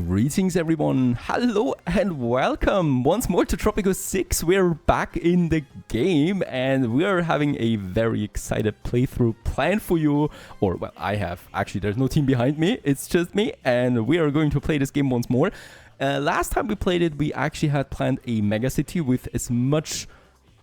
Greetings everyone, hello and welcome once more to Tropico 6. We're back in the game and we're having a very excited playthrough planned for you. Or, well, I have. Actually, there's no team behind me, it's just me, and we are going to play this game once more. Last time we played it, we actually had planned a megacity with as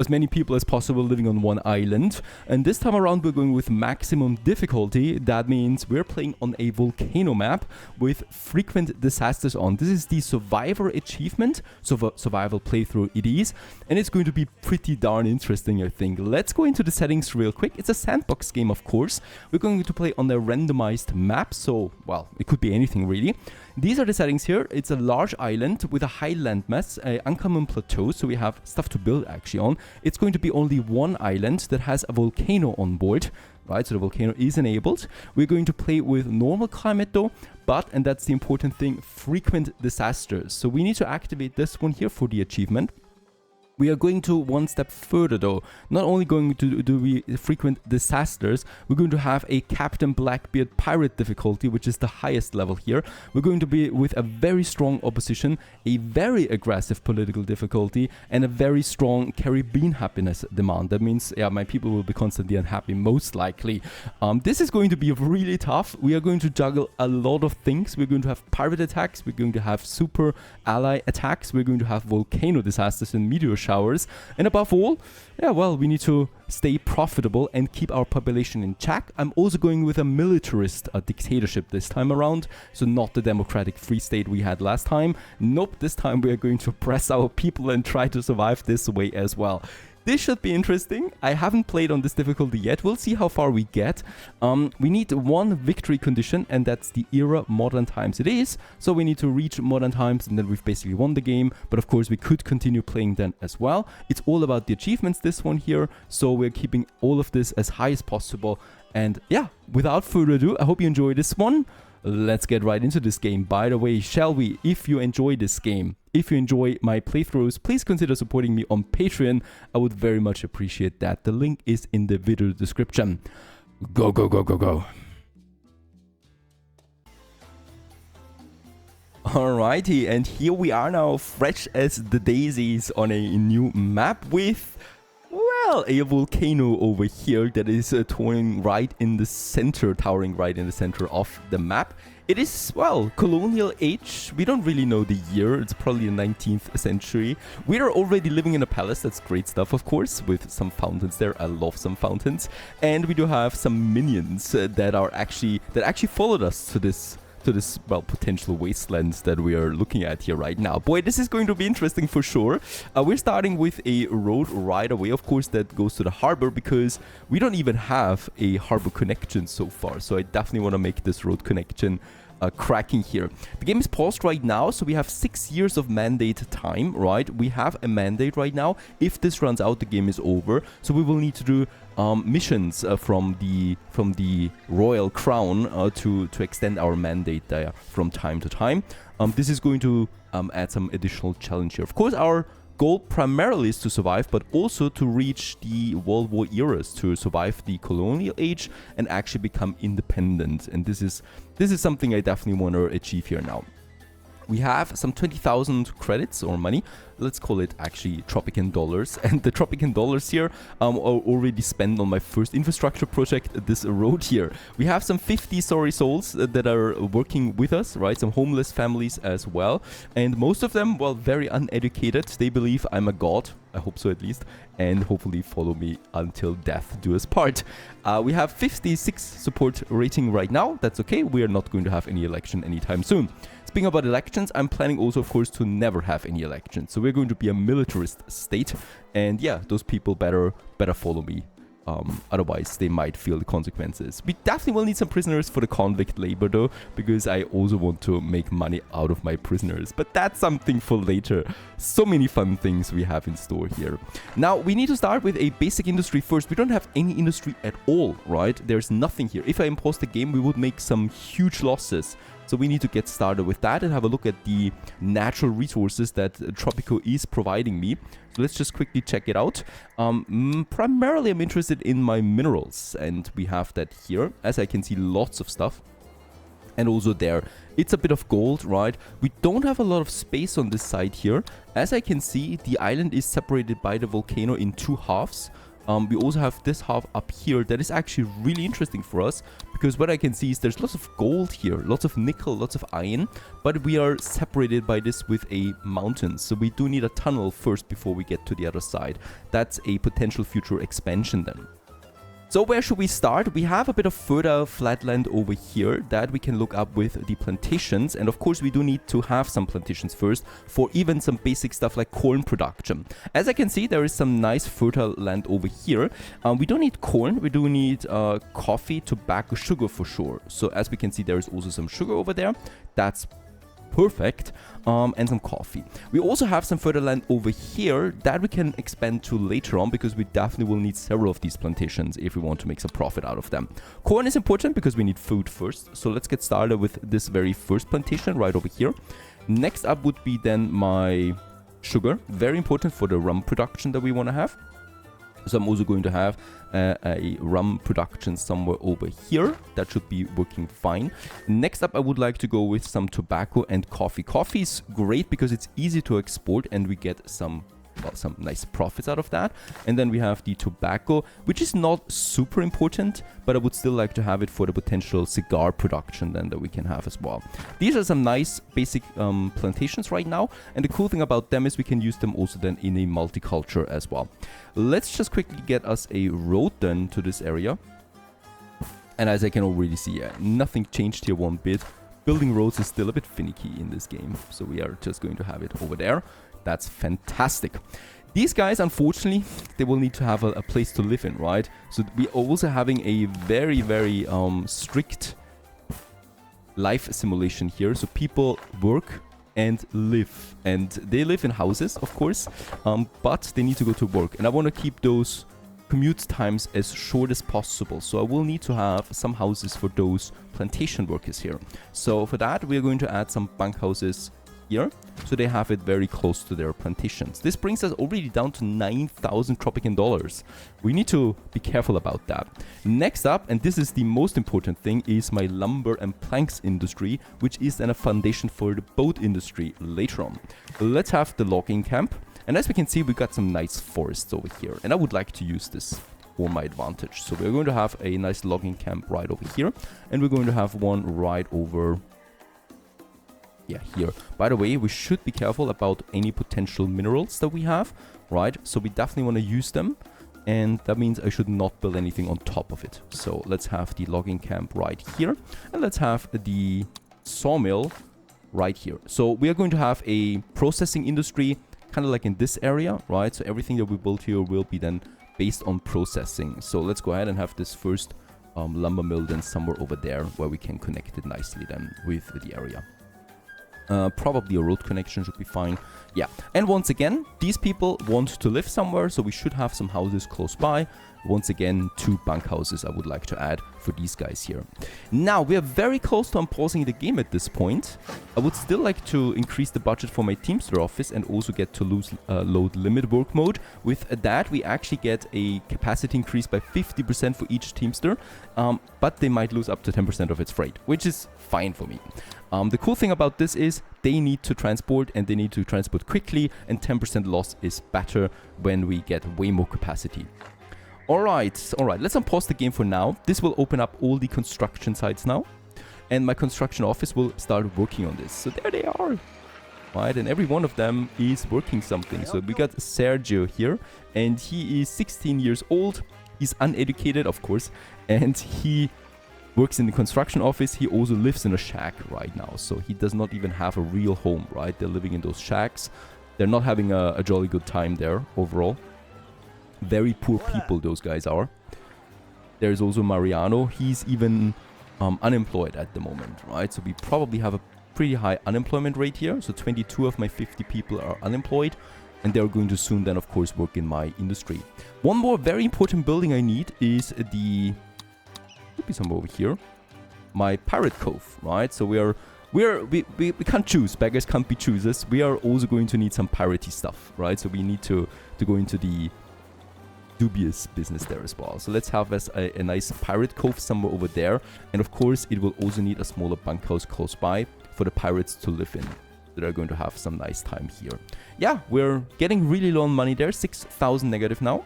many people as possible living on one island, and this time around we're going with maximum difficulty. That means we're playing on a volcano map with frequent disasters on. This is the survivor achievement, survival playthrough it is, and it's going to be pretty darn interesting, I think. Let's go into the settings real quick. It's a sandbox game, of course. We're going to play on a randomized map, so, well, it could be anything really. These are the settings here. It's a large island with a high landmass, an uncommon plateau, so we have stuff to build actually on. It's going to be only one island that has a volcano on board, right? So the volcano is enabled. We're going to play with normal climate though, but, and that's the important thing, frequent disasters. So we need to activate this one here for the achievement. We are going to one step further though. Not only going to do frequent disasters, we're going to have a Captain Blackbeard pirate difficulty, which is the highest level here. We're going to be with a very strong opposition, a very aggressive political difficulty, and a very strong Caribbean happiness demand. That means, yeah, my people will be constantly unhappy, most likely. This is going to be really tough. We are going to juggle a lot of things. We're going to have pirate attacks, we're going to have super ally attacks, we're going to have volcano disasters and meteor showers, and above all, yeah, well, we need to stay profitable and keep our population in check. I'm also going with a militarist dictatorship this time around, so not the democratic free state we had last time. Nope, this time we are going to oppress our people and try to survive this way as well. This should be interesting. I haven't played on this difficulty yet. We'll see how far we get. We need one victory condition, and that's the era modern times it is. So we need to reach modern times, and then we've basically won the game. But of course, we could continue playing then as well. It's all about the achievements, this one here. So we're keeping all of this as high as possible. And yeah, without further ado, I hope you enjoy this one. Let's get right into this game. By the way, shall we, if you enjoy this game, if you enjoy my playthroughs, please consider supporting me on Patreon. I would very much appreciate that. The link is in the video description. Go, go, go, go, go. Alrighty, and here we are now, fresh as the daisies on a new map with, well, a volcano over here that is towering right in the center of the map. It is, well, colonial age. We don't really know the year. It's probably the 19th century. We are already living in a palace. That's great stuff, of course, with some fountains there. I love some fountains. And we do have some minions that actually followed us to this, well, potential wasteland that we are looking at here right now. Boy, this is going to be interesting for sure. We're starting with a road right away, of course, that goes to the harbor, because we don't even have a harbor connection so far. So I definitely want to make this road connection cracking here. The game is paused right now, so we have 6 years of mandate time, right? We have a mandate right now. If this runs out, the game is over. So we will need to do missions from the royal crown to extend our mandate there from time to time. This is going to add some additional challenge here. Of course, our goal primarily is to survive, but also to reach the World War eras, to survive the colonial age and actually become independent. And this is something I definitely want to achieve here now. We have some 20,000 credits or money. Let's call it actually Tropican dollars. And the Tropican dollars here are already spent on my first infrastructure project, this road here. We have some 50 sorry souls that are working with us, right? Some homeless families as well. And most of them, well, very uneducated. They believe I'm a god. I hope so at least. And hopefully follow me until death do us part. We have 56 support rating right now. That's okay. We are not going to have any election anytime soon. Speaking about elections, I'm planning also, of course, to never have any elections. So we're going to be a militarist state. And yeah, those people better follow me. Otherwise, they might feel the consequences. We definitely will need some prisoners for the convict labor, though, because I also want to make money out of my prisoners. But that's something for later. So many fun things we have in store here. Now, we need to start with a basic industry first. We don't have any industry at all, right? There's nothing here. If I impose the game, we would make some huge losses. So we need to get started with that and have a look at the natural resources that Tropico is providing me. So let's just quickly check it out. Primarily, I'm interested in my minerals, and we have that here. As I can see, lots of stuff. And also there, it's a bit of gold, right? We don't have a lot of space on this side here. As I can see, the island is separated by the volcano in 2 halves. We also have this half up here that is actually really interesting for us, because what I can see is there's lots of gold here, lots of nickel, lots of iron, but we are separated by this with a mountain. So we do need a tunnel first before we get to the other side. That's a potential future expansion then. So where should we start? We have a bit of further flatland over here that we can look up with the plantations. And of course, we do need to have some plantations first for even some basic stuff like corn production. As I can see, there is some nice fertile land over here. We don't need corn. We do need coffee, tobacco, sugar for sure. So as we can see, there is also some sugar over there. That's perfect. And some coffee. We also have some further land over here that we can expand to later on, because we definitely will need several of these plantations if we want to make some profit out of them. Corn is important because we need food first. So let's get started with this very first plantation right over here. Next up would be then my sugar. Very important for the rum production that we want to have. So I'm also going to have a rum production somewhere over here. That should be working fine. Next up, I would like to go with some tobacco and coffee. Coffee is great because it's easy to export and we get some nice profits out of that. And then we have the tobacco, which is not super important, but I would still like to have it for the potential cigar production then that we can have as well. These are some nice basic plantations right now. And the cool thing about them is we can use them also then in a multiculture as well. Let's just quickly get us a road then to this area. And as I can already see, nothing changed here one bit. Building roads is still a bit finicky in this game. So we are just going to have it over there. That's fantastic. These guys, unfortunately, they will need to have a place to live in, right? So we're also having a very, very strict life simulation here. So people work and live. And they live in houses, of course, but they need to go to work. And I want to keep those commute times as short as possible. So I will need to have some houses for those plantation workers here. So for that, we're going to add some bunkhouses here, so they have it very close to their plantations. This brings us already down to 9,000 Tropican dollars. We need to be careful about that. Next up, and this is the most important thing, is my lumber and planks industry, which is then a foundation for the boat industry later on. Let's have the logging camp. And as we can see, we got some nice forests over here, and I would like to use this for my advantage. So we're going to have a nice logging camp right over here, and we're going to have one right over here. By the way, we should be careful about any potential minerals that we have, right? So we definitely want to use them, and that means I should not build anything on top of it. So let's have the logging camp right here, and let's have the sawmill right here. So we are going to have a processing industry kind of like in this area, right? So everything that we build here will be then based on processing. So let's go ahead and have this first lumber mill then somewhere over there where we can connect it nicely then with the area. Probably a road connection should be fine. Yeah, and once again, these people want to live somewhere, so we should have some houses close by. Once again, 2 bunkhouses I would like to add for these guys here. Now, we are very close to unpausing the game at this point. I would still like to increase the budget for my Teamster office and also get to load limit work mode. With that, we actually get a capacity increase by 50% for each Teamster, but they might lose up to 10% of its freight, which is fine for me. The cool thing about this is they need to transport, and they need to transport quickly, and 10% loss is better when we get way more capacity. Alright, let's unpause the game for now. This will open up all the construction sites now, and my construction office will start working on this. So there they are, right? And every one of them is working something. So we got Sergio here, and he is 16 years old. He's uneducated, of course, and he works in the construction office. He also lives in a shack right now, so he does not even have a real home, right? They're living in those shacks. They're not having a jolly good time there overall. Very poor people those guys are. There's also Mariano. He's even unemployed at the moment, right? So we probably have a pretty high unemployment rate here. So 22 of my 50 people are unemployed, and they're going to soon then, of course, work in my industry. One more very important building I need is the... could be somewhere over here. My Pirate Cove, right? So we can't choose. Beggars can't be choosers. We are also going to need some piratey stuff, right? So we need to go into the dubious business there as well. So let's have a nice pirate cove somewhere over there. And of course, it will also need a smaller bunkhouse close by for the pirates to live in. So they're going to have some nice time here. Yeah, we're getting really low on money there. 6,000 negative now.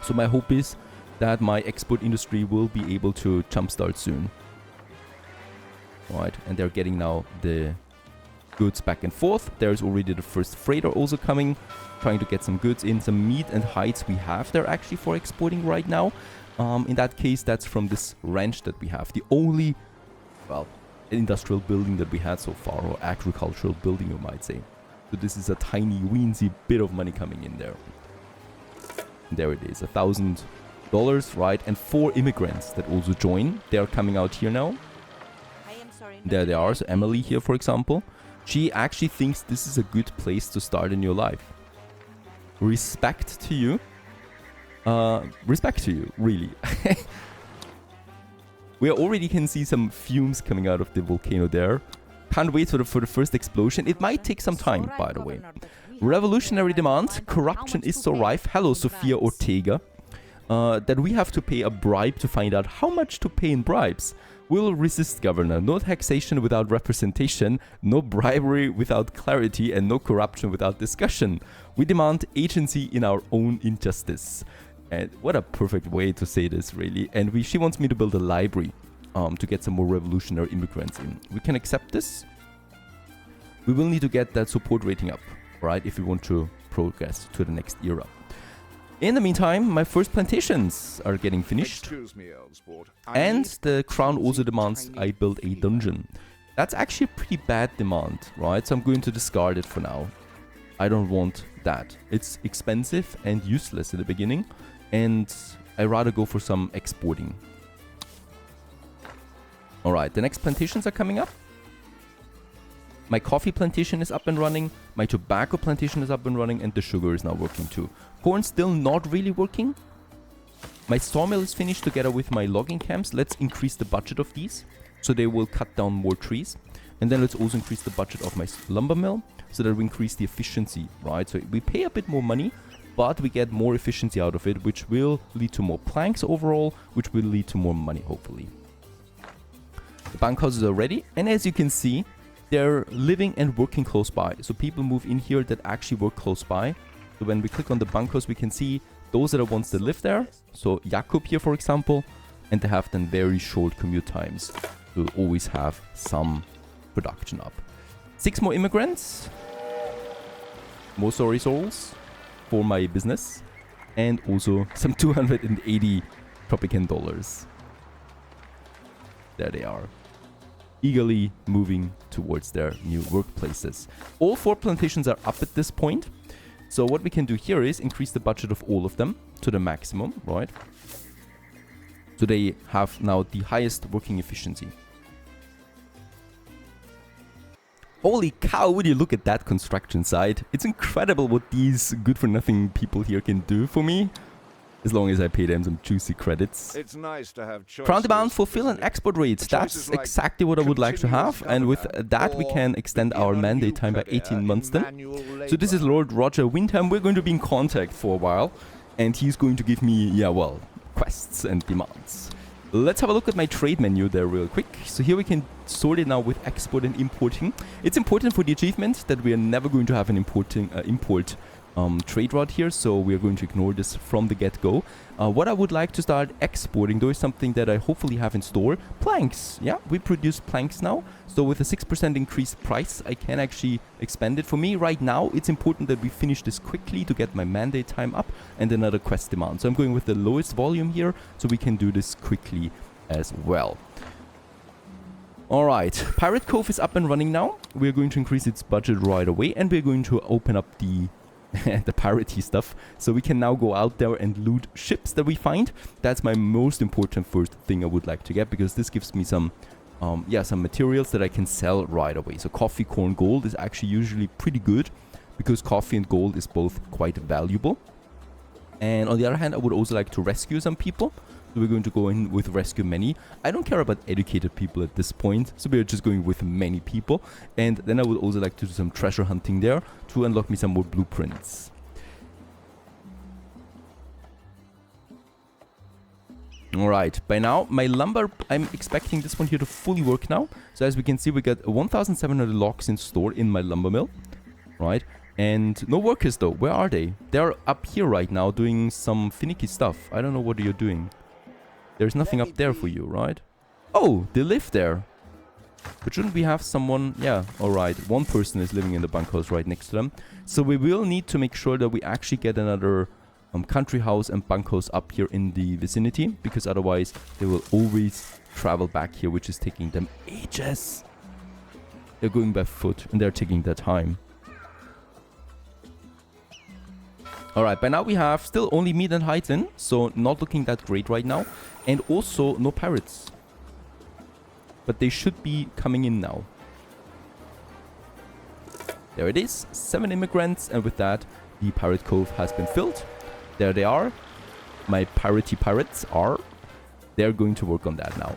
So my hope is that my export industry will be able to jumpstart soon. Right, and they're getting now the goods back and forth. There's already the first freighter also coming, trying to get some goods in. Some meat and hides we have there actually for exporting right now. In that case, that's from this ranch that we have. The only, well, industrial building that we had so far, or agricultural building you might say. So this is a tiny weensy bit of money coming in there. And there it is, $1,000, right? And 4 immigrants that also join. They're coming out here now. There they are. So Emily here, for example, she actually thinks this is a good place to start in your life. Respect to you. Respect to you, really. We already can see some fumes coming out of the volcano there. Can't wait for the first explosion. It might take some time, by the way. Revolutionary demand. Corruption is so rife. Hello, Sofia Ortega. That we have to pay a bribe to find out how much to pay in bribes. We'll resist, Governor. No taxation without representation, no bribery without clarity, and no corruption without discussion. We demand agency in our own injustice. And what a perfect way to say this, really. And she wants me to build a library to get some more revolutionary immigrants in. We can accept this. We will need to get that support rating up, right, if we want to progress to the next era. In the meantime, my first plantations are getting finished. And the crown also demands I build a dungeon. That's actually a pretty bad demand, right? So I'm going to discard it for now. I don't want that. It's expensive and useless in the beginning. And I'd rather go for some exporting. Alright, the next plantations are coming up. My coffee plantation is up and running. My tobacco plantation is up and running. And the sugar is now working too. Corn still not really working. My sawmill is finished together with my logging camps. Let's increase the budget of these, so they will cut down more trees. And then let's also increase the budget of my lumber mill, so that we increase the efficiency, right? So we pay a bit more money, but we get more efficiency out of it, which will lead to more planks overall, which will lead to more money, hopefully. The bunkhouses are ready, and as you can see, they're living and working close by. So people move in here that actually work close by. So when we click on the bunkhouse, we can see those are the ones that live there. So Jakub here, for example, and they have then very short commute times. We'll always have some production up. 6 more immigrants. More sorry souls for my business. And also some 280 Tropican dollars. There they are. Eagerly moving towards their new workplaces. All 4 plantations are up at this point. So what we can do here is increase the budget of all of them to the maximum, right? So they have now the highest working efficiency. Holy cow, would you look at that construction site? It's incredible what these good-for-nothing people here can do for me. As long as I pay them some juicy credits. It's nice to have choices. Crown demand, fulfill an export rate. That's like exactly what I would like to have. And with that, we can extend our mandate time by 18 months then. So this is Lord Roger Windham. We're going to be in contact for a while. And he's going to give me, yeah, well, quests and demands. Let's have a look at my trade menu there real quick. So here we can sort it now with export and importing. It's important for the achievement that we are never going to have an import trade route here, so we are going to ignore this from the get-go. What I would like to start exporting though is something that I hopefully have in store. Planks. Yeah, we produce planks now. So with a 6% increased price, I can actually expand it. For me right now, it's important that we finish this quickly to get my mandate time up and another quest demand. So I'm going with the lowest volume here, so we can do this quickly as well. Alright, Pirate Cove is up and running now. We're going to increase its budget right away, and we're going to open up the piratey stuff, so we can now go out there and loot ships that we find. That's my most important first thing I would like to get, because this gives me some some materials that I can sell right away. So coffee, corn, gold is actually usually pretty good, because coffee and gold is both quite valuable. And on the other hand, I would also like to rescue some people. So we're going to go in with rescue many. I don't care about educated people at this point, so we're just going with many people. And then I would also like to do some treasure hunting there to unlock me some more blueprints. Alright, by now, my lumber, I'm expecting this one here to fully work now. So as we can see, we got 1,700 logs in store in my lumber mill. Right, and no workers though. Where are they? They're up here right now doing some finicky stuff. I don't know what you're doing. There's nothing up there for you, right? Oh, they live there. But shouldn't we have someone? Yeah, alright. One person is living in the bunkhouse right next to them. So we will need to make sure that we actually get another country house and bunkhouse up here in the vicinity. Because otherwise they will always travel back here, which is taking them ages. They're going by foot and they're taking their time. Alright, by now we have still only meat and hides in. So not looking that great right now. And also no pirates. But they should be coming in now. There it is. 7 immigrants. And with that, the pirate cove has been filled. There they are. My piratey pirates are. They're going to work on that now.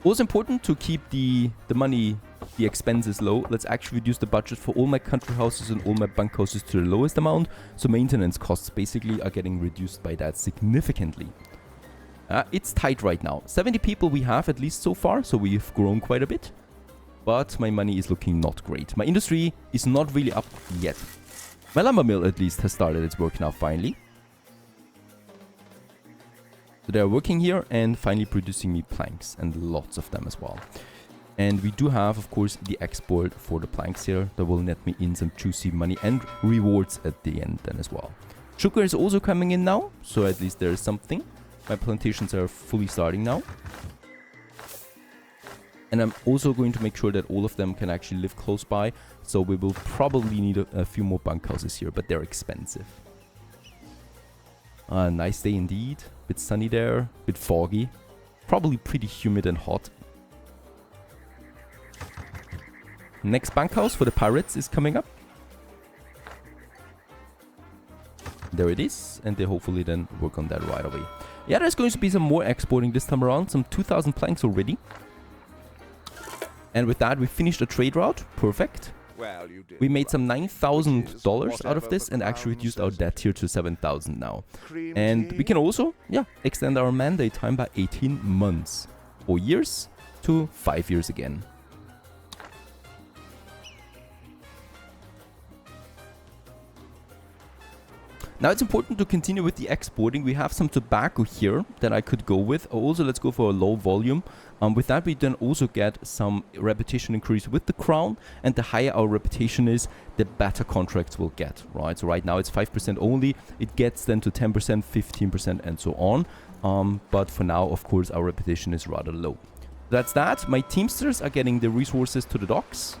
Also important to keep the money, the expenses low. Let's actually reduce the budget for all my country houses and all my bunkhouses to the lowest amount. So maintenance costs basically are getting reduced by that significantly. It's tight right now. 70 people we have at least so far, so we've grown quite a bit. But my money is looking not great. My industry is not really up yet. My lumber mill at least has started its work now finally. So they're working here and finally producing me planks, and lots of them as well. And we do have, of course, the export for the planks here that will net me in some juicy money and rewards at the end then as well. Sugar is also coming in now, so at least there is something. My plantations are fully starting now. And I'm also going to make sure that all of them can actually live close by. So we will probably need a few more bunkhouses here, but they're expensive. Nice day indeed. Bit sunny there, bit foggy. Probably pretty humid and hot. Next bunkhouse for the pirates is coming up. There it is, and they hopefully then work on that right away. Yeah, there's going to be some more exporting this time around, some 2,000 planks already. And with that, we finished a trade route. Perfect. Well, we made some $9,000 out of this and actually reduced our debt here to 7,000 now. And we can also, yeah, extend our mandate time by 18 months. 4 years to 5 years again. Now it's important to continue with the exporting. We have some tobacco here that I could go with. Also, let's go for a low volume. With that, we then also get some reputation increase with the crown. And the higher our reputation is, the better contracts we'll get, right? So right now it's 5% only. It gets then to 10%, 15% and so on. But for now, of course, our reputation is rather low. That's that. My teamsters are getting the resources to the docks.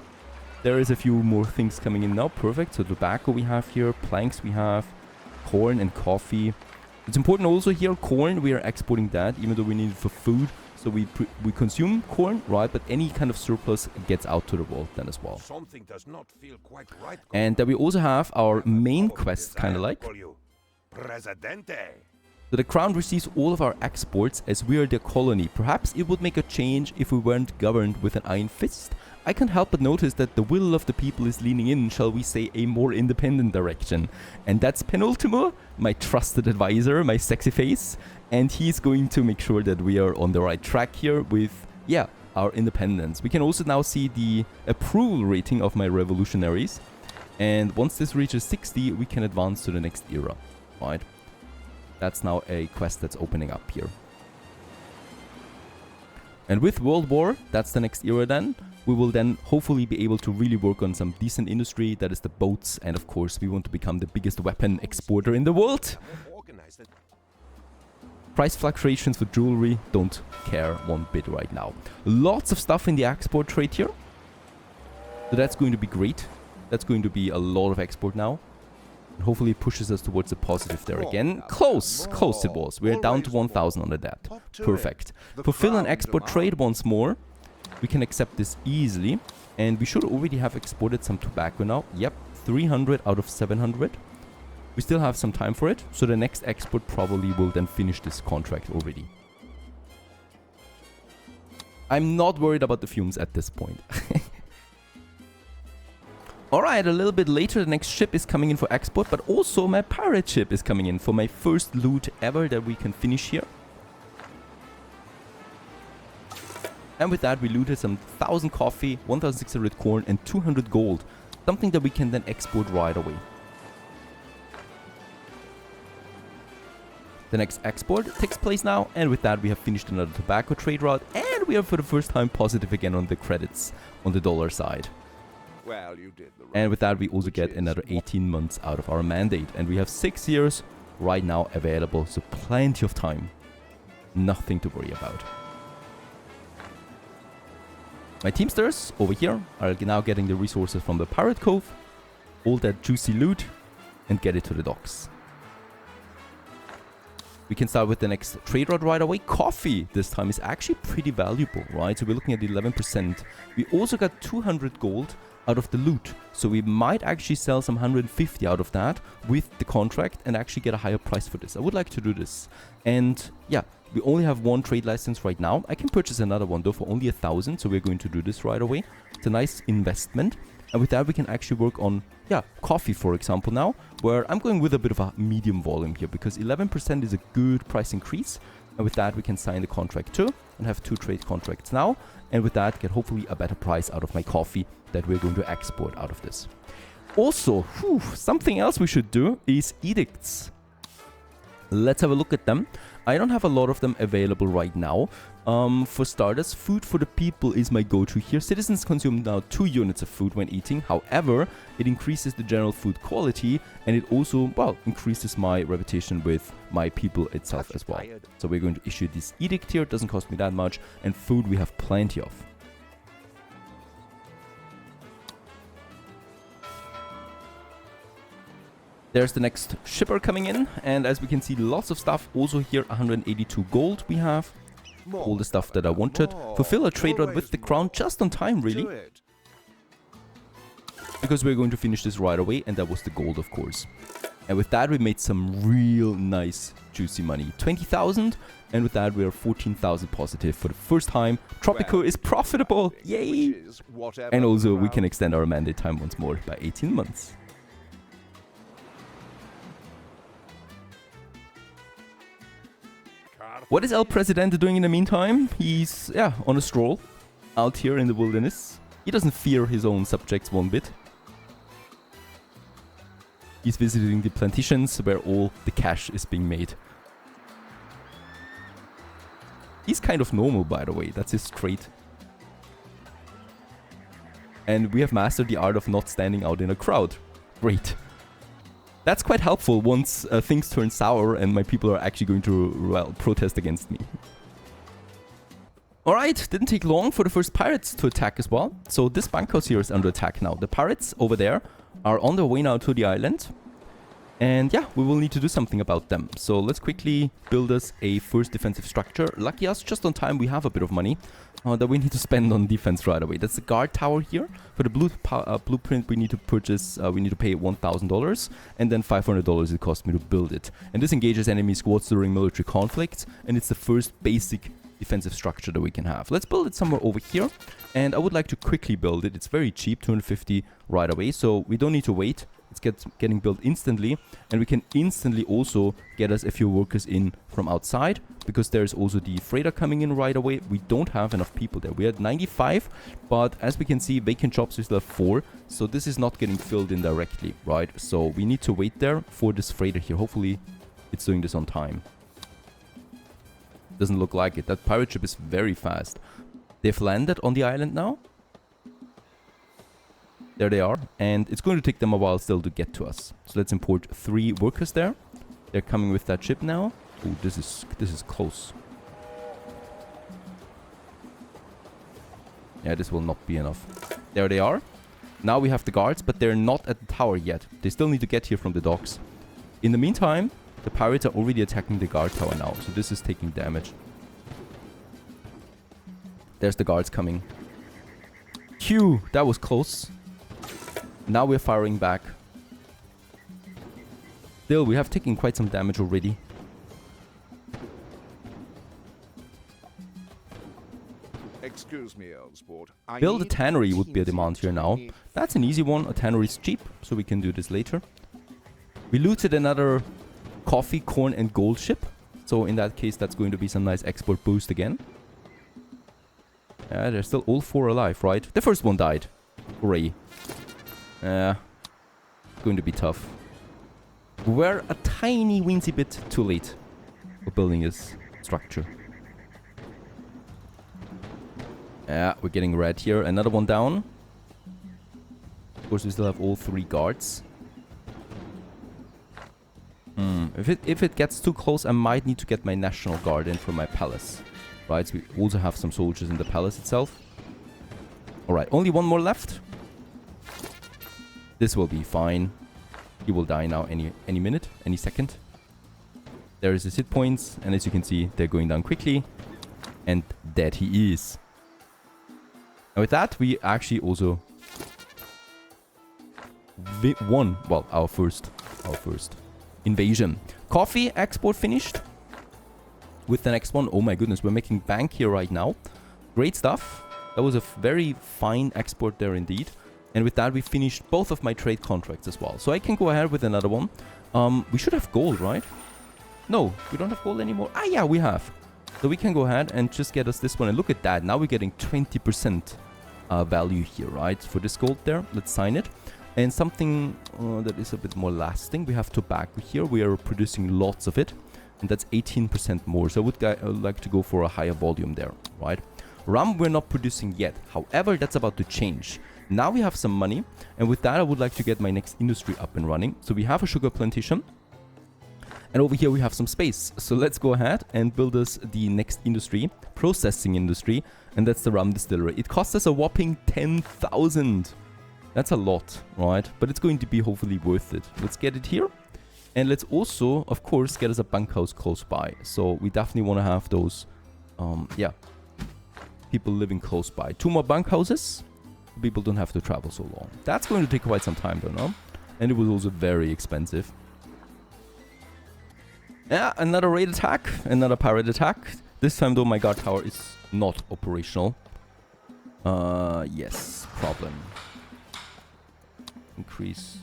There is a few more things coming in now. Perfect. So tobacco we have here, planks we have. Corn and coffee. It's important also here, corn, we are exporting that, even though we need it for food. So we consume corn, right? But any kind of surplus gets out to the world then as well. Something does not feel quite right. And then we also have our main quest, kind of like. Presidente. So the crown receives all of our exports as we are their colony. Perhaps it would make a change if we weren't governed with an iron fist. I can't help but notice that the will of the people is leaning in, shall we say, a more independent direction. And that's Penultimo, my trusted advisor, my sexy face. And he's going to make sure that we are on the right track here with, yeah, our independence. We can also now see the approval rating of my revolutionaries. And once this reaches 60, we can advance to the next era, right? That's now a quest that's opening up here. And with World War, that's the next era then. We will then hopefully be able to really work on some decent industry, that is the boats, and of course we want to become the biggest weapon exporter in the world. Price fluctuations for jewelry, don't care one bit right now. Lots of stuff in the export trade here. So that's going to be great. That's going to be a lot of export now. And hopefully it pushes us towards the positive there again. Close it was. We're down to 1,000 on the debt. Perfect. Fulfill an export trade once more. We can accept this easily. And we should already have exported some tobacco now. Yep, 300 out of 700. We still have some time for it. So the next export probably will then finish this contract already. I'm not worried about the fumes at this point. Alright, a little bit later, the next ship is coming in for export, but also my pirate ship is coming in for my first loot ever that we can finish here. And with that, we looted some 1,000 coffee, 1,600 corn, and 200 gold. Something that we can then export right away. The next export takes place now, and with that, we have finished another tobacco trade route, and we are for the first time positive again on the credits on the dollar side. Well, you did the right And with that, we thing, also which get is another what- 18 months out of our mandate. And we have 6 years right now available, so plenty of time. Nothing to worry about. My teamsters over here are now getting the resources from the Pirate Cove, all that juicy loot, and get it to the docks. We can start with the next trade route right away. Coffee this time is actually pretty valuable, right? So we're looking at 11%. We also got 200 gold out of the loot. So we might actually sell some 150 out of that with the contract and actually get a higher price for this. I would like to do this. And yeah, we only have one trade license right now. I can purchase another one though for only 1,000. So we're going to do this right away. It's a nice investment. And with that, we can actually work on, yeah, coffee, for example, now, where I'm going with a bit of a medium volume here because 11% is a good price increase. And with that, we can sign the contract too and have 2 trade contracts now. And with that, get hopefully a better price out of my coffee that we're going to export out of this. Also, something else we should do is edicts. Let's have a look at them. I don't have a lot of them available right now. For starters, food for the people is my go-to here. Citizens consume now 2 units of food when eating. However, it increases the general food quality and it also, well, increases my reputation with my people itself as well. So we're going to issue this edict here. It doesn't cost me that much. And food we have plenty of. There's the next shipper coming in, and as we can see, lots of stuff. Also here, 182 gold we have. All the stuff that I wanted. Fulfill a trade route with the crown just on time, really. Because we're going to finish this right away, and that was the gold, of course. And with that, we made some real nice, juicy money. 20,000, and with that, we are 14,000 positive for the first time. Tropico is profitable, yay! And also, we can extend our mandate time once more by 18 months. What is El Presidente doing in the meantime? He's, yeah, on a stroll out here in the wilderness. He doesn't fear his own subjects one bit. He's visiting the plantations where all the cash is being made. He's kind of normal, by the way. That's his trait. And we have mastered the art of not standing out in a crowd. Great. That's quite helpful once things turn sour and my people are actually going to, well, protest against me. Alright, didn't take long for the first pirates to attack as well. So this bunkhouse here is under attack now. The pirates over there are on their way now to the island. And yeah, we will need to do something about them. So let's quickly build us a first defensive structure. Lucky us, just on time we have a bit of money that we need to spend on defense right away. That's the guard tower here. For the blueprint we need to purchase, we need to pay $1,000 and then $500 it cost me to build it. And this engages enemy squads during military conflicts, and it's the first basic defensive structure that we can have. Let's build it somewhere over here, and I would like to quickly build it. It's very cheap, 250 right away, so we don't need to wait. It's getting built instantly, and we can instantly also get us a few workers in from outside, because there's also the freighter coming in right away. We don't have enough people there. We're at 95, but as we can see, vacant jobs we still have 4, so this is not getting filled in directly, right? So we need to wait there for this freighter here. Hopefully it's doing this on time. Doesn't look like it. That pirate ship is very fast. They've landed on the island now. There they are, and it's going to take them a while still to get to us. So let's import 3 workers there. They're coming with that ship now. Oh, this is close. Yeah, this will not be enough. There they are. Now we have the guards, but they're not at the tower yet. They still need to get here from the docks. In the meantime, the pirates are already attacking the guard tower now, so this is taking damage. There's the guards coming. Phew, that was close. Now we're firing back. Still, we have taken quite some damage already. Excuse me, old sport. I Build a need tannery would be a teensy demand here now. tiny- That's an easy one. A tannery is cheap, so we can do this later. We looted another coffee, corn, and gold ship. So in that case, that's going to be some nice export boost again. Yeah, they're still all 4 alive, right? The first one died. Hooray. Going to be tough. We're a tiny weensy bit too late for building this structure. Yeah, we're getting red here. Another one down. Of course, we still have all 3 guards. If it gets too close, I might need to get my National Guard in for my palace. Right, so we also have some soldiers in the palace itself. Alright, only one more left. This will be fine. He will die now any minute, any second. There is his hit points, and as you can see, they're going down quickly. And dead he is. And with that, we actually also won, well, our first invasion. Coffee export finished. With the next one, oh my goodness, we're making bank here right now. Great stuff. That was a very fine export there indeed. And with that, we finished both of my trade contracts as well. So I can go ahead with another one. We should have gold, right? No, we don't have gold anymore. Ah, yeah, we have. So we can go ahead and just get us this one. And look at that. Now we're getting 20% value here, right? For this gold there. Let's sign it. And something that is a bit more lasting. We have tobacco here. We are producing lots of it. And that's 18% more. So I would like to go for a higher volume there, right? Rum we're not producing yet. However, that's about to change. Now we have some money. And with that, I would like to get my next industry up and running. So we have a sugar plantation. And over here we have some space. So let's go ahead and build us the next industry, processing industry. And that's the rum distillery. It costs us a whopping 10,000. That's a lot, right? But it's going to be hopefully worth it. Let's get it here. And let's also, of course, get us a bunkhouse close by. So we definitely want to have those, people living close by. 2 more bunkhouses. People don't have to travel so long. That's going to take quite some time though, no? And it was also very expensive. Yeah, another raid attack. Another pirate attack. This time though, my guard tower is not operational. Yes, problem. Increase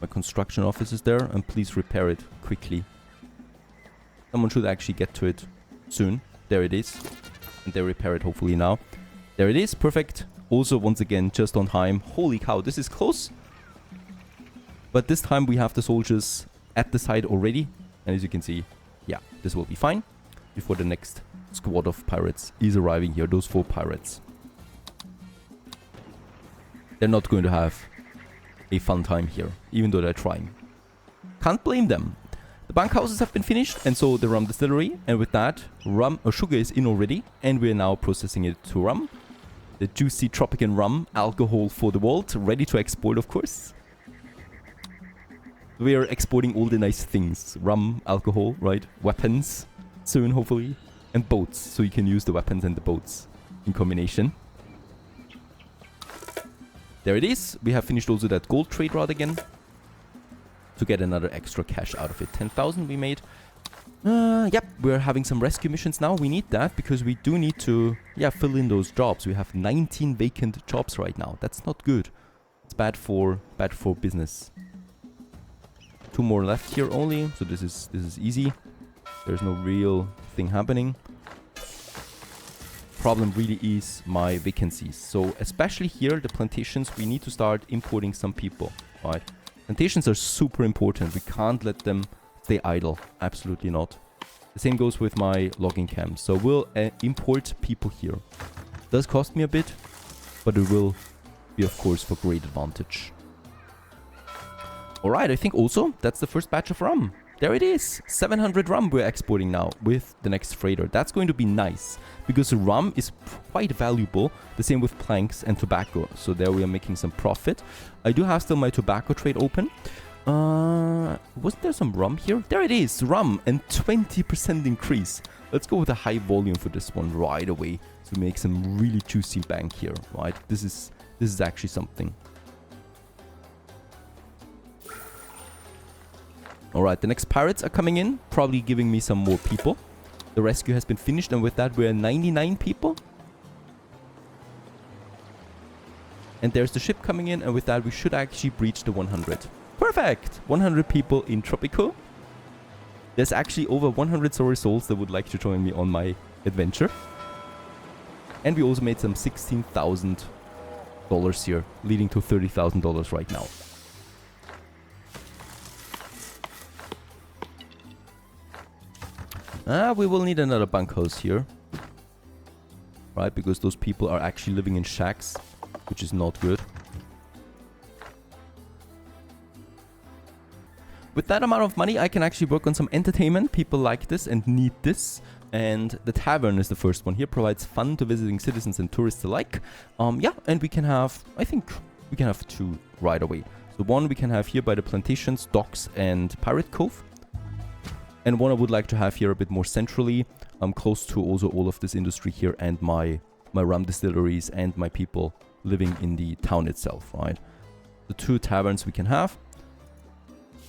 my construction offices there, and please repair it quickly. Someone should actually get to it soon. There it is. And they repair it hopefully now. There it is, perfect. Also, once again, just on time. Holy cow, this is close. But this time we have the soldiers at the side already. And as you can see, yeah, this will be fine. Before the next squad of pirates is arriving here. Those 4 pirates. They're not going to have a fun time here, even though they're trying. Can't blame them. The bunkhouses have been finished, and so the rum distillery. And with that, rum or sugar is in already, and we're now processing it to rum. The juicy Tropican rum, alcohol for the world, ready to export, of course. We are exporting all the nice things. Rum, alcohol, right? Weapons, soon hopefully. And boats, so you can use the weapons and the boats in combination. There it is. We have finished also that gold trade route again. To get another extra cash out of it. 10,000 we made. Yep, we're having some rescue missions now. We need that because we do need to, fill in those jobs. We have 19 vacant jobs right now. That's not good. It's bad for business. 2 more left here only, so this is easy. There's no real thing happening. Problem really is my vacancies. So especially here, the plantations, we need to start importing some people, right? Plantations are super important. We can't let them stay idle. Absolutely not. The same goes with my logging camps. So we'll import people here. Does cost me a bit, but it will be, of course, for great advantage. Alright, I think also that's the first batch of rum. There it is. 700 rum we're exporting now with the next freighter. That's going to be nice because rum is quite valuable. The same with planks and tobacco. So there we are making some profit. I do have still my tobacco trade open. Wasn't there some rum here? There it is, rum and 20% increase. Let's go with a high volume for this one right away. So make some really juicy bank here, right? This is actually something. Alright, the next pirates are coming in, probably giving me some more people. The rescue has been finished, and with that we're 99 people. And there's the ship coming in, and with that we should actually breach the 100. Perfect! 100 people in Tropico. There's actually over 100 sorry souls that would like to join me on my adventure. And we also made some $16,000 here, leading to $30,000 right now. We will need another bunkhouse here. Right, because those people are actually living in shacks, which is not good. With that amount of money, I can actually work on some entertainment. People like this and need this. And the tavern is the first one here. Provides fun to visiting citizens and tourists alike. Yeah, and we can have, I think we can have 2 right away. So one we can have here by the plantations, docks and Pirate Cove. And one I would like to have here a bit more centrally. Close to also all of this industry here and my rum distilleries and my people living in the town itself, right? The 2 taverns we can have.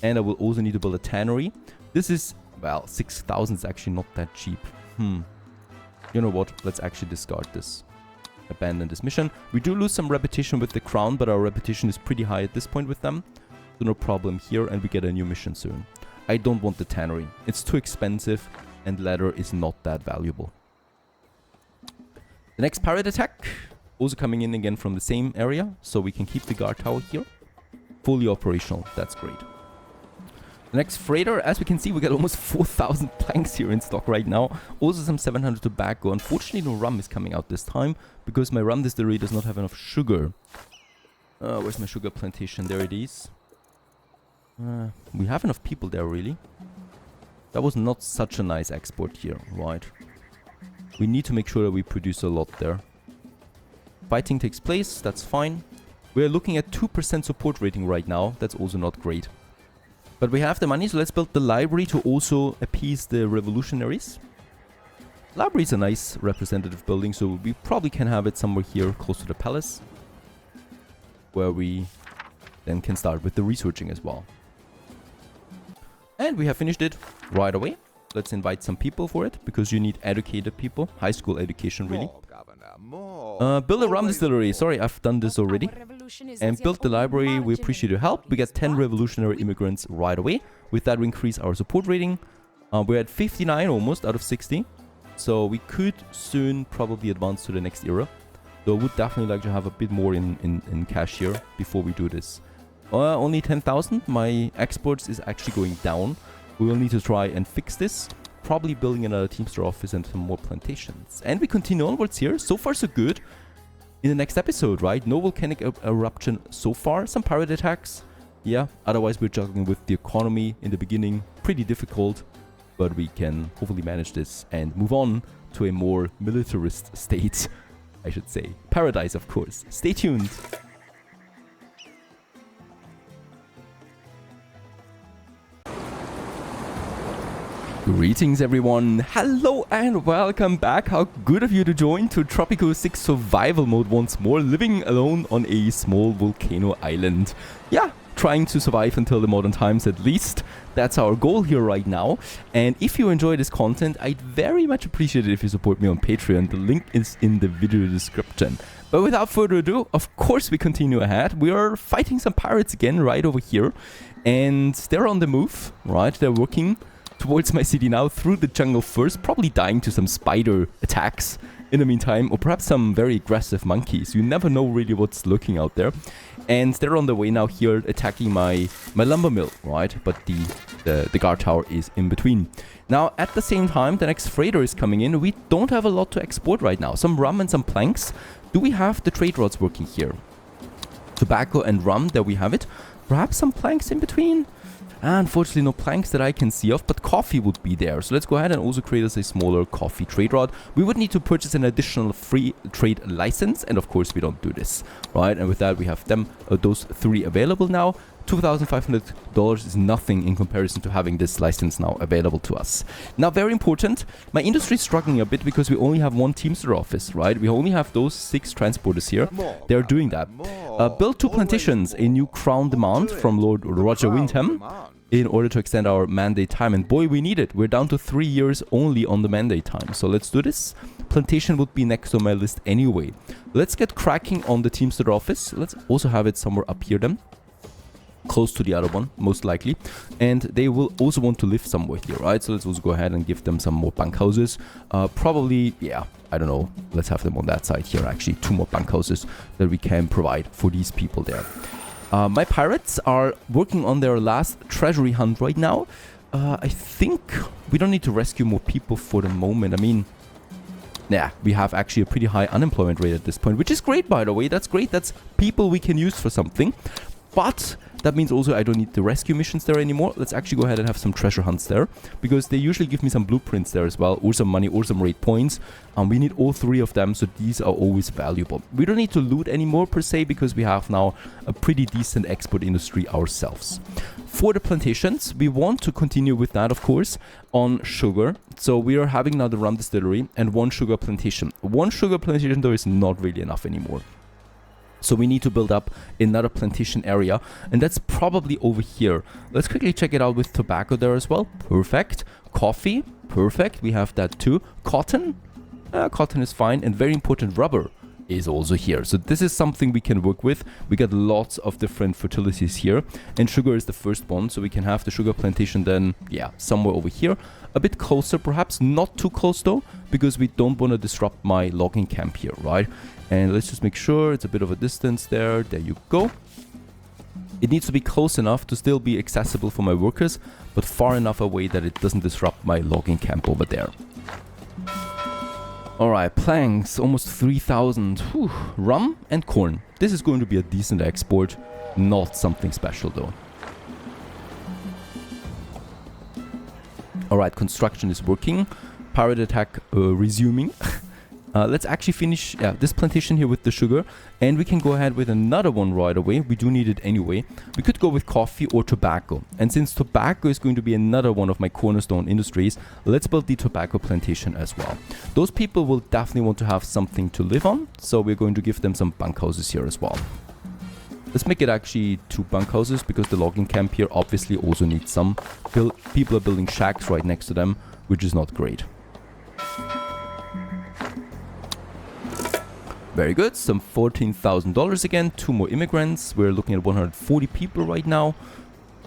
And I will also need to build a tannery. This is, well, 6,000 is actually not that cheap. You know what? Let's actually discard this. Abandon this mission. We do lose some repetition with the crown, but our repetition is pretty high at this point with them. So no problem here, and we get a new mission soon. I don't want the tannery. It's too expensive, and leather is not that valuable. The next pirate attack. Also coming in again from the same area, so we can keep the guard tower here. Fully operational. That's great. The next freighter, as we can see, we got almost 4,000 planks here in stock right now. Also some 700 tobacco. Unfortunately, no rum is coming out this time because my rum distillery does not have enough sugar. Where's my sugar plantation? There it is. We have enough people there, really. That was not such a nice export here, right? We need to make sure that we produce a lot there. Fighting takes place, that's fine. We're looking at 2% support rating right now. That's also not great. But we have the money, so let's build the library to also appease the revolutionaries. Library is a nice representative building, so we probably can have it somewhere here close to the palace. Where we then can start with the researching as well. And we have finished it right away. Let's invite some people for it, because you need educated people. High school education, really. Build a rum distillery. Sorry, I've done this already. And build the library. We appreciate your help. We get 10 revolutionary immigrants right away. With that, we increase our support rating. We're at 59 almost out of 60. So we could soon probably advance to the next era. So I would definitely like to have a bit more in cash here before we do this. Only 10,000. My exports is actually going down. We will need to try and fix this. Probably building another Teamster office and some more plantations. And we continue onwards here. So far so good. In the next episode, right? No volcanic eruption so far. Some pirate attacks. Yeah, otherwise we're juggling with the economy in the beginning. Pretty difficult. But we can hopefully manage this and move on to a more militarist state, I should say. Paradise, of course. Stay tuned. Greetings everyone, hello and welcome back. How good of you to join to Tropico 6 survival mode once more, living alone on a small volcano island. Yeah, trying to survive until the modern times at least. That's our goal here right now. And if you enjoy this content, I'd very much appreciate it if you support me on Patreon. The link is in the video description. But without further ado, of course we continue ahead. We are fighting some pirates again right over here. And they're on the move, right? They're working towards my city now through the jungle first, probably dying to some spider attacks in the meantime, or perhaps some very aggressive monkeys. You never know really what's lurking out there. And they're on the way now here attacking my lumber mill, right? But the guard tower is in between. Now at the same time, the next freighter is coming in. We don't have a lot to export right now. Some rum and some planks. Do we have the trade routes working here? Tobacco and rum, there we have it. Perhaps some planks in between? Unfortunately, no planks that I can see of, but coffee would be there. So let's go ahead and also create us a smaller coffee trade route. We would need to purchase an additional free trade license, and of course we don't do this, right? And with that, we have them, those 3 available now. $2,500 is nothing in comparison to having this license now available to us. Now, very important, my industry is struggling a bit because we only have 1 Teamster office, right? We only have those 6 transporters here. They're doing that. Build 2 plantations, a new crown demand from Lord Roger Windham. in order to extend our mandate time. And boy, we need it. We're down to 3 years only on the mandate time. So let's do this. Plantation would be next on my list anyway. Let's get cracking on the Teamster office. Let's also have it somewhere up here then. Close to the other one, most likely. And they will also want to live somewhere here, right? So let's also go ahead and give them some more bunkhouses. Probably, yeah, I don't know. Let's have them on that side here, actually. 2 more bunkhouses that we can provide for these people there. My pirates are working on their last treasury hunt right now. I think we don't need to rescue more people for the moment. I mean, yeah, we have actually a pretty high unemployment rate at this point, which is great, by the way. That's great. That's people we can use for something. But that means also I don't need the rescue missions there anymore. Let's actually go ahead and have some treasure hunts there, because they usually give me some blueprints there as well, or some money, or some raid points. We need all 3 of them, so these are always valuable. We don't need to loot anymore per se, because we have now a pretty decent export industry ourselves. For the plantations, we want to continue with that, of course, on sugar. So we are having now the rum distillery and 1 sugar plantation. 1 sugar plantation, though, is not really enough anymore. So we need to build up another plantation area, and that's probably over here. Let's quickly check it out with tobacco there as well. Perfect. Coffee. Perfect. We have that too. Cotton. Cotton is fine. And very important, rubber is also here. So this is something we can work with. We got lots of different fertilities here, and sugar is the first one. So we can have the sugar plantation then, yeah, somewhere over here. A bit closer perhaps, not too close though, because we don't want to disrupt my logging camp here, right? And let's just make sure it's a bit of a distance there. There you go. It needs to be close enough to still be accessible for my workers, but far enough away that it doesn't disrupt my logging camp over there. Alright, planks, almost 3,000. Rum and corn. This is going to be a decent export, not something special though. Alright, construction is working. Pirate attack resuming. Let's actually finish this plantation here with the sugar, and we can go ahead with another one right away. We do need it anyway. We could go with coffee or tobacco, and since tobacco is going to be another one of my cornerstone industries, let's build the tobacco plantation as well. Those people will definitely want to have something to live on, so we're going to give them some bunkhouses here as well. Let's make it actually 2 bunkhouses, because the logging camp here obviously also needs some. People are building shacks right next to them, which is not great. Very good, some $14,000 again, 2 more immigrants. We're looking at 140 people right now.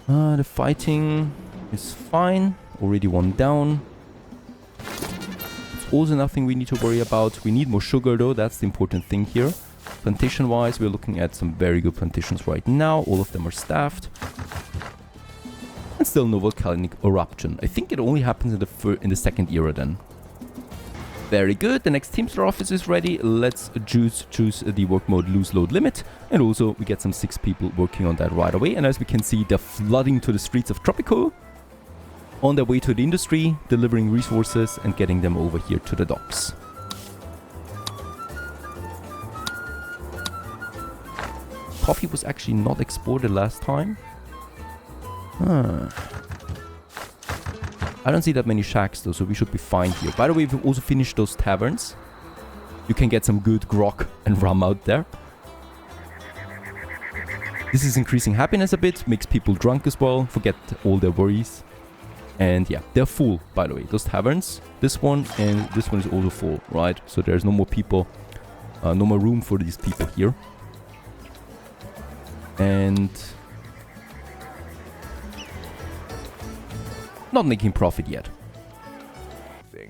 The fighting is fine, already 1 down. It's also nothing we need to worry about. We need more sugar though, that's the important thing here. Plantation wise, we're looking at some very good plantations right now. All of them are staffed. And still no volcanic eruption. I think it only happens in the 2nd era then. Very good. The next Teamster office is ready. Let's choose the work mode lose load limit. And also we get some 6 people working on that right away. And as we can see, they're flooding to the streets of Tropico on their way to the industry, delivering resources and getting them over here to the docks. Coffee was actually not exported last time. I don't see that many shacks though, so we should be fine here. By the way, we've also finished those taverns. You can get some good grog and rum out there. This is increasing happiness a bit, makes people drunk as well, forget all their worries. And yeah, they're full, by the way, those taverns. This one and this one is also full, right? So there's no more people, no more room for these people here. And not making profit yet.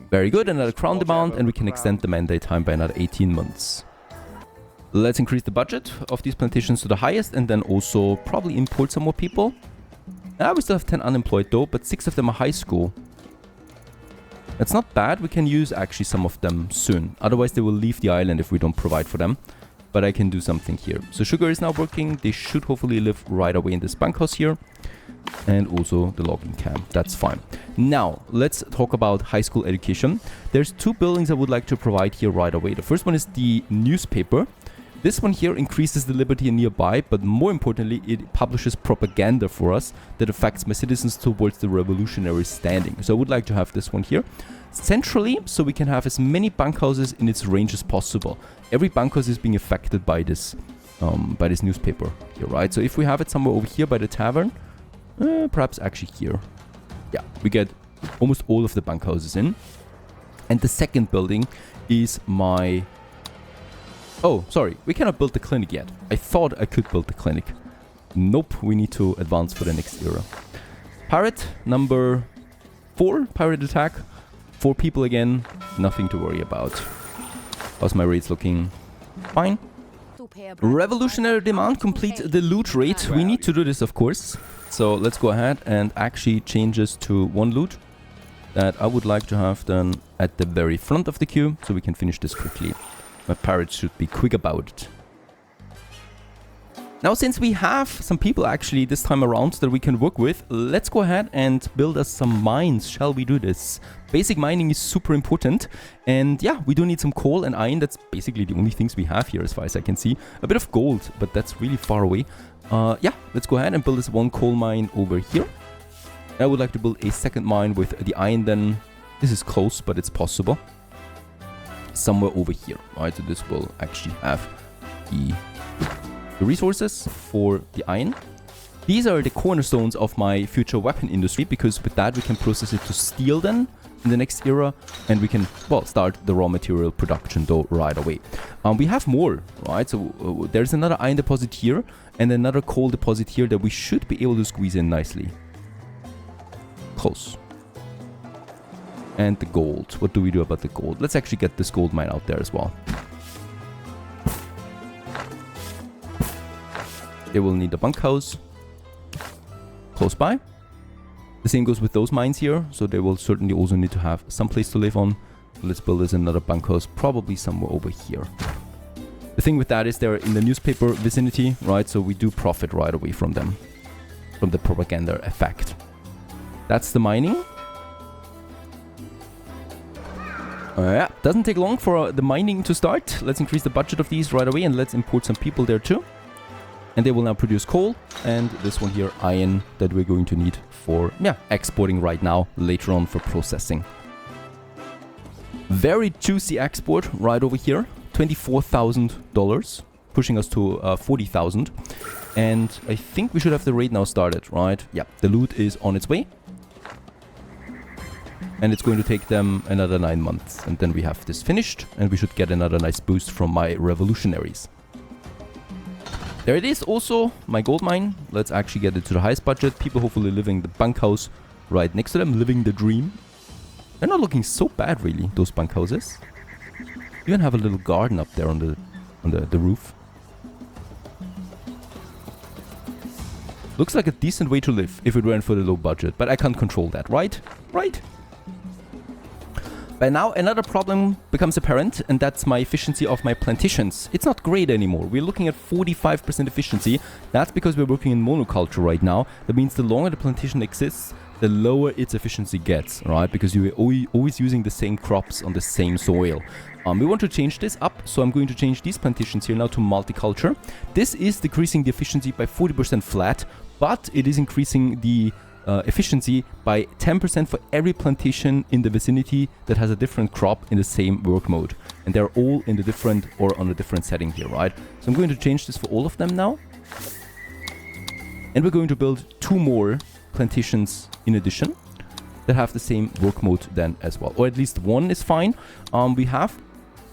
Very good, another crown demand, and we can extend the mandate time by another 18 months. Let's increase the budget of these plantations to the highest, and then also probably import some more people. We still have 10 unemployed though, but 6 of them are high school. That's not bad. We can use actually some of them soon. Otherwise they will leave the island if we don't provide for them. But I can do something here. So sugar is now working. They should hopefully live right away in this bunkhouse here. And also the logging camp. That's fine. Now, let's talk about high school education. There's 2 buildings I would like to provide here right away. The first one is the newspaper. This one here increases the liberty nearby, but more importantly, it publishes propaganda for us that affects my citizens towards the revolutionary standing. So I would like to have this one here centrally, so we can have as many bunkhouses in its range as possible. Every bunkhouse is being affected by this newspaper here, right? So if we have it somewhere over here by the tavern, Perhaps actually here. Yeah, we get almost all of the bunkhouses in. And the second building is my... Oh, sorry, we cannot build the clinic yet. I thought I could build the clinic. Nope, we need to advance for the next era. Pirate number 4, pirate attack. 4 people again, nothing to worry about. How's my rates looking? Fine. Revolutionary demand, complete the loot rate. We need to do this, of course. So let's go ahead and actually change this to 1 loot that I would like to have done at the very front of the queue, so we can finish this quickly. My pirates should be quick about it. Now, since we have some people actually this time around that we can work with, let's go ahead and build us some mines. Shall we do this? Basic mining is super important. And yeah, we do need some coal and iron. That's basically the only things we have here as far as I can see. A bit of gold, but that's really far away. Yeah, let's go ahead and build this 1 coal mine over here. I would like to build a second mine with the iron then. This is close, but it's possible. Somewhere over here, right? So this will actually have the resources for the iron. These are the cornerstones of my future weapon industry, because with that we can process it to steel then in the next era, and we can, well, start the raw material production though right away. We have more, right? So there's another iron deposit here and another coal deposit here that we should be able to squeeze in nicely. Close. And the gold. What do we do about the gold? Let's actually get this gold mine out there as well. They will need a bunkhouse close by. The same goes with those mines here, so they will certainly also need to have some place to live on. So let's build us another bunkhouse, probably somewhere over here. The thing with that is they're in the newspaper vicinity, right? So we do profit right away from them, from the propaganda effect. That's the mining. Yeah, doesn't take long for the mining to start. Let's increase the budget of these right away and let's import some people there too. And they will now produce coal, and this one here, iron, that we're going to need for, yeah, exporting right now, later on for processing. Very juicy export right over here, $24,000, pushing us to 40,000. And I think we should have the raid now started, right? Yeah, the loot is on its way. And it's going to take them another 9 months. And then we have this finished, and we should get another nice boost from my revolutionaries. There it is, also my gold mine. Let's actually get it to the highest budget. People hopefully living the bunkhouse right next to them, living the dream. They're not looking so bad really, those bunkhouses. Even have a little garden up there on the roof. Looks like a decent way to live if it weren't for the low budget, but I can't control that, right? Right? By now, another problem becomes apparent, and that's my efficiency of my plantations. It's not great anymore. We're looking at 45% efficiency. That's because we're working in monoculture right now. That means the longer the plantation exists, the lower its efficiency gets, right? Because you're always using the same crops on the same soil. We want to change this up, so I'm going to change these plantations here now to multiculture. This is decreasing the efficiency by 40% flat, but it is increasing the efficiency by 10% for every plantation in the vicinity that has a different crop in the same work mode. And they're all in the different or on a different setting here, right? So I'm going to change this for all of them now. And we're going to build 2 more plantations in addition that have the same work mode then as well. Or at least one is fine. We have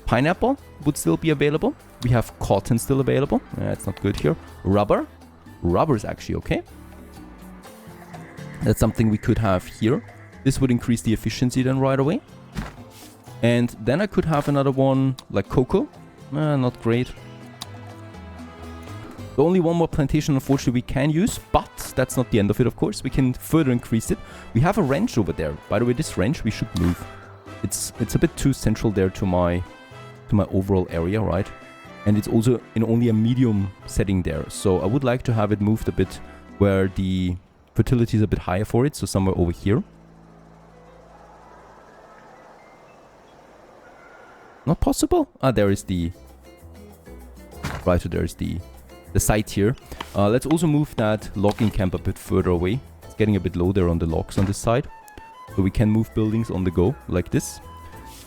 pineapple would still be available. We have cotton still available. It's not good here. Rubber. Rubber is actually okay. That's something we could have here. This would increase the efficiency then right away. And then I could have another one like cocoa. Not great. The only one more plantation unfortunately we can use, but that's not the end of it, of course. We can further increase it. We have a ranch over there. By the way, this ranch we should move. It's a bit too central there to my overall area, right? And it's also in only a medium setting there. So I would like to have it moved a bit where the fertility is a bit higher for it, so somewhere over here. Not possible? There is the... Right, so there's the site here. Let's also move that logging camp a bit further away. It's getting a bit low there on the logs on this side. So we can move buildings on the go, like this.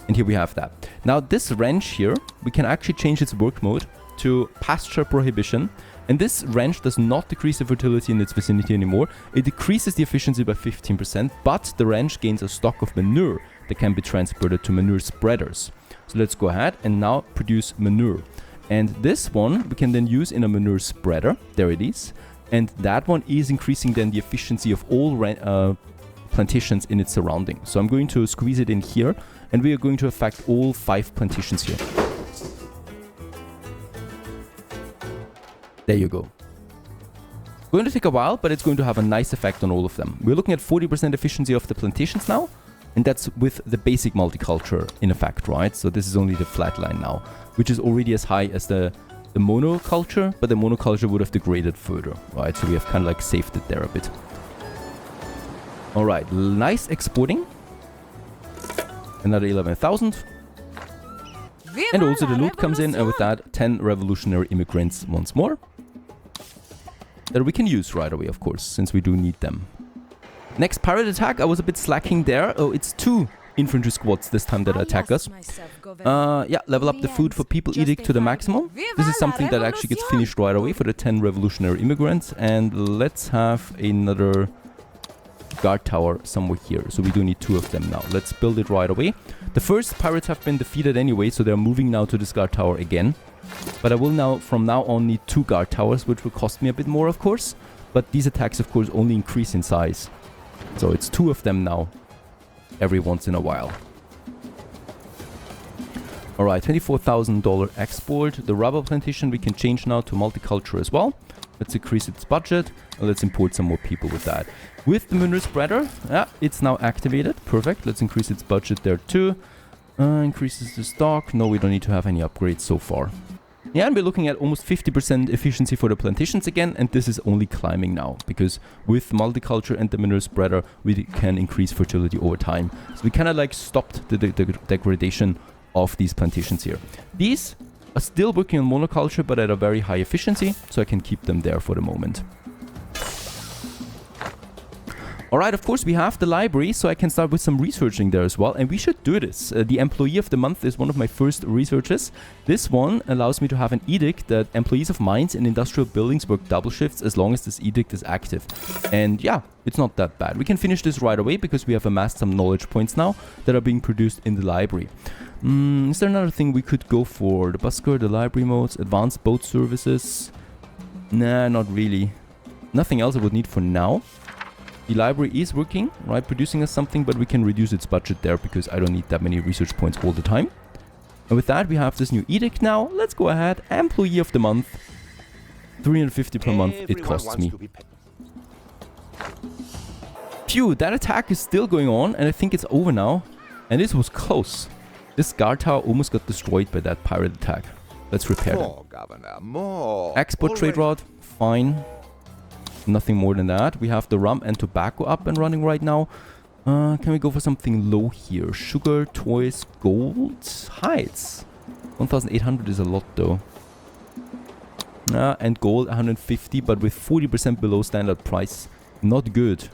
And here we have that. Now this ranch here, we can actually change its work mode to pasture prohibition. And this ranch does not decrease the fertility in its vicinity anymore. It decreases the efficiency by 15%, but the ranch gains a stock of manure that can be transported to manure spreaders. So let's go ahead and now produce manure. And this one we can then use in a manure spreader. There it is. And that one is increasing then the efficiency of all plantations in its surroundings. So I'm going to squeeze it in here, and we are going to affect all 5 plantations here. There you go. Going to take a while, but it's going to have a nice effect on all of them. We're looking at 40% efficiency of the plantations now, and that's with the basic multiculture in effect, right? So this is only the flat line now, which is already as high as the monoculture, but the monoculture would have degraded further, right? So we have kind of like saved it there a bit. All right, nice exporting. Another 11,000. And also the loot comes in, and with that, 10 revolutionary immigrants once more. That we can use right away, of course, since we do need them. Next pirate attack, I was a bit slacking there. Oh, it's 2 infantry squads this time that attack us. Yeah, level up the food for people edict to the maximum. This is something that actually gets finished right away for the 10 revolutionary immigrants. And let's have another guard tower somewhere here. So we do need 2 of them now. Let's build it right away. The first pirates have been defeated anyway, so they're moving now to this guard tower again. But I will now, from now on, need 2 guard towers, which will cost me a bit more, of course. But these attacks, of course, only increase in size. So it's 2 of them now, every once in a while. Alright, $24,000 export. The rubber plantation we can change now to multiculture as well. Let's increase its budget. And let's import some more people with that. With the manure spreader, yeah, it's now activated. Perfect. Let's increase its budget there too. Increases the stock. No, we don't need to have any upgrades so far. Yeah, and we're looking at almost 50% efficiency for the plantations again, and this is only climbing now, because with multiculture and the manure spreader, we can increase fertility over time. So we kind of like stopped the degradation of these plantations here. These are still working on monoculture, but at a very high efficiency, so I can keep them there for the moment. Alright, of course we have the library, so I can start with some researching there as well, and we should do this. The employee of the month is one of my first researches. This one allows me to have an edict that employees of mines and industrial buildings work double shifts as long as this edict is active. And yeah, it's not that bad. We can finish this right away because we have amassed some knowledge points now that are being produced in the library. Is there another thing we could go for? The busker, the library modes, advanced boat services? Nah, not really. Nothing else I would need for now. The library is working, right, producing us something, but we can reduce its budget there because I don't need that many research points all the time. And with that, we have this new edict now. Let's go ahead. Employee of the month. 350 per month it costs me. Phew, that attack is still going on, and I think it's over now. And this was close. This guard tower almost got destroyed by that pirate attack. Let's repair More, Governor, more. Export trade route, fine. Nothing more than that. We have the rum and tobacco up and running right now. Can we go for something low here? Sugar, toys, gold, hides. 1,800 is a lot though. And gold 150, but with 40% below standard price. Not good.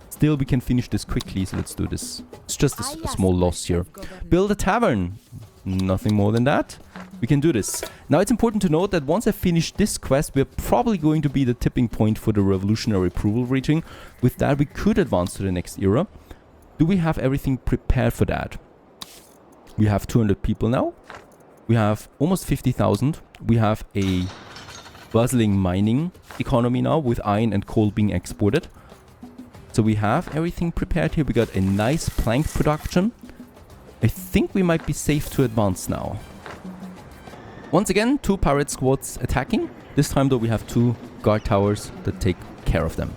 Still, we can finish this quickly, so let's do this. It's just a small loss here. Build a tavern. Nothing more than that. We can do this. Now it's important to note that once I finish this quest, we're probably going to be the tipping point for the revolutionary approval rating. With that, we could advance to the next era. Do we have everything prepared for that? We have 200 people now. We have almost 50,000. We have a bustling mining economy now with iron and coal being exported. So we have everything prepared here. We got a nice plank production. I think we might be safe to advance now. Once again, 2 pirate squads attacking. This time though we have 2 guard towers that take care of them.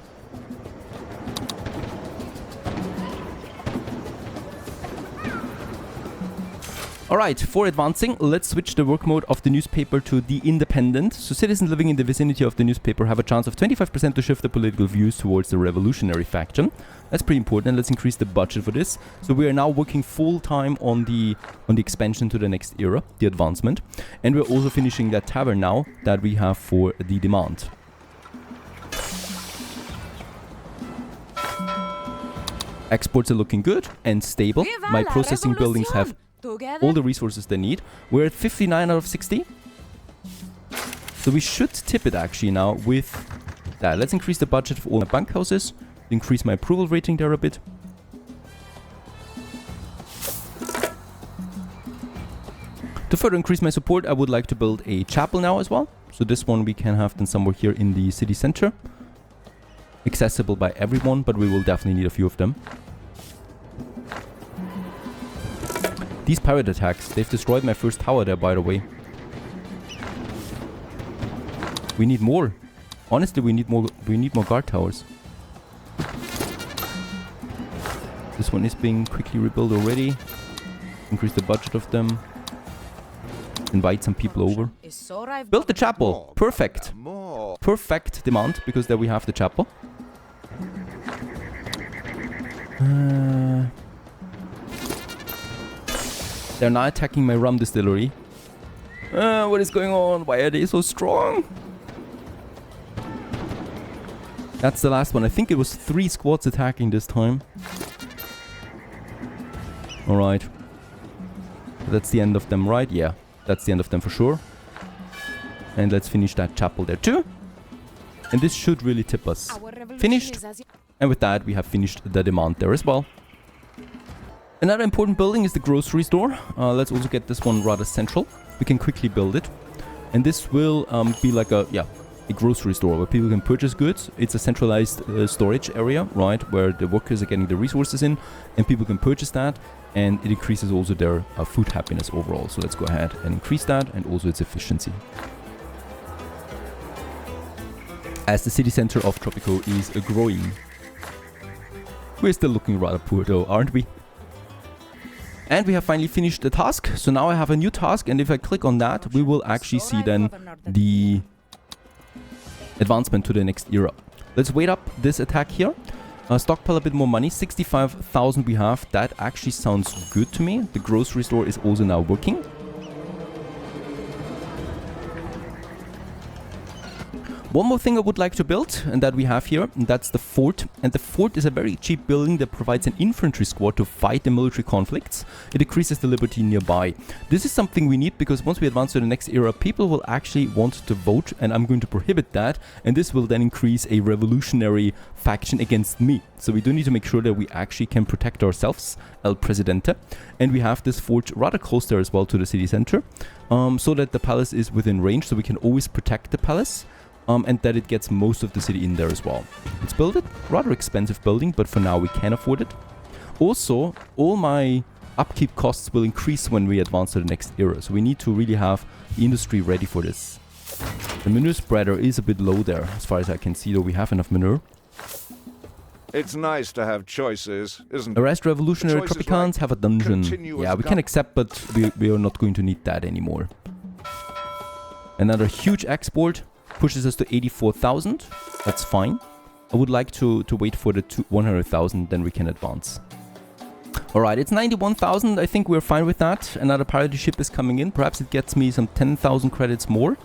Alright, for advancing, let's switch the work mode of the newspaper to The Independent. So citizens living in the vicinity of the newspaper have a chance of 25% to shift their political views towards the revolutionary faction. That's pretty important. Let's increase the budget for this. So we are now working full time on the expansion to the next era, the advancement. And we're also finishing that tavern now that we have for the demand. Exports are looking good and stable. My processing buildings have all the resources they need. We're at 59 out of 60. So we should tip it actually now with that. Let's increase the budget for all my bank houses. Increase my approval rating there a bit. To further increase my support, I would like to build a chapel now as well. So this one we can have then somewhere here in the city center. Accessible by everyone, but we will definitely need a few of them. These pirate attacks, they've destroyed my first tower there, by the way. We need more. Honestly, we need more guard towers. This one is being quickly rebuilt already. Increase the budget of them. Invite some people over. Build the chapel. Perfect. Perfect demand, because there we have the chapel. They're now attacking my rum distillery. What is going on? Why are they so strong? That's the last one. I think it was 3 squads attacking this time. Alright. That's the end of them, right? Yeah. That's the end of them for sure. And let's finish that chapel there too. And this should really tip us. Finished. And with that, we have finished the demand there as well. Another important building is the grocery store. Let's also get this one rather central. We can quickly build it. And this will be like a grocery store where people can purchase goods. It's a centralized storage area, right, where the workers are getting the resources in and people can purchase that, and it increases also their food happiness overall. So let's go ahead and increase that, and also its efficiency. As the city center of Tropico is growing. We're still looking rather poor though, aren't we? And we have finally finished the task. So now I have a new task, and if I click on that, we will actually see then the advancement to the next era. Let's wait up this attack here. Stockpile a bit more money. 65,000 we have. That actually sounds good to me. The grocery store is also now working. One more thing I would like to build, and that we have here, and that's the fort. And the fort is a very cheap building that provides an infantry squad to fight the military conflicts. It decreases the liberty nearby. This is something we need, because once we advance to the next era, people will actually want to vote, and I'm going to prohibit that. And this will then increase a revolutionary faction against me. So we do need to make sure that we actually can protect ourselves, El Presidente. And we have this fort rather close there as well to the city center, so that the palace is within range, so we can always protect the palace. And that it gets most of the city in there as well. Let's build it. Rather expensive building, but for now we can afford it. Also, all my upkeep costs will increase when we advance to the next era. So we need to really have the industry ready for this. The manure spreader is a bit low there, as far as I can see, though we have enough manure. It's nice to have choices, isn't it? Arrest revolutionary Tropicans, have a dungeon. Yeah, we can accept, but we are not going to need that anymore. Another huge export. Pushes us to 84,000. That's fine. I would like to wait for the 100,000, then we can advance. Alright, it's 91,000. I think we're fine with that. Another priority ship is coming in. Perhaps it gets me some 10,000 credits more.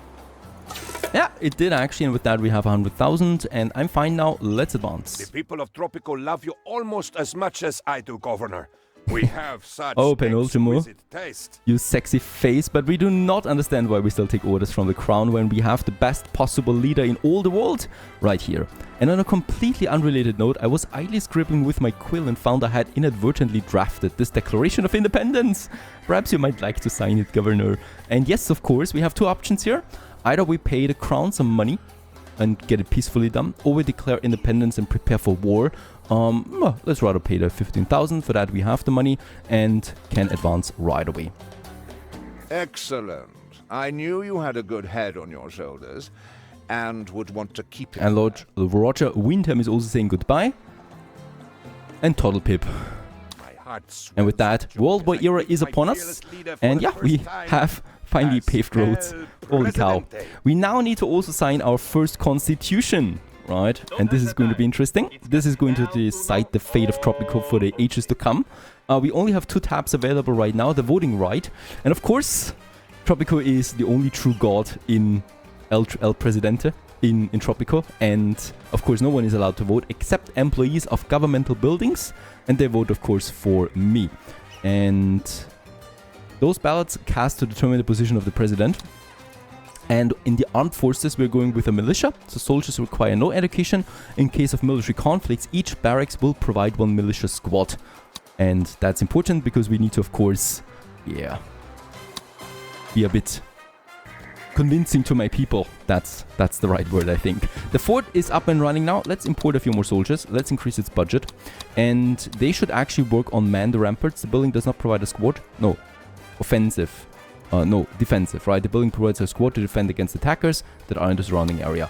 Yeah, it did actually, and with that we have 100,000, and I'm fine now. Let's advance. The people of Tropico love you almost as much as I do, Governor. We have such Penultimo, taste. You sexy face, but we do not understand why we still take orders from the crown when we have the best possible leader in all the world right here. And on a completely unrelated note, I was idly scribbling with my quill and found I had inadvertently drafted this Declaration of Independence. Perhaps you might like to sign it, Governor. And yes, of course, we have two options here. Either we pay the crown some money and get it peacefully done, or we declare independence and prepare for war. Well, let's rather pay the 15,000. For that we have the money and can advance right away. Excellent. I knew you had a good head on your shoulders and would want to keep it. And Lord Roger Windham is also saying goodbye. And Toddlepip. And with that, World War era is upon us. And yeah, we have finally paved roads. Holy cow. We now need to also sign our first constitution. Right, and this is going to be interesting. This is going to decide the fate of Tropico for the ages to come. We only have 2 tabs available right now, the voting right. And of course, Tropico is the only true god in El Presidente, in Tropico. And of course, no one is allowed to vote except employees of governmental buildings. And they vote, of course, for me. And those ballots cast to determine the position of the president. And in the armed forces, we're going with a militia. So soldiers require no education. In case of military conflicts, each barracks will provide one militia squad. And that's important because we need to, of course, yeah, be a bit convincing to my people. That's the right word, I think. The fort is up and running now. Let's import a few more soldiers. Let's increase its budget. And they should actually work on man the ramparts. The building does not provide a squad. No, offensive. No, defensive, right? The building provides a squad to defend against attackers that are in the surrounding area.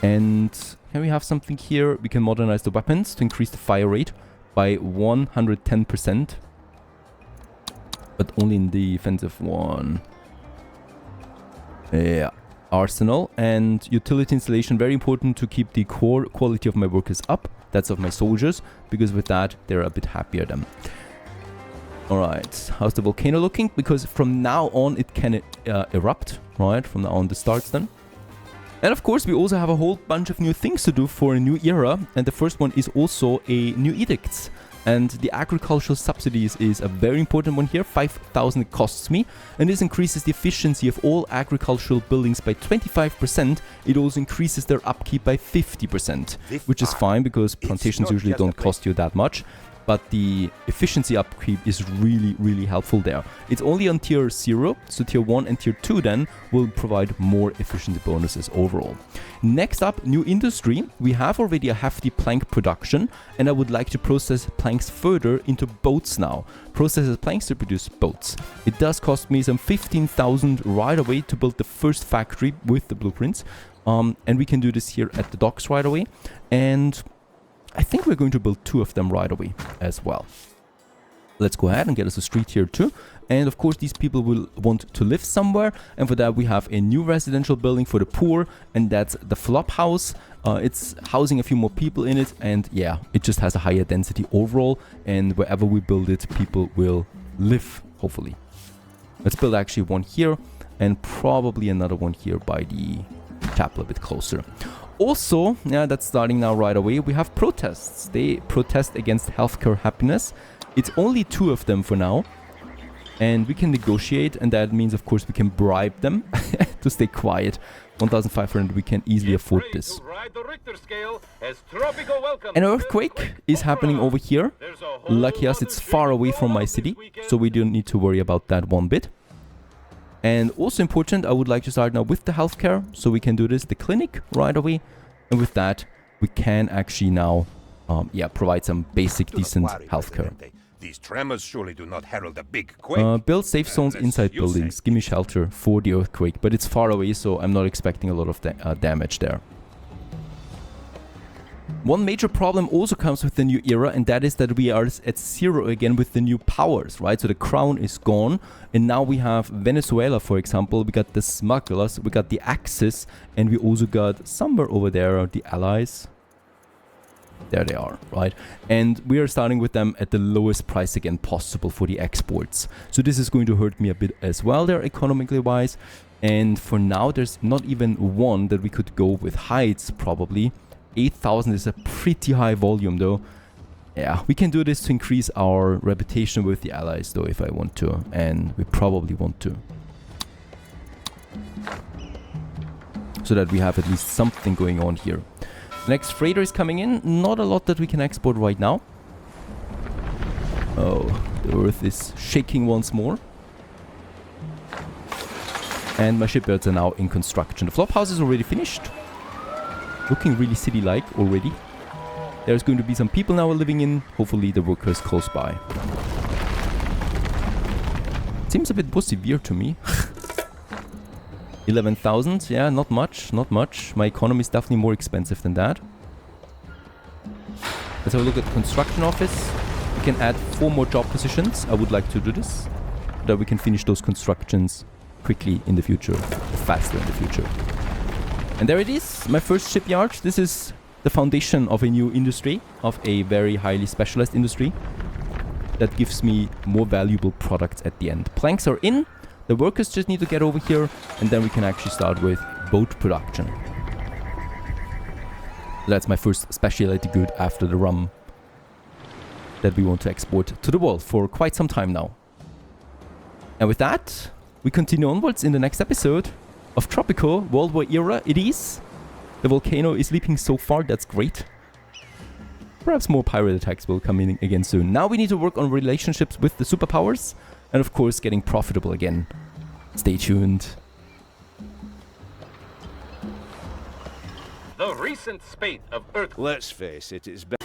And can we have something here? We can modernize the weapons to increase the fire rate by 110%. But only in the defensive one. Yeah. Arsenal and utility installation. Very important to keep the core quality of my workers up. That's of my soldiers. Because with that, they're a bit happier then. Alright, how's the volcano looking? Because from now on it can erupt, right? From now on this starts then. And of course we also have a whole bunch of new things to do for a new era. And the first one is also a new edicts. And the agricultural subsidies is a very important one here. 5,000 it costs me. And this increases the efficiency of all agricultural buildings by 25%. It also increases their upkeep by 50%. Which is fine because plantations usually don't cost you that much. But the efficiency upkeep is really, really helpful there. It's only on tier 0, so tier 1 and tier 2 then will provide more efficiency bonuses overall. Next up, new industry. We have already a hefty plank production, and I would like to process planks further into boats now. Processes planks to produce boats. It does cost me some 15,000 right away to build the first factory with the blueprints. And we can do this here at the docks right away. And I think we're going to build 2 of them right away as well. Let's go ahead and get us a street here too. And of course these people will want to live somewhere. And for that we have a new residential building for the poor. And that's the flop house. It's housing a few more people in it. And yeah, it just has a higher density overall. And wherever we build it, people will live, hopefully. Let's build actually one here. And probably another one here by the chapel a bit closer. Also, yeah, that's starting now right away. We have protests. They protest against healthcare happiness. It's only 2 of them for now. And we can negotiate. And that means, of course, we can bribe them to stay quiet. 1,500, we can easily afford this. An earthquake is happening over here. Lucky us, it's far away from my city. So we don't need to worry about that one bit. And also important, I would like to start now with the healthcare. So we can do this, the clinic, right away. And with that, we can actually now, provide some basic, decent healthcare. These tremors surely do not herald a big quake. Build safe zones inside buildings. Give me shelter for the earthquake. But it's far away, so I'm not expecting a lot of damage there. One major problem also comes with the new era, and that is that we are at 0 again with the new powers, right? So the crown is gone, and now we have Venezuela, for example. We got the smugglers, we got the Axis, and we also got somewhere over there the allies. There they are, right? And we are starting with them at the lowest price again possible for the exports. So this is going to hurt me a bit as well there, economically wise. And for now, there's not even one that we could go with hides, probably. 8,000 is a pretty high volume though. Yeah, we can do this to increase our reputation with the allies though if I want to. And we probably want to. So that we have at least something going on here. The next freighter is coming in. Not a lot that we can export right now. Oh, the earth is shaking once more. And my shipyards are now in construction. The flop house is already finished. Looking really city-like already. There's going to be some people now living in. Hopefully the workers close by. Seems a bit more severe to me. 11,000. Yeah, not much. Not much. My economy is definitely more expensive than that. Let's have a look at the construction office. We can add 4 more job positions. I would like to do this. So that we can finish those constructions quickly in the future. Faster in the future. And there it is, my first shipyard. This is the foundation of a new industry, of a very highly specialized industry that gives me more valuable products at the end. Planks are in, the workers just need to get over here, and then we can actually start with boat production. That's my first specialty good after the rum that we want to export to the world for quite some time now. And with that, we continue onwards in the next episode. of Tropico, World War era it is. The Volcano is leaping so far, that's great. Perhaps more pirate attacks will come in again soon. Now we need to work on relationships with the superpowers. And of course getting profitable again. Stay tuned. The recent spate of earthquakes. Let's face it, it's better.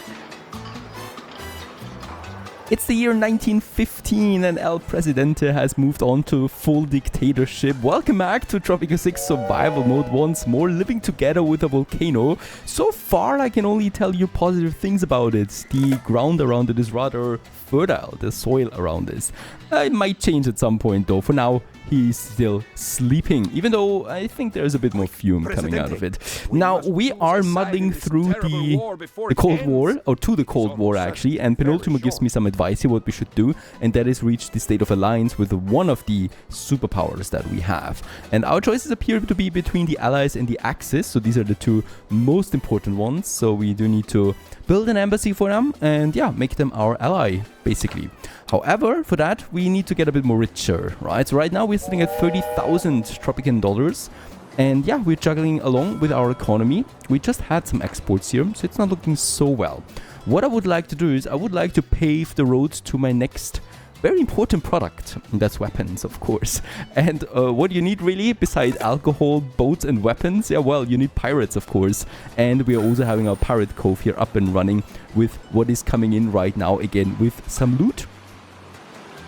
It's the year 1915 and El Presidente has moved on to full dictatorship. Welcome back to Tropico 6 survival mode once more, living together with a volcano. So far I can only tell you positive things about it. The ground around it is rather fertile, the soil around this. It might change at some point though. For now, he's still sleeping, even though I think there's a bit more fume coming out of it. Now, we are muddling through the Cold War, or to the Cold War actually, and Penultimo gives me some advice here what we should do, and that is reach the state of alliance with one of the superpowers that we have. And our choices appear to be between the Allies and the Axis, so these are the two most important ones, so we do need to build an embassy for them, and yeah, make them our ally, basically. However, for that, we need to get a bit more richer, right? So right now we're sitting at 30,000 Tropican dollars. And yeah, we're juggling along with our economy. We just had some exports here, so it's not looking so well. What I would like to do is I would like to pave the road to my next very important product. And that's weapons, of course. And what do you need really besides alcohol, boats and weapons? Yeah, well, you need pirates, of course. And we are also having our pirate cove here up and running with what is coming in right now again with some loot.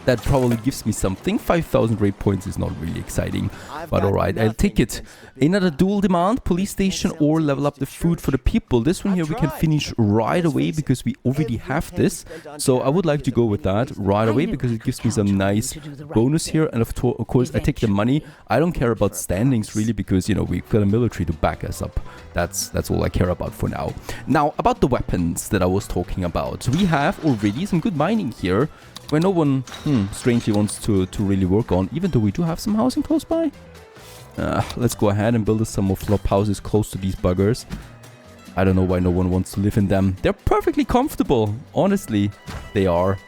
That probably gives me something. 5,000 rate points is not really exciting. But alright, I'll take it. Another dual demand, police station or level up the food for the people. This one here we can finish right away because we already have this. So I would like to go with that right away because it gives me some nice bonus here. And of course I take the money. I don't care about standings really because, you know, we've got a military to back us up. That's all I care about for now. Now, about the weapons that I was talking about. We have already some good mining here. Where no one, strangely wants to really work on, even though we do have some housing close by. Let's go ahead and build us some more flop houses close to these buggers. I don't know why no one wants to live in them. They're perfectly comfortable, honestly, they are.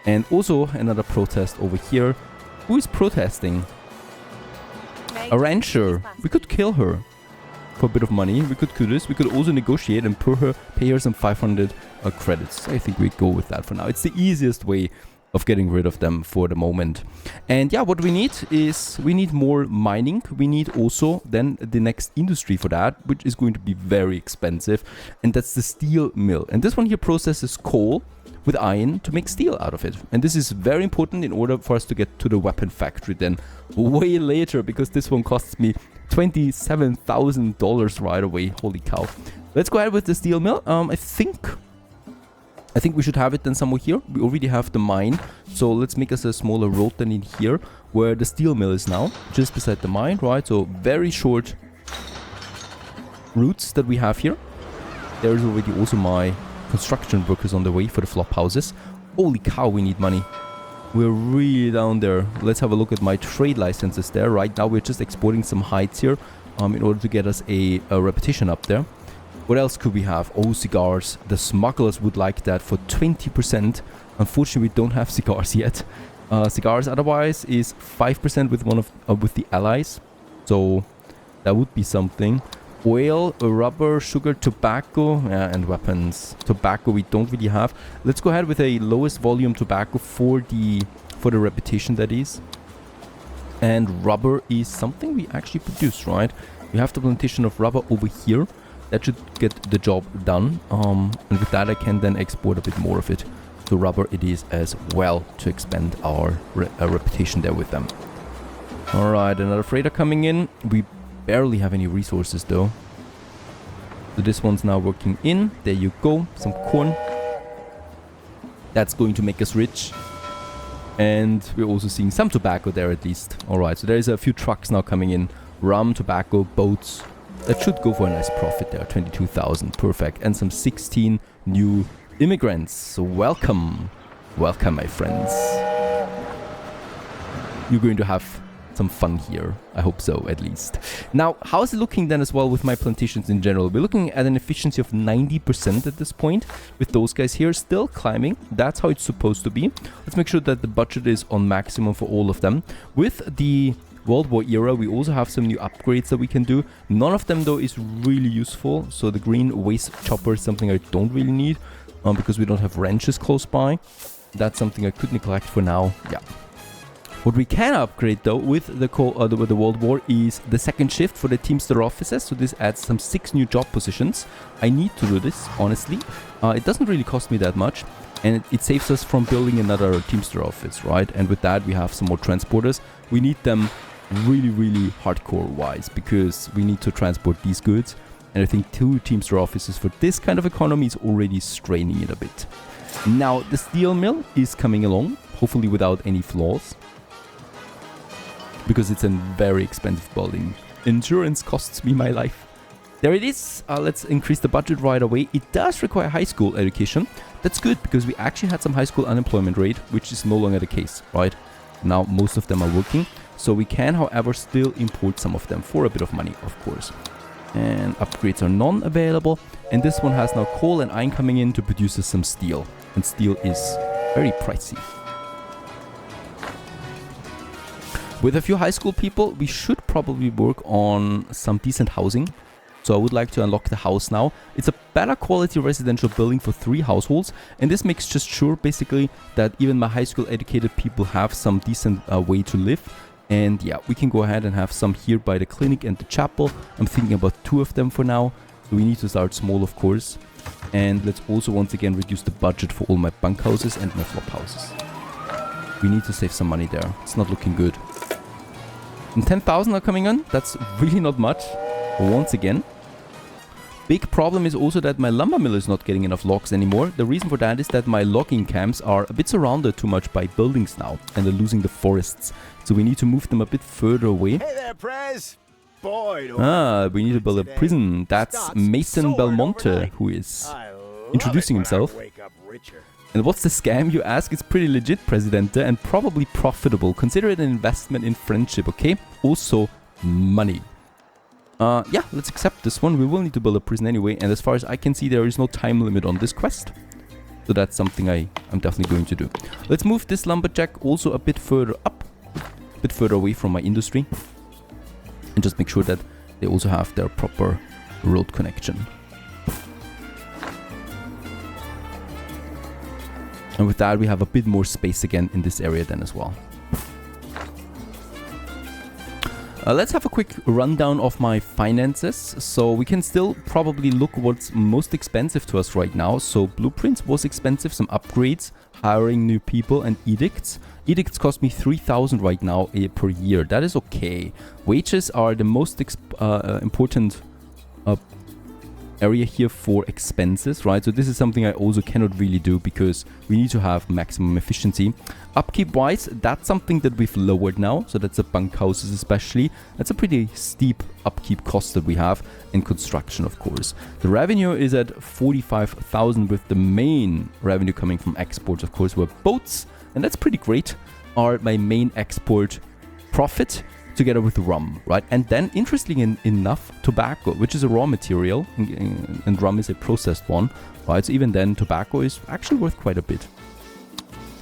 And also another protest over here. Who is protesting? A rancher. We could kill her for a bit of money. We could do this. We could also negotiate and pay her some 500 credits. I think we go with that for now. It's the easiest way of getting rid of them for the moment. And yeah, what we need is we need more mining. We need also then the next industry for that, which is going to be very expensive, and that's the steel mill. And this one here processes coal with iron to make steel out of it. And this is very important in order for us to get to the weapon factory then way later, because this one costs me $27,000 right away. Holy cow. Let's go ahead with the steel mill. I think we should have it then somewhere here. We already have the mine, so let's make us a smaller road than in here, where the steel mill is now, just beside the mine, right? So very short routes that we have here. There is already also my construction workers on the way for the flop houses. Holy cow, we need money. We're really down there. Let's have a look at my trade licenses there. Right now we're just exporting some hides here in order to get us a reputation up there. What else could we have? Oh, cigars. The smugglers would like that for 20%. Unfortunately, we don't have cigars yet. Cigars otherwise is 5% with one of with the allies. So that would be something. Oil, rubber, sugar, tobacco, and weapons. Tobacco we don't really have. Let's go ahead with a lowest volume tobacco for the reputation, that is. And rubber is something we actually produce, right? We have the plantation of rubber over here. That should get the job done. And with that I can then export a bit more of it. So rubber it is as well to expand our reputation there with them. Alright, another freighter coming in. We barely have any resources though. So this one's now working in. There you go. Some corn. That's going to make us rich. And we're also seeing some tobacco there at least. Alright, so there's a few trucks now coming in. Rum, tobacco, boats. That should go for a nice profit there. 22,000. Perfect. And some 16 new immigrants. So welcome. Welcome, my friends. You're going to have some fun here. I hope so, at least. Now, how is it looking then as well with my plantations in general? We're looking at an efficiency of 90% at this point, with those guys here still climbing. That's how it's supposed to be. Let's make sure that the budget is on maximum for all of them. With the World War era, we also have some new upgrades that we can do. None of them though is really useful. So the green waste chopper is something I don't really need because we don't have wrenches close by. That's something I could neglect for now. Yeah. What we can upgrade though with the World War is the second shift for the Teamster offices. So this adds some 6 new job positions. I need to do this, honestly. It doesn't really cost me that much. And it saves us from building another Teamster office, right? And with that, we have some more transporters. We need them really, really hardcore wise because we need to transport these goods. And I think 2 Teamster offices for this kind of economy is already straining it a bit. Now, the steel mill is coming along, hopefully without any flaws. Because it's a very expensive building. Insurance costs me my life. There it is. Let's increase the budget right away. It does require high school education. That's good because we actually had some high school unemployment rate, which is no longer the case, right? Now most of them are working. So we can, however, still import some of them for a bit of money, of course. And upgrades are non-available. And this one has now coal and iron coming in to produce us some steel. And steel is very pricey. With a few high school people, we should probably work on some decent housing. So I would like to unlock the house now. It's a better quality residential building for 3 households. And this makes just sure, basically, that even my high school educated people have some decent way to live. And yeah, we can go ahead and have some here by the clinic and the chapel. I'm thinking about 2 of them for now. So we need to start small, of course. And let's also once again reduce the budget for all my bunkhouses and my flop houses. We need to save some money there. It's not looking good. And 10,000 are coming on. That's really not much. Once again. Big problem is also that my lumber mill is not getting enough logs anymore. The reason for that is that my logging camps are a bit surrounded too much by buildings now. And they're losing the forests. So we need to move them a bit further away. Hey there, Prez. Boy, We need to build a prison. That's Mason Belmonte who is introducing himself. And what's the scam, you ask? It's pretty legit, Presidente, and probably profitable. Consider it an investment in friendship, okay? Also, money. Yeah, let's accept this one. We will need to build a prison anyway. And as far as I can see, there is no time limit on this quest. So that's something I'm definitely going to do. Let's move this lumberjack also a bit further up. A bit further away from my industry. And just make sure that they also have their proper road connection. And with that, we have a bit more space again in this area then as well. Let's have a quick rundown of my finances. So we can still probably look what's most expensive to us right now. So blueprints was expensive, some upgrades, hiring new people and edicts. Edicts cost me 3,000 right now per year. That is okay. Wages are the most important area here for expenses, right? So this is something I also cannot really do because we need to have maximum efficiency. Upkeep wise, that's something that we've lowered now. So that's the bunkhouses especially. That's a pretty steep upkeep cost that we have, and construction, of course. The revenue is at 45,000 with the main revenue coming from exports, of course, where boats, and that's pretty great, are my main export profit, together with rum, right? And then, interestingly enough, tobacco, which is a raw material, and rum is a processed one, right? So even then, tobacco is actually worth quite a bit.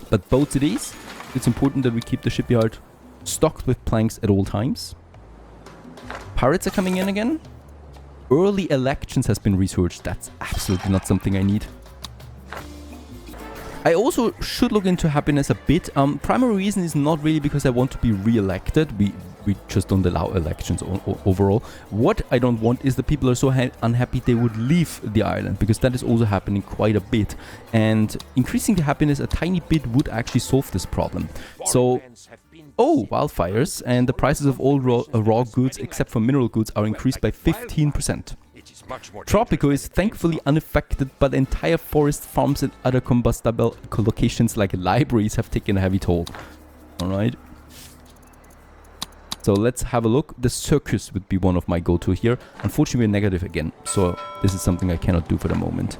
But boats it is. It's important that we keep the shipyard stocked with planks at all times. Pirates are coming in again. Early elections has been researched. That's absolutely not something I need. I also should look into happiness a bit. Primary reason is not really because I want to be re-elected. We just don't allow elections overall. What I don't want is the people are so unhappy they would leave the island, because that is also happening quite a bit. And increasing the happiness a tiny bit would actually solve this problem. So, wildfires, and the prices of all raw goods except for mineral goods are increased by 15%. Tropico is thankfully unaffected, but entire forest farms and other combustible locations like libraries have taken a heavy toll. Alright. So let's have a look. The circus would be one of my go-to here. Unfortunately, we're negative again. So this is something I cannot do for the moment.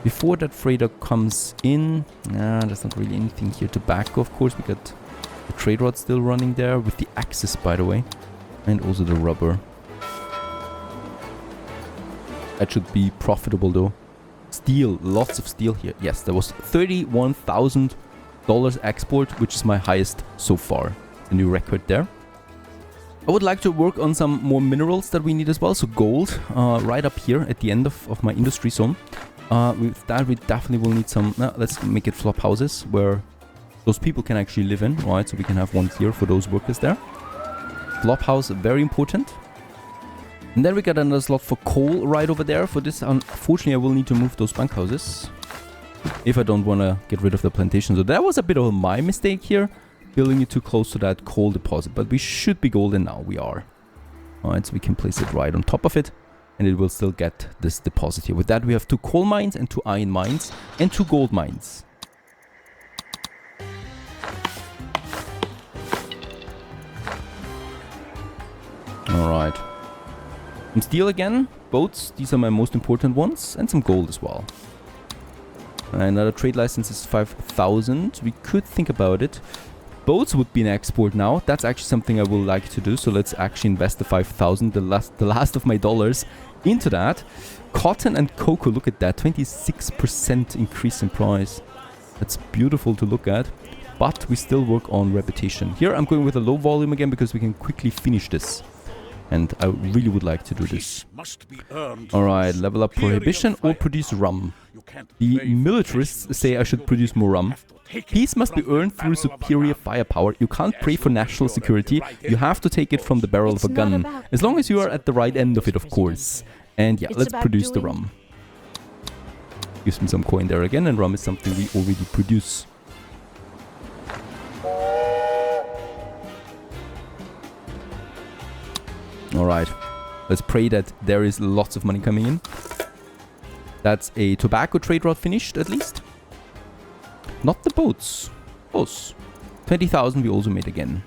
Before that freighter comes in... there's not really anything here. Tobacco, of course. We got the trade rod still running there with the axes, by the way. And also the rubber. That should be profitable though. Steel, lots of steel here. Yes, there was $31,000 export, which is my highest so far. A new record there. I would like to work on some more minerals that we need as well. So gold, right up here at the end of my industry zone. With that, we definitely will need some... let's make it flop houses where those people can actually live in, right? So we can have one here for those workers there. Flop house, very important. And then we got another slot for coal right over there. For this, unfortunately, I will need to move those bunk houses if I don't want to get rid of the plantation. So that was a bit of my mistake here, building it too close to that coal deposit. But we should be golden now. We are. Alright, so we can place it right on top of it, and it will still get this deposit here. With that, we have 2 coal mines and 2 iron mines and 2 gold mines. Alright. Some steel again, boats, these are my most important ones, and some gold as well. Another trade license is 5,000. We could think about it. Boats would be an export now. That's actually something I would like to do. So let's actually invest the 5,000, the last of my dollars, into that. Cotton and cocoa, look at that, 26% increase in price. That's beautiful to look at. But we still work on reputation. Here I'm going with a low volume again because we can quickly finish this. And I really would like to do this. Alright, level up prohibition or produce rum. The militarists say I should produce more rum. Peace must be earned through superior firepower. You can't pray for national security. You have to take it from the barrel of a gun. As long as you are at the right end of it, of course. And yeah, let's produce the rum. Gives me some coin there again, and rum is something we already produce. Alright, let's pray that there is lots of money coming in. That's a tobacco trade route finished, at least. Not the boats. Boats. 20,000 we also made again.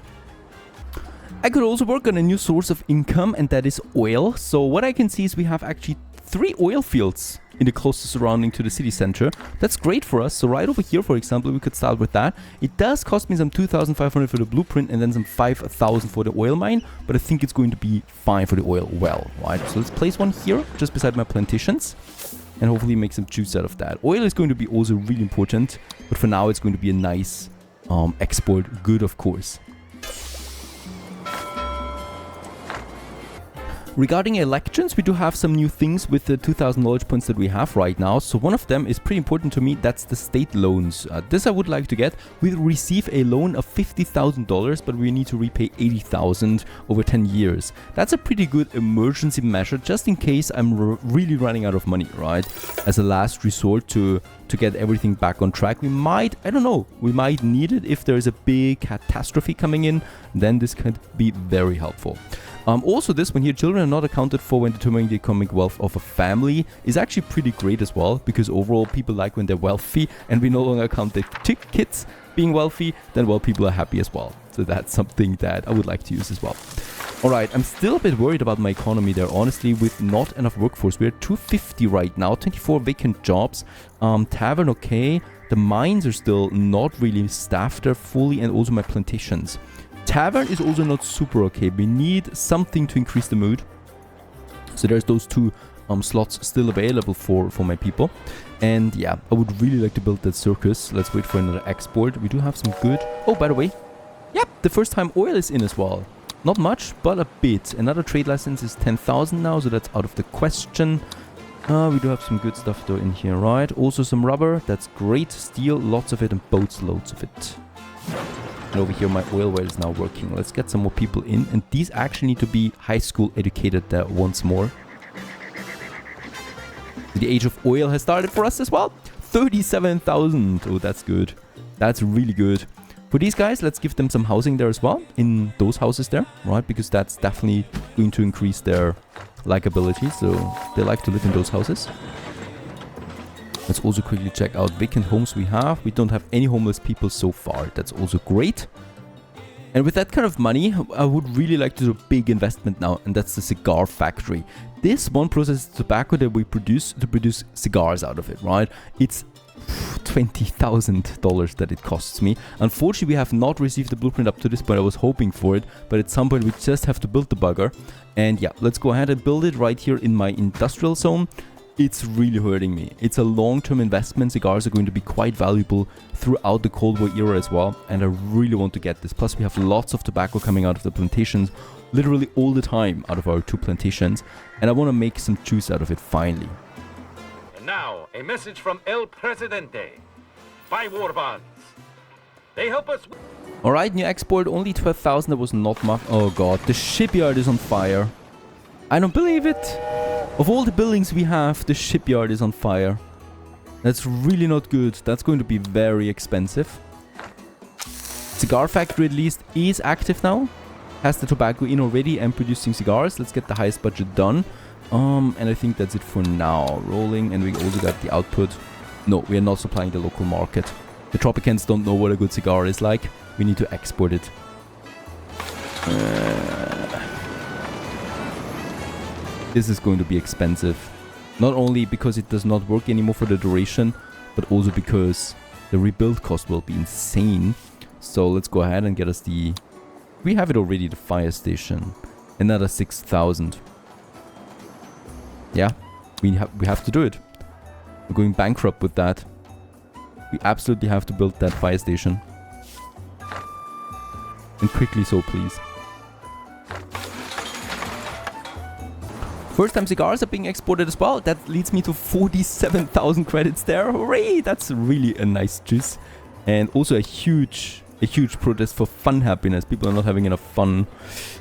I could also work on a new source of income, and that is oil. So what I can see is we have actually 3 oil fields in the closest surrounding to the city center. That's great for us. So right over here, for example, we could start with that. It does cost me some 2,500 for the blueprint and then some 5,000 for the oil mine, but I think it's going to be fine for the oil well, right? So let's place one here just beside my plantations and hopefully make some juice out of that. Oil is going to be also really important, but for now it's going to be a nice export good, of course. Regarding elections, we do have some new things with the 2,000 knowledge points that we have right now. So one of them is pretty important to me. That's the state loans. This I would like to get. We receive a loan of $50,000, but we need to repay 80,000 over 10 years. That's a pretty good emergency measure, just in case I'm really running out of money, right? As a last resort to get everything back on track. We might, I don't know, we might need it if there is a big catastrophe coming in. Then this could be very helpful. Also, this one here, children are not accounted for when determining the economic wealth of a family, is actually pretty great as well, because overall people like when they're wealthy, and we no longer count the kids being wealthy, then well, people are happy as well. So that's something that I would like to use as well. Alright, I'm still a bit worried about my economy there, honestly, with not enough workforce. We're at 250 right now, 24 vacant jobs. Tavern, okay. The mines are still not really staffed there fully, and also my plantations. Tavern is also not super okay. We need something to increase the mood. So there's those 2 slots still available for my people. And yeah, I would really like to build that circus. Let's wait for another export. We do have some good... Oh, by the way, yep, the first time oil is in as well. Not much, but a bit. Another trade license is 10,000 now, so that's out of the question. We do have some good stuff though in here, right? Also some rubber, that's great. Steel, lots of it, and boats, loads of it. And over here my oil well is now working. Let's get some more people in, and these actually need to be high school educated there once more. The age of oil has started for us as well. 37,000. Oh, that's good. That's really good. For these guys, let's give them some housing there as well, in those houses there, right? Because that's definitely going to increase their likability, so they like to live in those houses. Let's also quickly check out vacant homes we have. We don't have any homeless people so far. That's also great. And with that kind of money, I would really like to do a big investment now, and that's the cigar factory. This one processes tobacco that we produce to produce cigars out of it, right? It's $20,000 that it costs me. Unfortunately, we have not received the blueprint up to this point. I was hoping for it, but at some point we just have to build the bugger. And yeah, let's go ahead and build it right here in my industrial zone. It's really hurting me. It's a long-term investment. Cigars are going to be quite valuable throughout the Cold War era as well, and I really want to get this. Plus, we have lots of tobacco coming out of the plantations. literally all the time out of our 2 plantations. And I want to make some juice out of it finally. And now, a message from El Presidente. Buy war bonds. They help us. Alright, new export, only 12,000. That was not much. Oh god, the shipyard is on fire. I don't believe it. Of all the buildings we have, the shipyard is on fire. That's really not good. That's going to be very expensive. Cigar factory at least is active now. Has the tobacco in already and producing cigars. Let's get the highest budget done. And I think that's it for now. Rolling, and we also got the output. No, we are not supplying the local market. The Tropicans don't know what a good cigar is like. We need to export it. This is going to be expensive. Not only because it does not work anymore for the duration, but also because the rebuild cost will be insane. So let's go ahead and get us the... We have it already, the fire station. Another 6,000. Yeah, we have to do it. We're going bankrupt with that. We absolutely have to build that fire station. And quickly so, please. First time cigars are being exported as well. That leads me to 47,000 credits there. Hooray! That's really a nice juice. And also a huge protest for fun happiness. People are not having enough fun.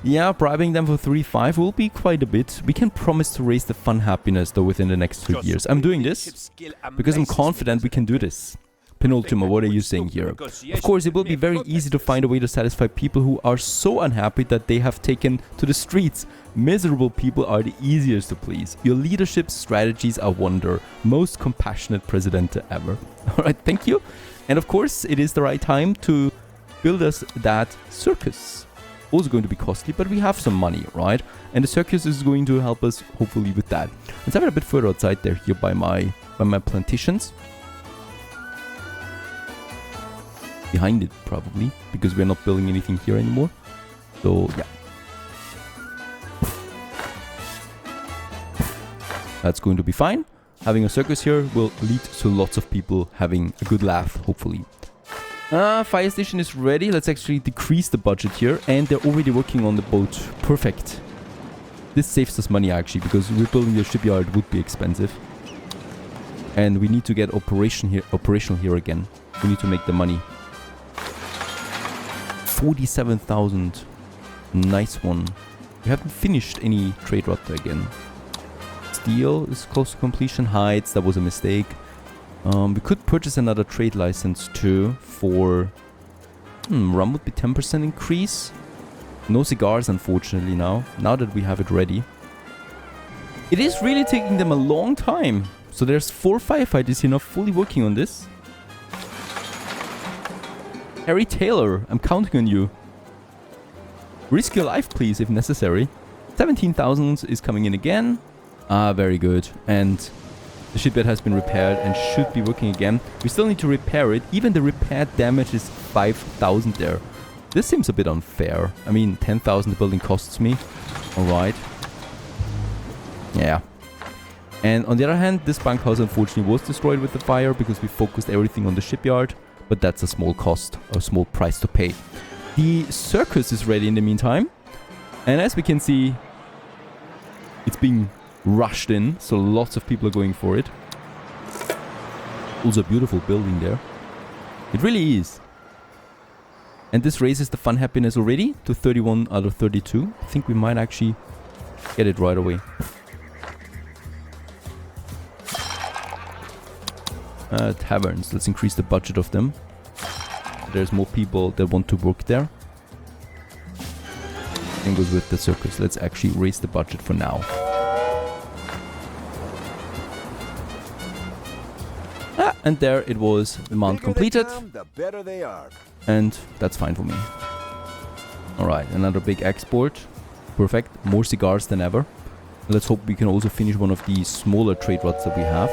Yeah, bribing them for 3.5 will be quite a bit. We can promise to raise the fun happiness though within the next 2 years. I'm doing this because I'm confident we can do this. Penultimo, what are you saying here? Of course, it will be very easy to find a way to satisfy people who are so unhappy that they have taken to the streets. Miserable people are the easiest to please. Your leadership strategies are wonder. Most compassionate Presidente ever. Alright, thank you. And of course, it is the right time to build us that circus. Also going to be costly, but we have some money, right? And the circus is going to help us, hopefully, with that. Let's have it a bit further outside there, here by my plantations. Behind it, probably, because we're not building anything here anymore. So, yeah. That's going to be fine. Having a circus here will lead to lots of people having a good laugh, hopefully. Fire station is ready. Let's actually decrease the budget here. And they're already working on the boat. Perfect. This saves us money, actually, because rebuilding the shipyard would be expensive. And we need to get operational here again. We need to make the money. 47,000. Nice one. We haven't finished any trade route again. Steel is close to completion. Heights, that was a mistake. We could purchase another trade license too for... rum would be 10% increase. No cigars, unfortunately, now that we have it ready. It is really taking them a long time. So there's 4 firefighters here now fully working on this. Harry Taylor, I'm counting on you. Risk your life, please, if necessary. 17,000 is coming in again. Ah, very good. And the shipyard has been repaired and should be working again. We still need to repair it. Even the repair damage is 5,000 there. This seems a bit unfair. I mean, 10,000 the building costs me. Alright. Yeah. And on the other hand, this bunkhouse unfortunately was destroyed with the fire because we focused everything on the shipyard. But that's a small cost, a small price to pay. The circus is ready in the meantime. And as we can see, it's being rushed in. So lots of people are going for it. Also a beautiful building there. It really is. And this raises the fun happiness already to 31 out of 32. I think we might actually get it right away. Taverns. Let's increase the budget of them. There's more people that want to work there. And goes with the circus. Let's actually raise the budget for now. And there it was. Demand completed. The better they are. And that's fine for me. Alright, another big export. Perfect. More cigars than ever. Let's hope we can also finish one of the smaller trade routes that we have.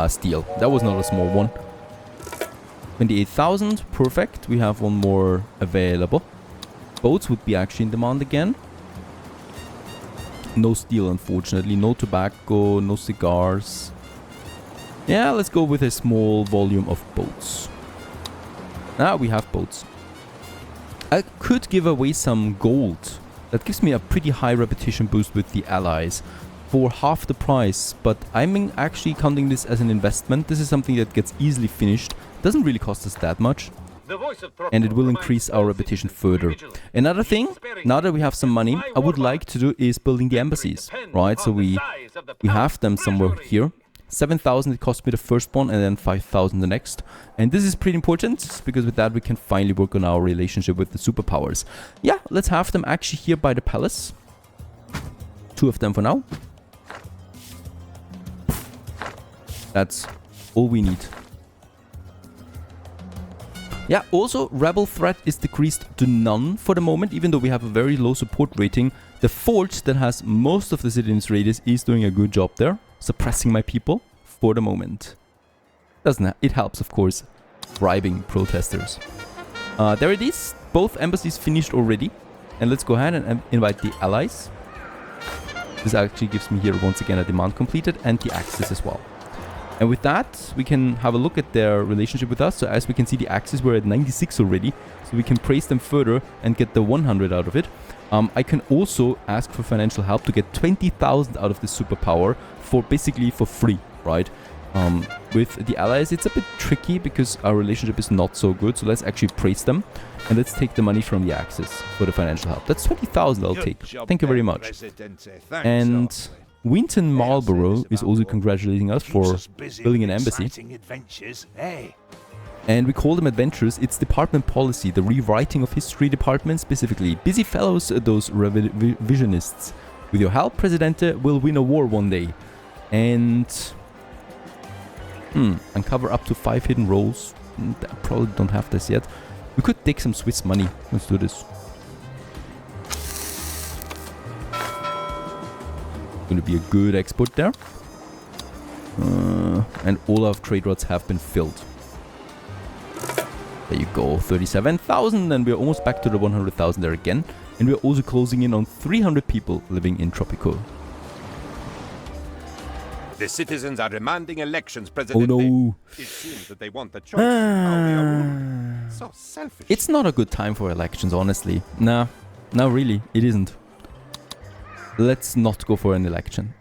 Steel. That was not a small one. 28,000. Perfect. We have one more available. Boats would be actually in demand again. No steel, unfortunately. No tobacco. No cigars. Yeah, let's go with a small volume of boats. Now we have boats. I could give away some gold. That gives me a pretty high repetition boost with the allies for half the price, but I'm actually counting this as an investment. This is something that gets easily finished. Doesn't really cost us that much. And it will increase our reputation further. Another thing, now that we have some money, I would like to do is building the embassies, right? So we have them somewhere here. 7,000 it cost me the first one, and then 5,000 the next. And this is pretty important, because with that we can finally work on our relationship with the superpowers. Yeah, let's have them actually here by the palace. 2 of them for now. That's all we need. Yeah, also rebel threat is decreased to none for the moment, even though we have a very low support rating. The fort that has most of the citizens radius is doing a good job there, suppressing my people for the moment. It helps, of course, bribing protesters. There it is. Both embassies finished already. And let's go ahead and invite the allies. This actually gives me here once again a demand completed and the axis as well. And with that, we can have a look at their relationship with us. So as we can see, the axis were at 96 already. So we can praise them further and get the 100 out of it. I can also ask for financial help to get 20,000 out of this superpower for basically for free, right? With the allies, it's a bit tricky because our relationship is not so good. So let's actually praise them. And let's take the money from the axis for the financial help. That's 20,000 I'll take. Thank you very much. And Winton Marlborough is also congratulating us for building an embassy. And we call them adventures. It's department policy, the rewriting of history department specifically. Busy fellows, those revisionists. With your help, Presidente will win a war one day. And uncover up to 5 hidden roles. I probably don't have this yet. We could take some Swiss money. Let's do this. Going to be a good export there. And all our trade routes have been filled. There you go, 37,000, and we're almost back to the 100,000 there again. And we're also closing in on 300 people living in Tropico. The citizens are demanding elections, Presidente. Oh no. It seems that they want the choice. How we are ruled. So selfish. It's not a good time for elections, honestly. Nah, no, really, it isn't. Let's not go for an election.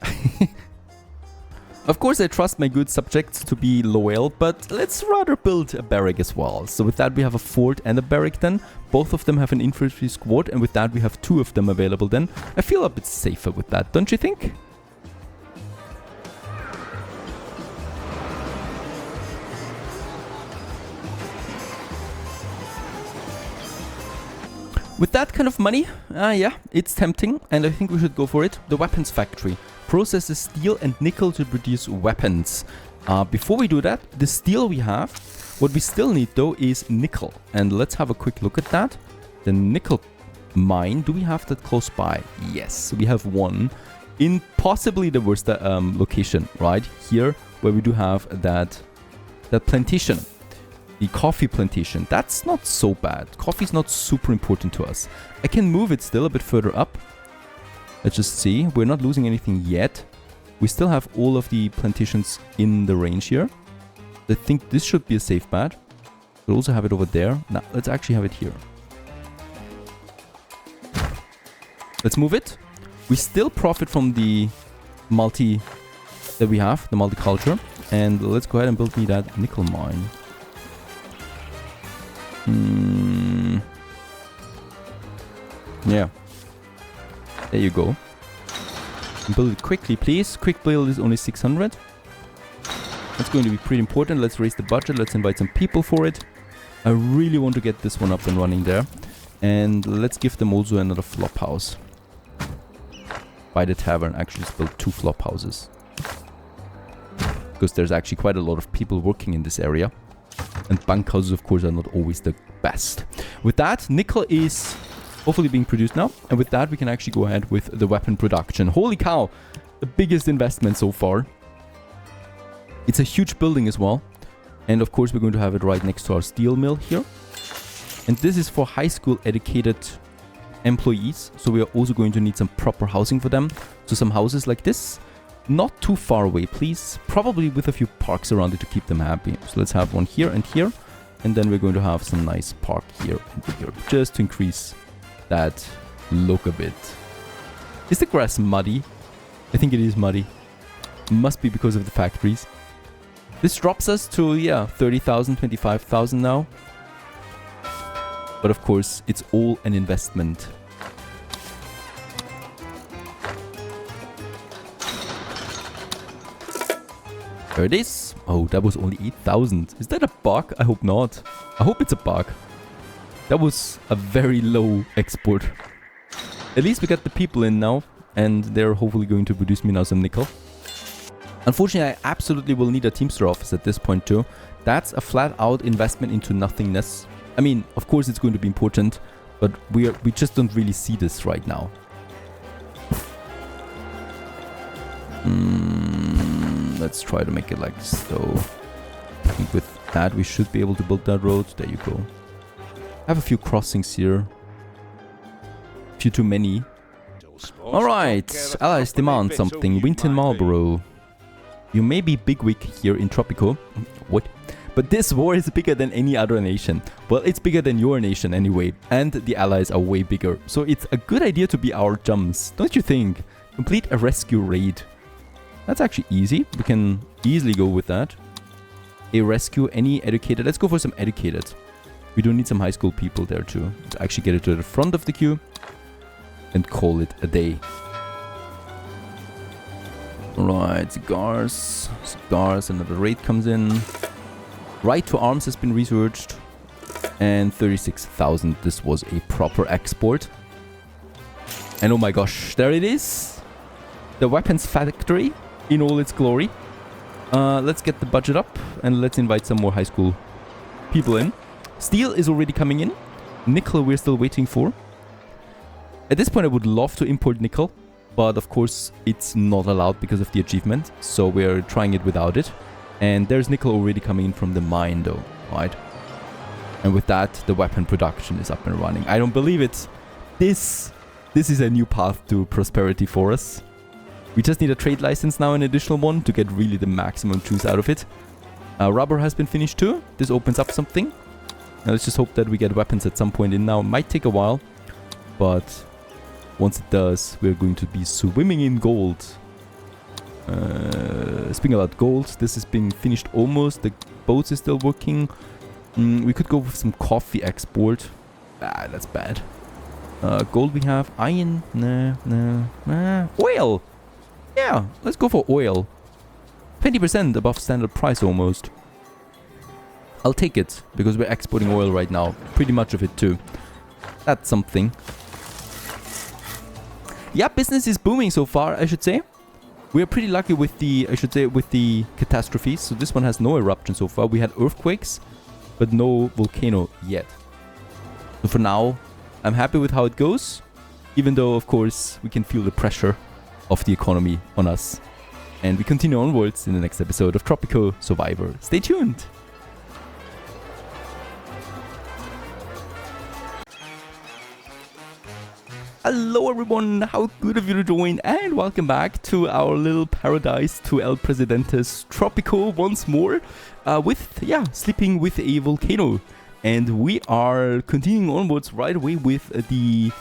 Of course, I trust my good subjects to be loyal, but let's rather build a barrack as well. So with that, we have a fort and a barrack then. Both of them have an infantry squad, and with that, we have 2 of them available then. I feel a bit safer with that, don't you think? With that kind of money, yeah, it's tempting, and I think we should go for it. The weapons factory processes steel and nickel to produce weapons. Before we do that, the steel we have, what we still need though is nickel. And let's have a quick look at that. The nickel mine, do we have that close by? Yes, we have one in possibly the worst location, right? Here, where we do have that plantation. The coffee plantation, that's not so bad. Coffee is not super important to us. I can move it still a bit further up. Let's just see. We're not losing anything yet. We still have all of the plantations in the range here. I think this should be a safe bet. We'll also have it over there. Now, let's actually have it here. Let's move it. We still profit from the multi that we have, the multiculture. And let's go ahead and build me that nickel mine. Yeah. There you go. Build it quickly, please. Quick build is only 600. That's going to be pretty important. Let's raise the budget. Let's invite some people for it. I really want to get this one up and running there. And let's give them also another flop house. By the tavern, actually just build 2 flop houses. Because there's actually quite a lot of people working in this area. And bank houses, of course, are not always the best. With that, nickel is hopefully being produced now. And with that, we can actually go ahead with the weapon production. Holy cow! The biggest investment so far. It's a huge building as well. And of course, we're going to have it right next to our steel mill here. And this is for high school educated employees. So we are also going to need some proper housing for them. So some houses like this. Not too far away, please. Probably with a few parks around it to keep them happy. So let's have one here and here. And then we're going to have some nice park here and here, just to increase that look a bit. Is the grass muddy? I think it is muddy. Must be because of the factories. This drops us to, yeah, 30,000, 25,000 now. But of course, it's all an investment. There it is. Oh, that was only 8,000. Is that a bug? I hope not. I hope it's a bug. That was a very low export. At least we got the people in now. And they're hopefully going to produce me now some nickel. Unfortunately, I absolutely will need a Teamster office at this point too. That's a flat out investment into nothingness. I mean, of course it's going to be important. But we just don't really see this right now. Let's try to make it like so. I think with that we should be able to build that road. There you go. I have a few crossings here. A few too many. Alright, allies demand something. Winton Marlborough. You may be bigwig here in Tropico. What? But this war is bigger than any other nation. Well, it's bigger than your nation anyway. And the allies are way bigger. So it's a good idea to be our chums. Don't you think? Complete a rescue raid. That's actually easy. We can easily go with that. A rescue, any educated. Let's go for some educated. We do need some high school people there too. Let's actually get it to the front of the queue. And call it a day. Right, cigars. Cigars, another raid comes in. Right to arms has been researched. And 36,000. This was a proper export. And oh my gosh, there it is. The weapons factory in all its glory. Let's get the budget up and let's invite some more high school people in. Steel is already coming in. Nickel we're still waiting for. At this point I would love to import nickel, but of course it's not allowed because of the achievement. So we're trying it without it. And there's nickel already coming in from the mine though, right? And with that the weapon production is up and running. I don't believe it. This is a new path to prosperity for us. We just need a trade license now, an additional one, to get really the maximum juice out of it. Rubber has been finished too. This opens up something. Now let's just hope that we get weapons at some point in now. It might take a while, but once it does, we're going to be swimming in gold. Speaking about gold, this has been finished almost. The boats are still working. We could go with some coffee export. Ah, that's bad. Gold we have. Iron. Nah. Oil! Yeah, let's go for oil. 20% above standard price almost. I'll take it, because we're exporting oil right now. Pretty much of it too. That's something. Yeah, business is booming so far, I should say. We're pretty lucky with the, with the catastrophes. So this one has no eruption so far. We had earthquakes, but no volcano yet. So for now, I'm happy with how it goes. Even though, of course, we can feel the pressure of the economy on us. And we continue onwards in the next episode of Tropico Survivor. Stay tuned! Hello everyone, how good of you to join and welcome back to our little paradise to El Presidente's Tropico once more sleeping with a volcano. And we are continuing onwards right away with the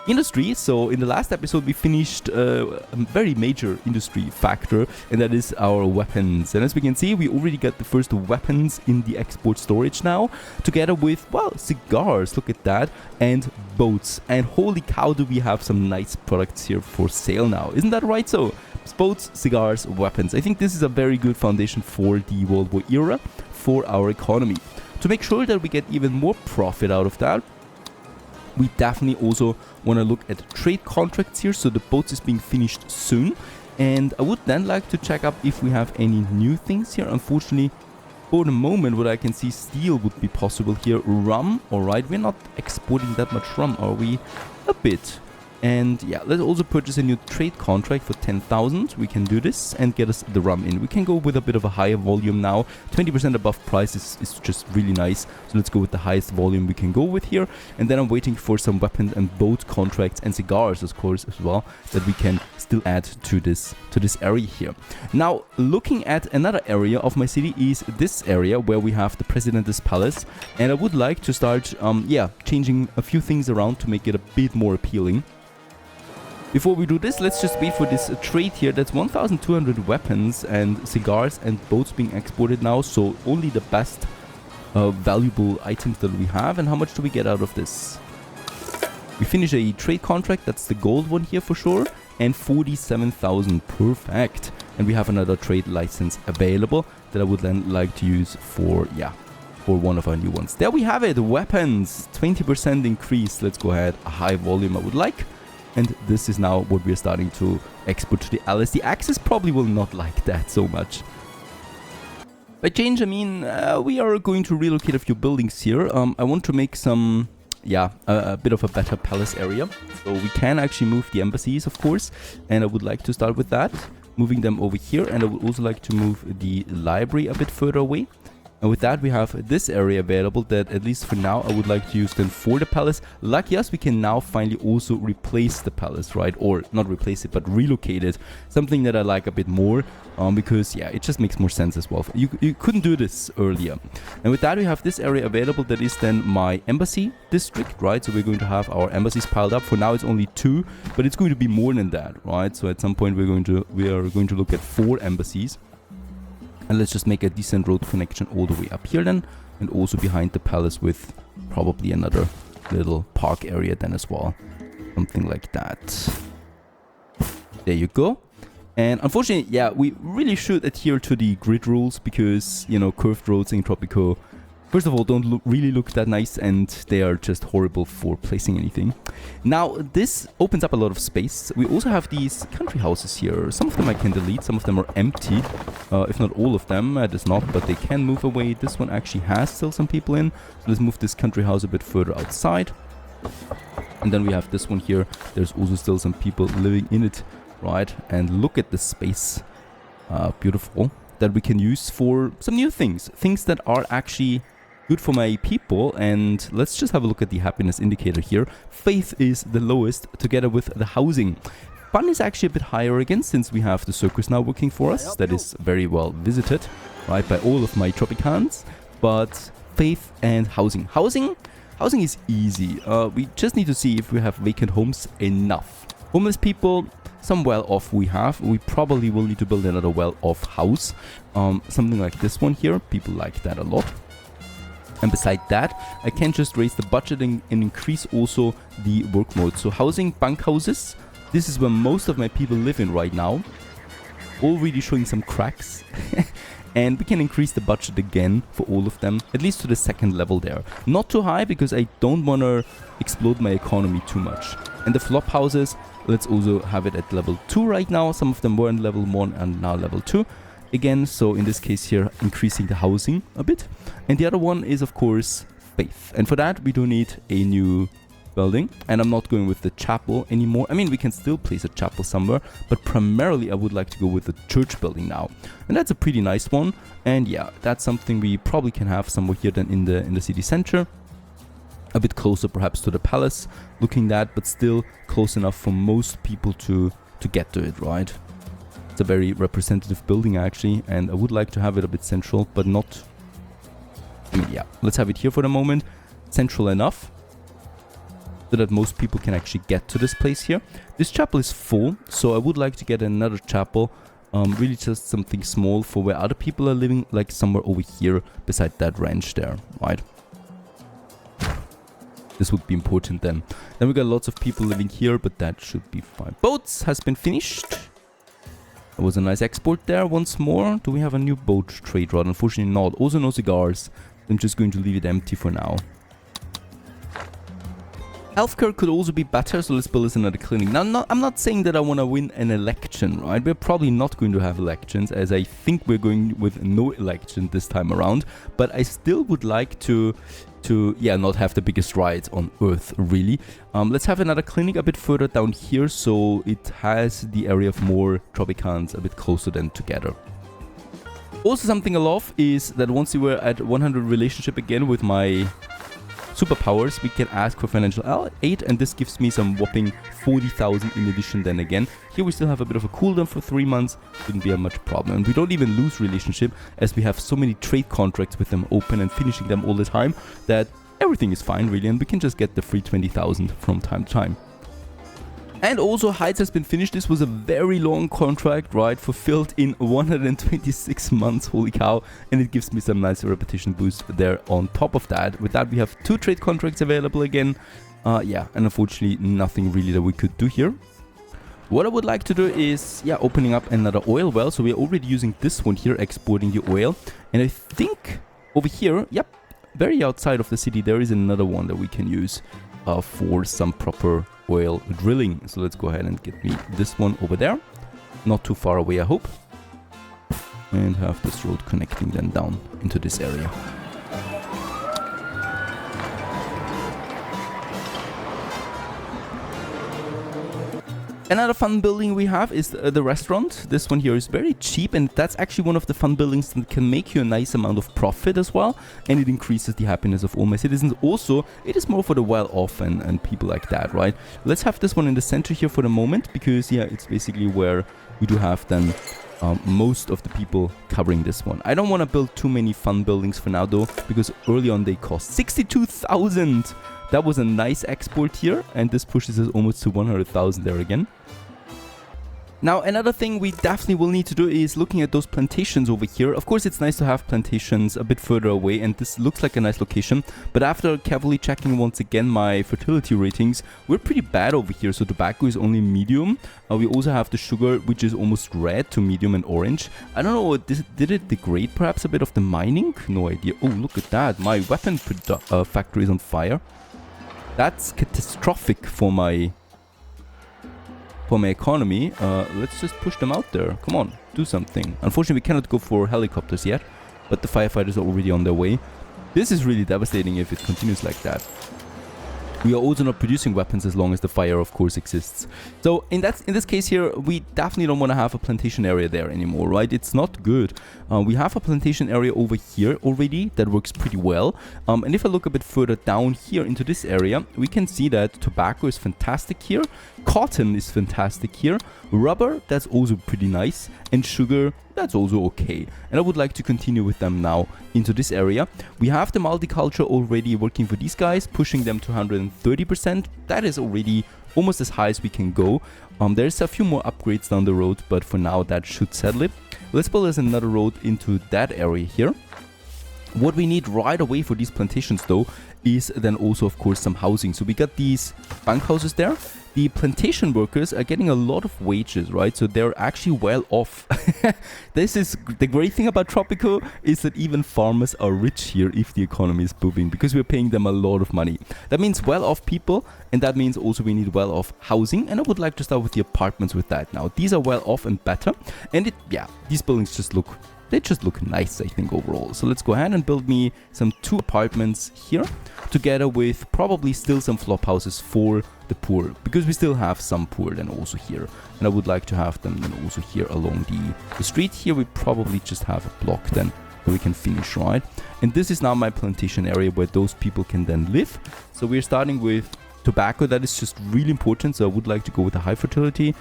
industry. So in the last episode we finished a very major industry factor, and that is our weapons. And as we can see, we already got the first weapons in the export storage now, together with, well, cigars, look at that, and boats. And holy cow, do we have some nice products here for sale now. Isn't that right? So boats, cigars, weapons. I think this is a very good foundation for the World War era for our economy. To make sure that we get even more profit out of that, we definitely also want to look at trade contracts here. So the boats is being finished soon. And I would then like to check up if we have any new things here. Unfortunately, for the moment, what I can see, steel would be possible here. Rum, alright. We're not exporting that much rum, are we? A bit. And yeah, let's also purchase a new trade contract for 10,000. We can do this and get us the rum in. We can go with a bit of a higher volume now. 20% above price is just really nice. So let's go with the highest volume we can go with here. And then I'm waiting for some weapons and boat contracts and cigars, of course, as well, that we can still add to this area here. Now, looking at another area of my city is this area where we have the Presidente's Palace. And I would like to start, changing a few things around to make it a bit more appealing. Before we do this, let's just wait for this trade here. That's 1,200 weapons and cigars and boats being exported now. So only the best valuable items that we have. And how much do we get out of this? We finish a trade contract. That's the gold one here for sure. And 47,000. Perfect. And we have another trade license available that I would then like to use for, for one of our new ones. There we have it. Weapons. 20% increase. Let's go ahead. A high volume I would like. And this is now what we're starting to export to the allies. The Axis probably will not like that so much. By change, I mean we are going to relocate a few buildings here. I want to make some, a bit of a better palace area. So we can actually move the embassies, of course. And I would like to start with that. Moving them over here. And I would also like to move the library a bit further away. And with that, we have this area available that, at least for now, I would like to use then for the palace. Lucky us, we can now finally also replace the palace, right? Or not replace it, but relocate it. Something that I like a bit more, because, it just makes more sense as well. You couldn't do this earlier. And with that, we have this area available that is then my embassy district, right? So we're going to have our embassies piled up. For now, it's only 2, but it's going to be more than that, right? So at some point, we are going to look at 4 embassies. And let's just make a decent road connection all the way up here then. And also behind the palace with probably another little park area then as well. Something like that. There you go. And unfortunately, we really should adhere to the grid rules because, curved roads in Tropico, first of all, don't really look that nice and they are just horrible for placing anything. Now, this opens up a lot of space. We also have these country houses here. Some of them I can delete, some of them are empty. If not all of them, it is not, but they can move away. This one actually has still some people in. So let's move this country house a bit further outside. And then we have this one here. There's also still some people living in it, right? And look at the space. Beautiful. That we can use for some new things. Things that are actually good for my people. And let's just have a look at the happiness indicator here. Faith is the lowest together with the housing. Fun is actually a bit higher again since we have the circus now working for us. That is very well visited, right, by all of my Tropicans. But faith and housing. Housing is easy. We just need to see if we have vacant homes enough. Homeless people, some well-off we have. We probably will need to build another well-off house. Something like this one here. People like that a lot. And beside that, I can just raise the budget and increase also the work mode. So housing, bunk houses. This is where most of my people live in right now. Already showing some cracks. And we can increase the budget again for all of them, at least to the 2nd level there. Not too high because I don't want to explode my economy too much. And the flop houses, let's also have it at level 2 right now. Some of them were in level 1 and now level 2. Again, so in this case here, increasing the housing a bit. And the other one is, of course, faith. And for that, we do need a new building. And I'm not going with the chapel anymore. I mean, we can still place a chapel somewhere, but primarily I would like to go with the church building now. And that's a pretty nice one. And that's something we probably can have somewhere here then in the city center. A bit closer perhaps to the palace, looking that, but still close enough for most people to get to it, right? It's a very representative building actually, and I would like to have it a bit central, but not... I mean, let's have it here for the moment. Central enough, so that most people can actually get to this place here. This chapel is full, so I would like to get another chapel. Really just something small for where other people are living, like somewhere over here beside that ranch there, right? This would be important then. Then we got lots of people living here, but that should be fine. Boats has been finished. There was a nice export there once more. Do we have a new boat trade route? Unfortunately not. Also no cigars. I'm just going to leave it empty for now. Healthcare could also be better, so let's build us another clinic. Now, I'm not saying that I want to win an election, right? We're probably not going to have elections, as I think we're going with no election this time around. But I still would like to not have the biggest riots on Earth, really. Let's have another clinic a bit further down here, so it has the area of more Tropicans a bit closer than together. Also, something I love is that once we were at 100 relationship again with my superpowers, we can ask for financial aid, and this gives me some whopping 40,000 in addition. Then again, here we still have a bit of a cooldown for 3 months, shouldn't be a much problem, and we don't even lose relationship as we have so many trade contracts with them open and finishing them all the time that everything is fine really, and we can just get the free 20,000 from time to time. And also, Heights has been finished. This was a very long contract, right? Fulfilled in 126 months, holy cow. And it gives me some nice repetition boost there on top of that. With that, we have 2 trade contracts available again. Yeah, and unfortunately, nothing really that we could do here. What I would like to do is, yeah, opening up another oil well. So we're already using this one here, exporting the oil. And I think over here, yep, very outside of the city, there is another one that we can use for some proper oil drilling. So let's go ahead and get me this one over there, not too far away I hope, and have this road connecting then down into this area. Another fun building we have is the restaurant. This one here is very cheap, and that's actually one of the fun buildings that can make you a nice amount of profit as well, and it increases the happiness of all my citizens. Also, it is more for the well-off and people like that, right? Let's have this one in the center here for the moment, because yeah, it's basically where we do have then most of the people covering this one. I don't want to build too many fun buildings for now though, because early on they cost 62,000. That was a nice export here, and this pushes us almost to 100,000 there again. Now, another thing we definitely will need to do is looking at those plantations over here. Of course, it's nice to have plantations a bit further away, and this looks like a nice location. But after carefully checking once again my fertility ratings, we're pretty bad over here. So tobacco is only medium. We also have the sugar, which is almost red to medium and orange. I don't know, did it degrade perhaps a bit of the mining? No idea. Oh, look at that. My weapon factory is on fire. That's catastrophic for my economy. Let's just push them out there. Come on, do something. Unfortunately, we cannot go for helicopters yet, but the firefighters are already on their way. This is really devastating if it continues like that. We are also not producing weapons as long as the fire, of course, exists. So in this case here, we definitely don't want to have a plantation area there anymore, right? It's not good. We have a plantation area over here already that works pretty well. And if I look a bit further down here into this area, we can see that tobacco is fantastic here. Cotton is fantastic here. Rubber, that's also pretty nice. And sugar, that's also okay. And I would like to continue with them now into this area. We have the multiculture already working for these guys, pushing them to 130%. That is already almost as high as we can go. There's a few more upgrades down the road, but for now that should settle it. Let's build us another road into that area here. What we need right away for these plantations though is then also of course some housing. So we got these bunkhouses there. The plantation workers are getting a lot of wages, right? So they're actually well off. This is the great thing about Tropico, is that even farmers are rich here if the economy is booming, because we're paying them a lot of money. That means well off people, and that means also we need well off housing. And I would like to start with the apartments with that now. These are well off and better. And these buildings just look... They just look nice, I think, overall. So let's go ahead and build me some 2 apartments here, together with probably still some flop houses for the poor, because we still have some poor then also here. And I would like to have them then also here along the street here. We probably just have a block then that we can finish, right? And this is now my plantation area where those people can then live. So we're starting with tobacco. That is just really important. So I would like to go with a high fertility.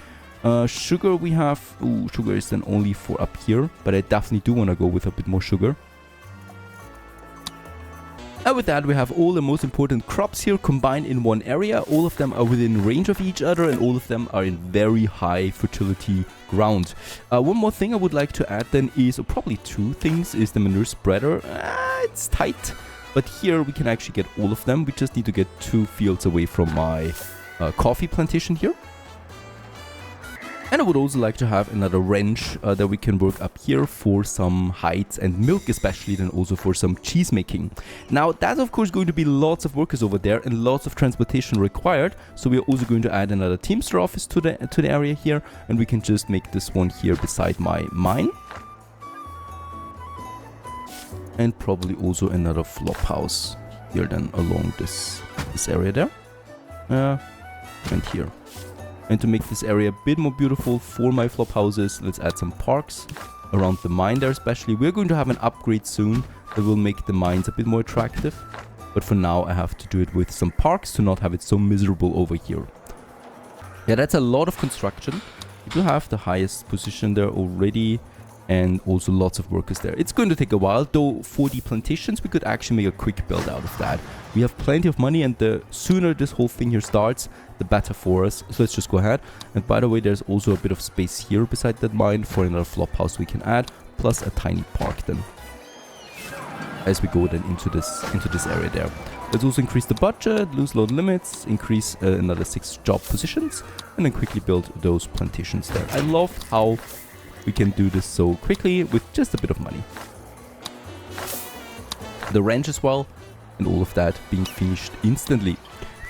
Sugar we have, sugar is then only for up here, but I definitely do want to go with a bit more sugar. And with that we have all the most important crops here combined in one area. All of them are within range of each other, and all of them are in very high fertility ground. One more thing I would like to add then is, or probably 2 things, is the manure spreader. It's tight, but here we can actually get all of them. We just need to get 2 fields away from my coffee plantation here. And I would also like to have another ranch that we can work up here for some hides and milk, especially, then also for some cheese making. Now, that's of course going to be lots of workers over there and lots of transportation required. So we are also going to add another Teamster office to the area here, and we can just make this one here beside my mine. And probably also another flop house here then along this area there. And here. And to make this area a bit more beautiful for my flop houses, let's add some parks around the mine there especially. We're going to have an upgrade soon that will make the mines a bit more attractive. But for now I have to do it with some parks to not have it so miserable over here. Yeah, that's a lot of construction. We do have the highest position there already. And also lots of workers there. It's going to take a while, though for the plantations we could actually make a quick build out of that. We have plenty of money, and the sooner this whole thing here starts, the better for us. So let's just go ahead. And by the way, there's also a bit of space here beside that mine for another flop house we can add, plus a tiny park then. As we go then into this area there. Let's also increase the budget, lose load limits, increase another 6 job positions, and then quickly build those plantations there. I love how we can do this so quickly with just a bit of money. The ranch as well, and all of that being finished instantly.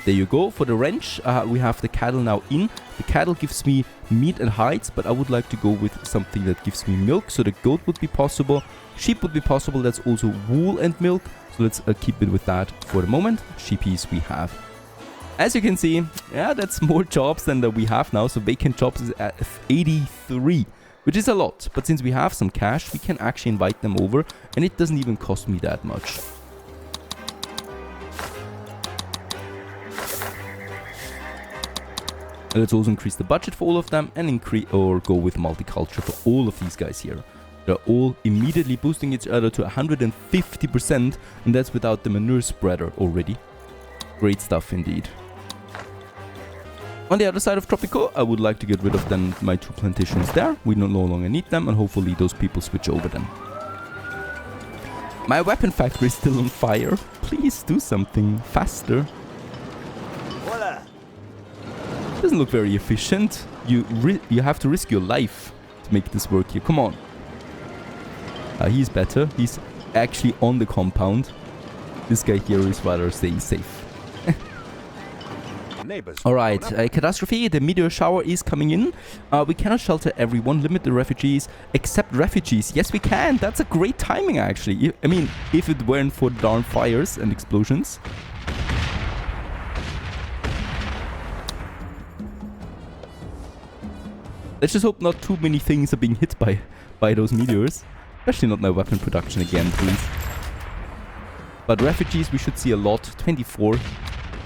There you go. For the ranch, we have the cattle now in. The cattle gives me meat and hides, but I would like to go with something that gives me milk. So the goat would be possible. Sheep would be possible. That's also wool and milk. So let's keep it with that for the moment. Sheepies we have. As you can see, yeah, that's more jobs than that we have now. So vacant jobs is at 83. Which is a lot, but since we have some cash, we can actually invite them over, and it doesn't even cost me that much. And let's also increase the budget for all of them and go with multiculture for all of these guys here. They're all immediately boosting each other to 150%, and that's without the manure spreader already. Great stuff indeed. On the other side of Tropico, I would like to get rid of then my 2 plantations there. We no longer need them, and hopefully those people switch over then. My weapon factory is still on fire. Please do something faster. Voila. Doesn't look very efficient. You have to risk your life to make this work here. Come on. He's better. He's actually on the compound. This guy here is rather staying safe. Alright, catastrophe, the meteor shower is coming in. We cannot shelter everyone, limit the refugees, except refugees. Yes, we can. That's a great timing, actually. I mean, if it weren't for darn fires and explosions. Let's just hope not too many things are being hit by those meteors. Especially not my weapon production again, please. But refugees, we should see a lot. 24.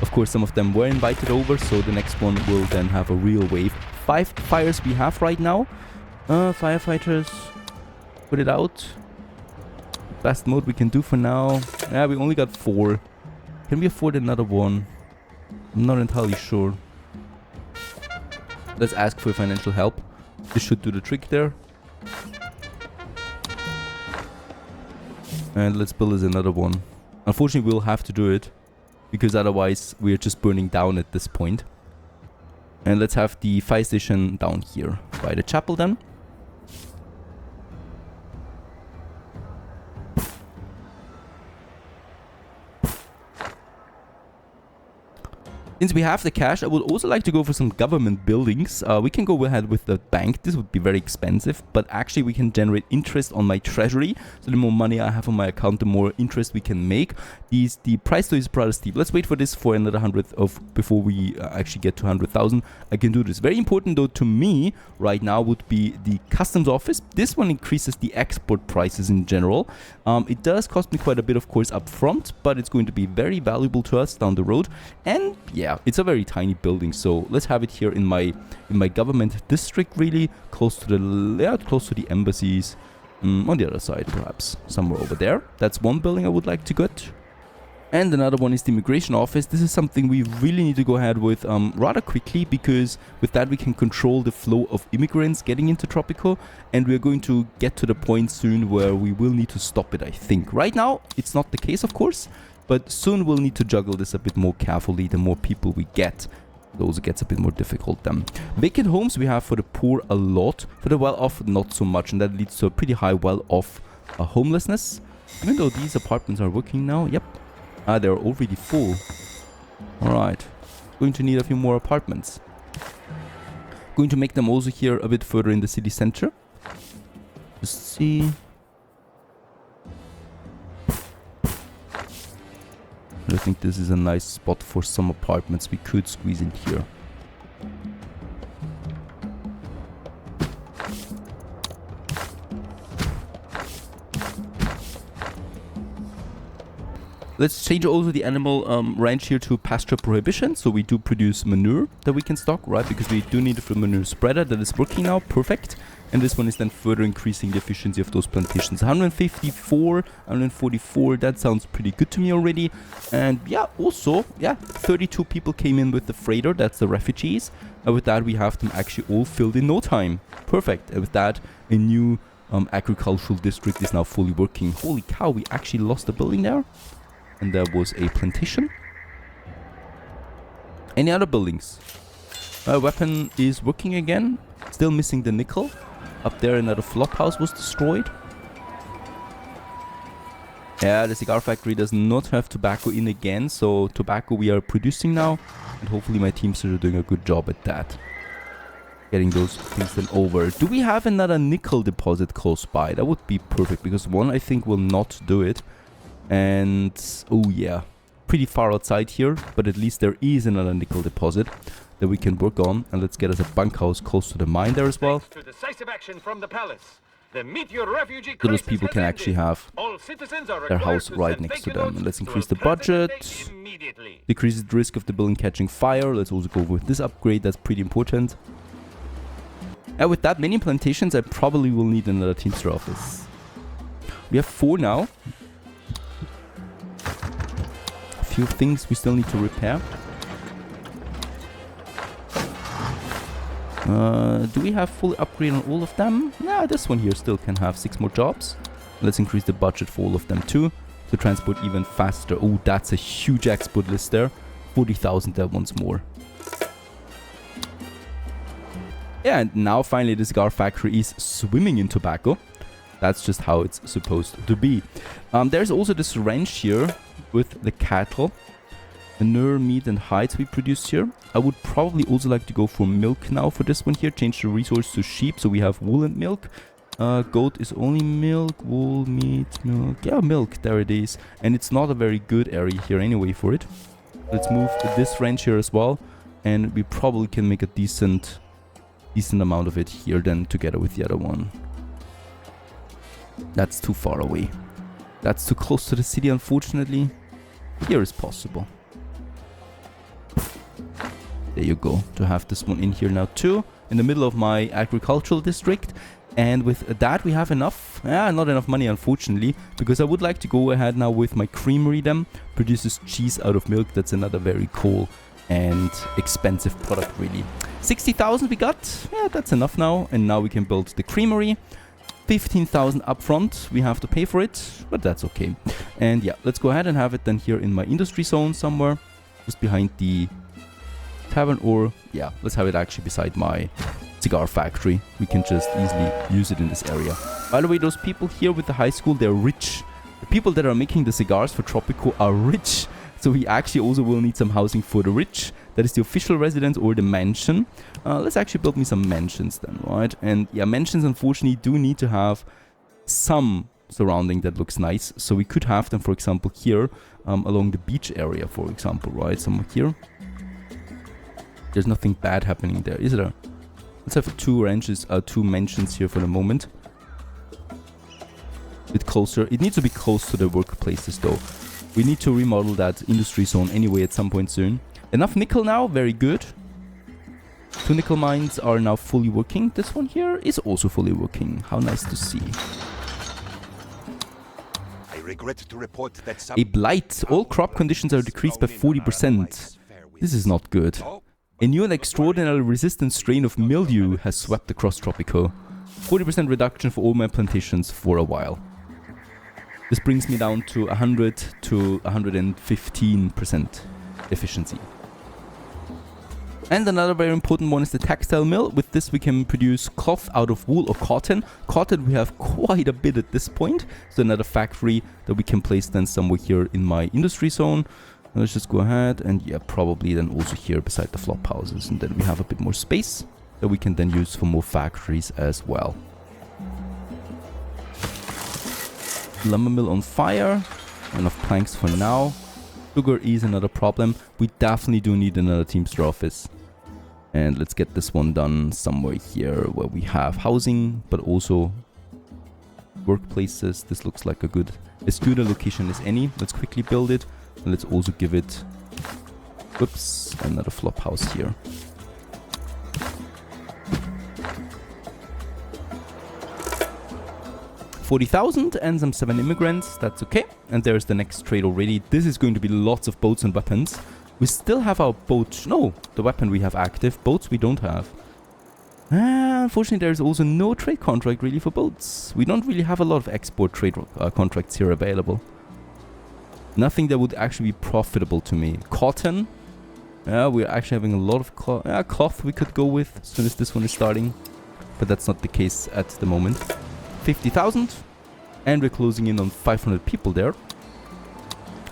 Of course, some of them were invited over, so the next one will then have a real wave. 5 fires we have right now. Firefighters, put it out. Best mode we can do for now. Yeah, we only got 4. Can we afford another one? I'm not entirely sure. Let's ask for financial help. This should do the trick there. And let's build us another one. Unfortunately, we'll have to do it, because otherwise we are just burning down at this point. And let's have the fire station down here by the chapel then. Since we have the cash, I would also like to go for some government buildings. We can go ahead with the bank. This would be very expensive, but actually we can generate interest on my treasury. So the more money I have on my account, the more interest we can make. The price though is rather steep. Let's wait for this for another 100 before we actually get to 100,000. I can do this. Very important though to me right now would be the customs office. This one increases the export prices in general. It does cost me quite a bit, of course, up front, but it's going to be very valuable to us down the road. And yeah, it's a very tiny building, so let's have it here in my government district, really close to the embassies. On the other side, perhaps somewhere over there. That's one building I would like to get. And another one is the immigration office. This is something we really need to go ahead with rather quickly, because with that we can control the flow of immigrants getting into Tropico, and we're going to get to the point soon where we will need to stop it, I think. Right now, it's not the case, of course, but soon we'll need to juggle this a bit more carefully the more people we get. Those gets a bit more difficult then. Vacant homes we have for the poor a lot, for the well-off not so much, and that leads to a pretty high well-off homelessness. Even though these apartments are working now, yep, they're already full. Alright, going to need a few more apartments. Going to make them also here a bit further in the city center. Let's see. I think this is a nice spot for some apartments we could squeeze in here. Let's change also the animal ranch here to pasture prohibition. So we do produce manure that we can stock, right? Because we do need a manure spreader that is working now. Perfect. And this one is then further increasing the efficiency of those plantations. 154, 144, that sounds pretty good to me already. And yeah, also, yeah, 32 people came in with the freighter, that's the refugees. And with that, we have them actually all filled in no time. Perfect. And with that, a new agricultural district is now fully working. Holy cow, we actually lost a building there. And there was a plantation. Any other buildings? Weapon is working again. Still missing the nickel. Up there another flop house was destroyed. Yeah, the cigar factory does not have tobacco in again. So tobacco we are producing now. And hopefully my teams are doing a good job at that. Getting those things then over. Do we have another nickel deposit close by? That would be perfect. Because one I think will not do it. And oh yeah, pretty far outside here, but at least there is another nickel deposit that we can work on. And let's get us a bunkhouse close to the mine there as well. To decisive action from the palace, the meteor refugee So those people can actually have their house right next to them. And let's increase the budget, decreases the risk of the building catching fire. Let's also go with this upgrade, that's pretty important. And with that many plantations, I probably will need another Teamster office. We have 4 now. Few things we still need to repair. Do we have full upgrade on all of them? Nah, this one here still can have 6 more jobs. Let's increase the budget for all of them too, to transport even faster. Oh, that's a huge export list there. 40,000 there once more. Yeah, and now finally the cigar factory is swimming in tobacco. That's just how it's supposed to be. There's also this ranch here with the cattle, manure, meat and hides we produce here. I would probably also like to go for milk now for this one here. Change the resource to sheep, so we have wool and milk. Goat is only milk, wool, meat, milk. Yeah, milk, there it is. And it's not a very good area here anyway for it. Let's move this ranch here as well. And we probably can make a decent amount of it here then together with the other one. That's too far away. That's too close to the city, unfortunately. Here is possible. There you go. To have this one in here now too. In the middle of my agricultural district. And with that we have enough. Not enough money unfortunately. Because I would like to go ahead now with my creamery then. Produces cheese out of milk. That's another very cool and expensive product really. 60,000 we got. Yeah, that's enough now. And now we can build the creamery. 15,000 up front, we have to pay for it, but that's okay. And yeah, let's go ahead and have it then here in my industry zone somewhere, just behind the tavern, or yeah, let's have it actually beside my cigar factory. We can just easily use it in this area. By the way, those people here with the high school, they're rich. The people that are making the cigars for Tropico are rich. So we actually also will need some housing for the rich. That is the official residence or the mansion. Let's actually build me some mansions then, right? And yeah, mansions unfortunately do need to have some surrounding that looks nice. So we could have them, for example, here along the beach area, for example, right? Somewhere here. There's nothing bad happening there, is there? Let's have two mansions here for the moment. A bit closer. It needs to be close to the workplaces though. We need to remodel that industry zone anyway at some point soon. Enough nickel now, very good. 2 nickel mines are now fully working. This one here is also fully working. How nice to see. I regret to report that a blight. All crop conditions are decreased by 40%. This is not good. A new and extraordinarily resistant strain of mildew has swept across Tropico. 40% reduction for all my plantations for a while. This brings me down to 100 to 115% efficiency. And another very important one is the textile mill. With this we can produce cloth out of wool or cotton. Cotton we have quite a bit at this point. So another factory that we can place then somewhere here in my industry zone. Let's just go ahead and yeah, probably then also here beside the flop houses. And then we have a bit more space that we can then use for more factories as well. Lumber mill on fire. Enough planks for now. Sugar is another problem. We definitely do need another Teamster office. And let's get this one done somewhere here where we have housing, but also workplaces. This looks like as good a location as any. Let's quickly build it. And let's also give it, whoops, another flop house here. $40,000 and some 7 immigrants, that's okay. And there's the next trade already. This is going to be lots of boats and weapons. We still have our boat, no, the weapon we have active, boats we don't have. Unfortunately, there's also no trade contract really for boats. We don't really have a lot of export trade contracts here available. Nothing that would actually be profitable to me. Cotton, we're actually having a lot of cloth we could go with as soon as this one is starting. But that's not the case at the moment. 50,000 and we're closing in on 500 people there.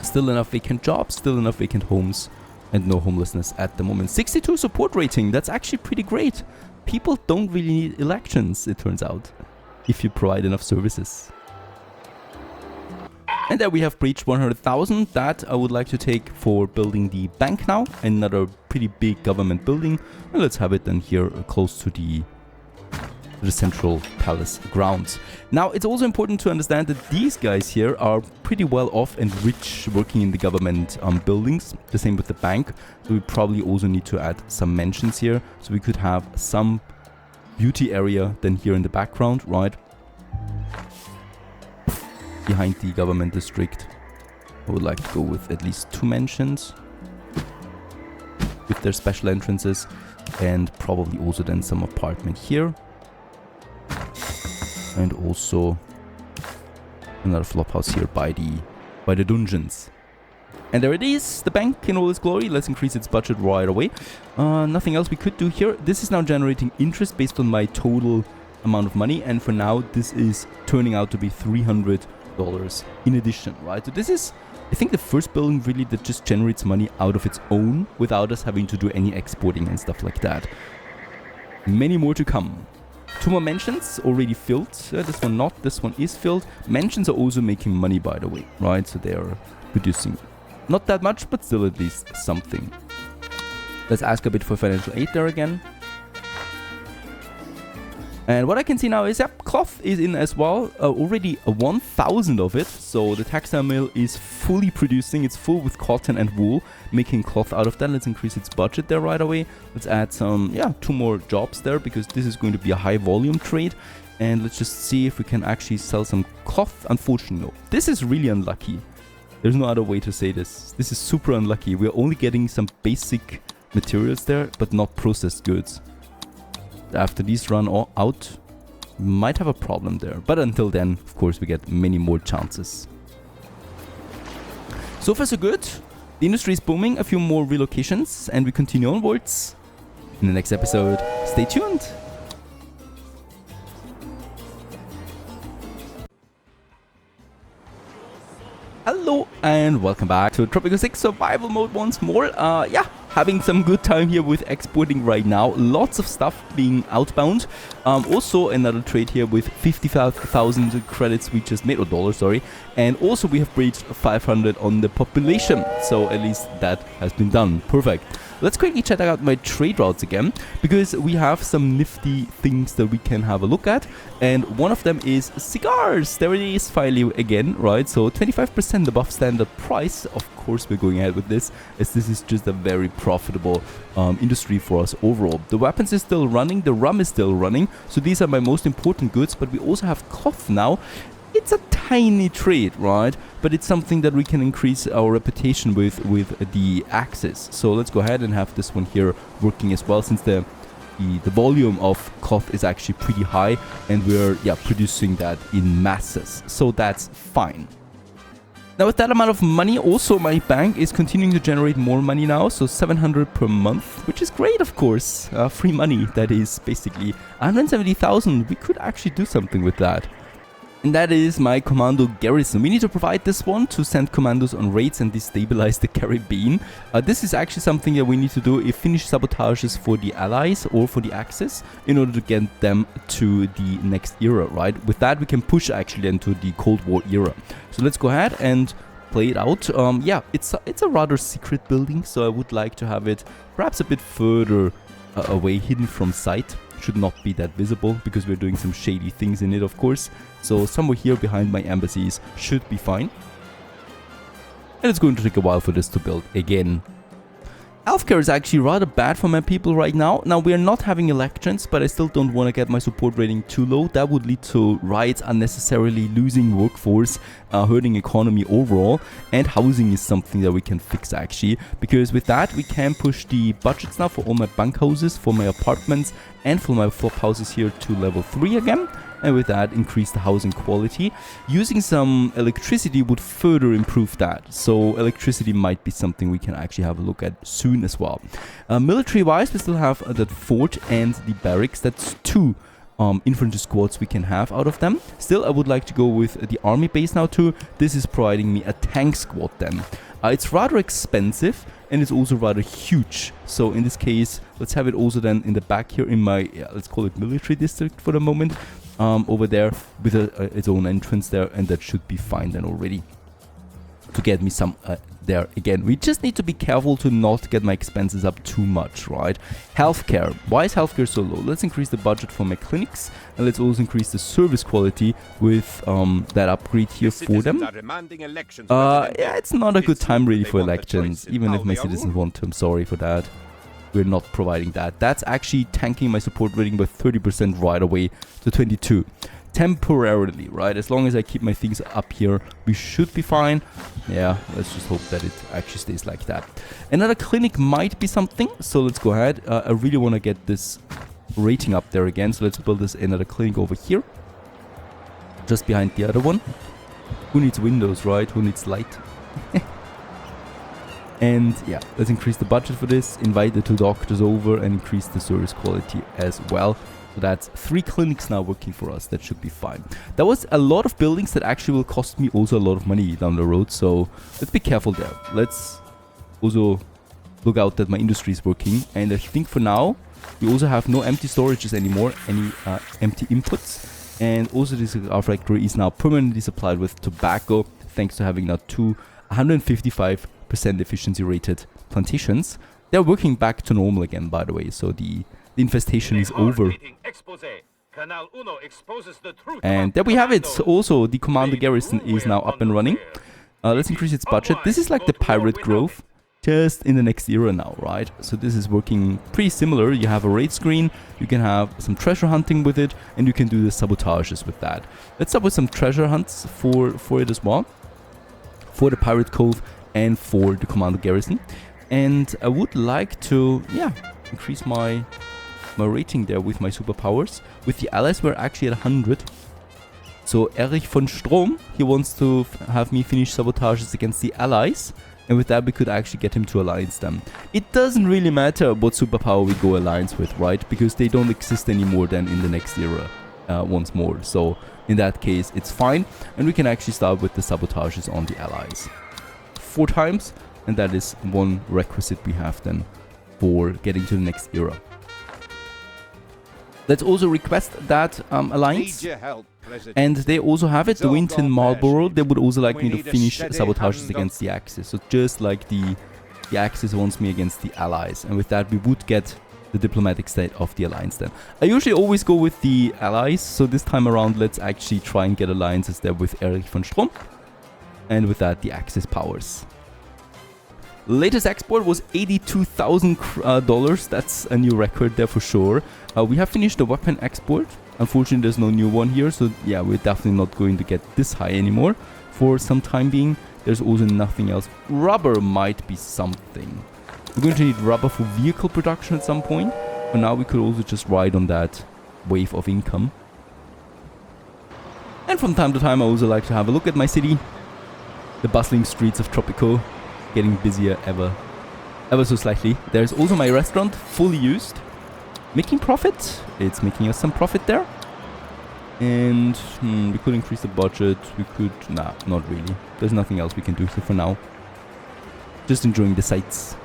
Still enough vacant jobs, still enough vacant homes, and no homelessness at the moment. 62 support rating, that's actually pretty great. People don't really need elections, it turns out, if you provide enough services. And there we have breached 100,000. That I would like to take for building the bank now, another pretty big government building. And let's have it then here close to the central palace grounds. Now, it's also important to understand that these guys here are pretty well off and rich working in the government buildings. The same with the bank. So we probably also need to add some mansions here. So we could have some beauty area then here in the background, right? Behind the government district. I would like to go with at least 2 mansions with their special entrances, and probably also then some apartment here. And also another flop house here by the dungeons. And there it is, the bank in all its glory. Let's increase its budget right away. Nothing else we could do here. This is now generating interest based on my total amount of money. And for now, this is turning out to be $300 in addition, right? So this is, I think, the first building really that just generates money out of its own without us having to do any exporting and stuff like that. Many more to come. 2 more mansions already filled. This one not. This one is filled. Mansions are also making money, by the way, right? So they are producing not that much, but still at least something. Let's ask a bit for financial aid there again. And what I can see now is, yep, cloth is in as well. Already 1,000 of it. So the textile mill is fully producing. It's full with cotton and wool, making cloth out of that. Let's increase its budget there right away. Let's add some, 2 more jobs there, because this is going to be a high volume trade. And let's just see if we can actually sell some cloth. Unfortunately, no. This is really unlucky. There's no other way to say this. This is super unlucky. We're only getting some basic materials there, but not processed goods. After these run out, we might have a problem there. But until then, of course, we get many more chances. So far so good. The industry is booming. A few more relocations and we continue onwards. In the next episode, stay tuned. Hello and welcome back to Tropico 6 survival mode once more. Having some good time here with exporting right now. Lots of stuff being outbound. Also another trade here with 55,000 credits we just made, or dollars, sorry. And also we have breached 500 on the population. So at least that has been done. Perfect. Let's quickly check out my trade routes again, because we have some nifty things that we can have a look at. And one of them is cigars. There it is finally again, right? So 25% above standard price. Of course, we're going ahead with this, as this is just a very profitable industry for us overall. The weapons is still running, the rum is still running. So these are my most important goods, but we also have cloth now. It's a tiny trade, right? But it's something that we can increase our reputation with the axis. So let's go ahead and have this one here working as well, since the volume of cloth is actually pretty high and we're producing that in masses. So that's fine. Now with that amount of money, also my bank is continuing to generate more money now, so 700 per month, which is great, of course. Free money, that is basically 170,000. We could actually do something with that. And that is my commando garrison. We need to provide this one to send commandos on raids and destabilize the Caribbean. This is actually something that we need to do if finish sabotages for the allies or for the Axis in order to get them to the next era, right? With that, we can push actually into the Cold War era. So let's go ahead and play it out. Yeah, it's a rather secret building, so I would like to have it perhaps a bit further away, hidden from sight. Should not be that visible because we're doing some shady things in it, of course. So somewhere here behind my embassies should be fine. And it's going to take a while for this to build again. Healthcare is actually rather bad for my people right now. Now, we are not having elections, but I still don't want to get my support rating too low. That would lead to riots, unnecessarily losing workforce, hurting economy overall. And housing is something that we can fix actually. Because with that, we can push the budgets now for all my bunkhouses, for my apartments, and for my flop houses here to level 3 again. And with that, increase the housing quality. Using some electricity would further improve that. So electricity might be something we can actually have a look at soon as well. Military-wise, we still have that fort and the barracks. That's 2 infantry squads we can have out of them. Still, I would like to go with the army base now too. This is providing me a tank squad then. It's rather expensive and it's also rather huge. So in this case, let's have it also then in the back here in my, let's call it military district for the moment. Over there with its own entrance there, and that should be fine then already to get me some there. Again, we just need to be careful to not get my expenses up too much, right? Healthcare. Why is healthcare so low? Let's increase the budget for my clinics, and let's also increase the service quality with that upgrade here for them. Yeah, it's not a good time really for elections, even if my citizens want to. I'm sorry for that. We're not providing that. That's actually tanking my support rating by 30% right away to 22. Temporarily, right? As long as I keep my things up here, we should be fine. Yeah, let's just hope that it actually stays like that. Another clinic might be something, so let's go ahead. I really want to get this rating up there again, so let's build this another clinic over here. Just behind the other one. Who needs windows, right? Who needs light? And yeah, let's increase the budget for this, invite the 2 doctors over and increase the service quality as well. So that's 3 clinics now working for us. That should be fine. That was a lot of buildings that actually will cost me also a lot of money down the road. So let's be careful there. Let's also look out that my industry is working. And I think for now, we also have no empty storages anymore, any empty inputs. And also this our factory is now permanently supplied with tobacco, thanks to having now 2 155% efficiency rated plantations. They're working back to normal again, by the way, so the infestation is over. And there we have it. Also, the commander garrison is now up and running. Let's increase its budget. This is like the pirate growth, just in the next era now, right? So this is working pretty similar. You have a raid screen, you can have some treasure hunting with it, and you can do the sabotages with that. Let's start with some treasure hunts for it as well, for the pirate cove and for the commander garrison. And I would like to, yeah, increase my rating there with my superpowers. With the allies, we're actually at 100. So Erich von Strom, he wants to have me finish sabotages against the allies. And with that, we could actually get him to alliance them. It doesn't really matter what superpower we go alliance with, right? Because they don't exist anymore then in the next era once more. So in that case, it's fine. And we can actually start with the sabotages on the allies. 4 times. And that is one requisite we have then for getting to the next era. Let's also request that alliance. And they also have it, the Winton Marlborough. They would also like me to finish sabotages against the Axis. So just like the Axis wants me against the allies. And with that, we would get the diplomatic state of the alliance then. I usually always go with the allies. So this time around, let's actually try and get alliances there with Erich von Strom. And with that, the Axis powers. Latest export was $82,000. That's a new record there for sure. We have finished the weapon export. Unfortunately, there's no new one here. So yeah, we're definitely not going to get this high anymore for some time being. There's also nothing else. Rubber might be something. We're going to need rubber for vehicle production at some point. But now we could also just ride on that wave of income. And from time to time, I also like to have a look at my city. the bustling streets of Tropico getting busier ever so slightly. There's also my restaurant fully used. Making profit. It's making us some profit there. And we could increase the budget. We could... Nah, not really. There's nothing else we can do for now. Just enjoying the sights.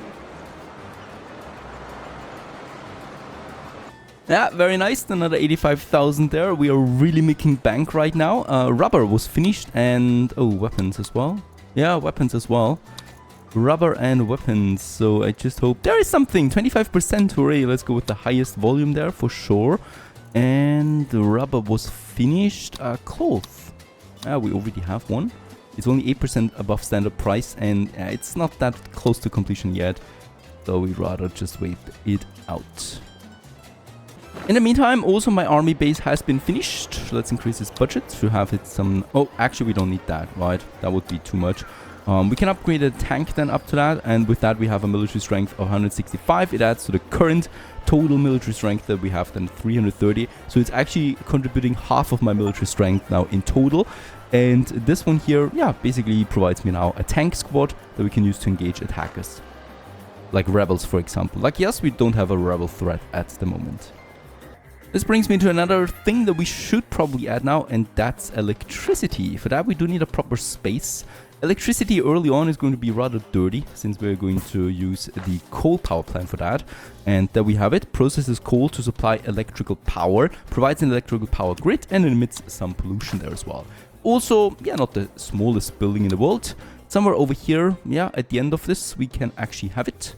Yeah, very nice. Another 85,000 there. We are really making bank right now. Rubber was finished and... Oh, weapons as well. Yeah, weapons as well. Rubber and weapons. So I just hope... There is something! 25%! Hooray! Let's go with the highest volume there for sure. And the rubber was finished. Cloth. We already have one. It's only 8% above standard price. And it's not that close to completion yet. So we'd rather just wait it out. In the meantime, also my army base has been finished. Let's increase its budget to have it some... Oh, actually we don't need that, right? That would be too much. We can upgrade a tank then up to that. And with that we have a military strength of 165. It adds to the current total military strength that we have then 330. So it's actually contributing half of my military strength now in total. And this one here, yeah, basically provides me now a tank squad that we can use to engage attackers. Like rebels, for example. Like, yes, we don't have a rebel threat at the moment. This brings me to another thing that we should probably add now, and that's electricity. For that we do need a proper space. Electricity early on is going to be rather dirty, since we're going to use the coal power plant for that. And there we have it. Processes coal to supply electrical power, provides an electrical power grid, and emits some pollution there as well. Also, yeah, not the smallest building in the world. Somewhere over here, yeah, at the end of this, we can actually have it.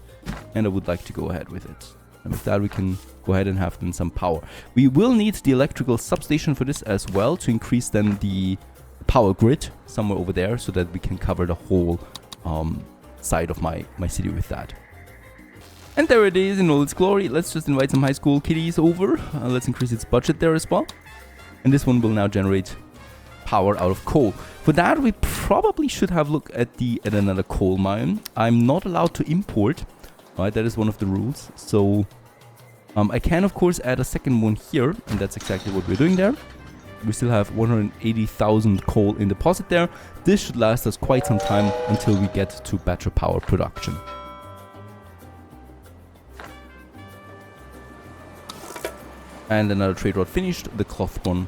And I would like to go ahead with it. And with that we can go ahead and have then some power. We will need the electrical substation for this as well to increase then the power grid somewhere over there so that we can cover the whole side of my city with that. And there it is in all its glory. Let's just invite some high school kiddies over. Let's increase its budget there as well. And this one will now generate power out of coal. For that we probably should have looked at another coal mine. I'm not allowed to import. Right, that is one of the rules. So I can of course add a second one here, and that's exactly what we're doing there. We still have 180,000 coal in deposit there. This should last us quite some time until we get to better power production. And another trade route finished. The cloth one,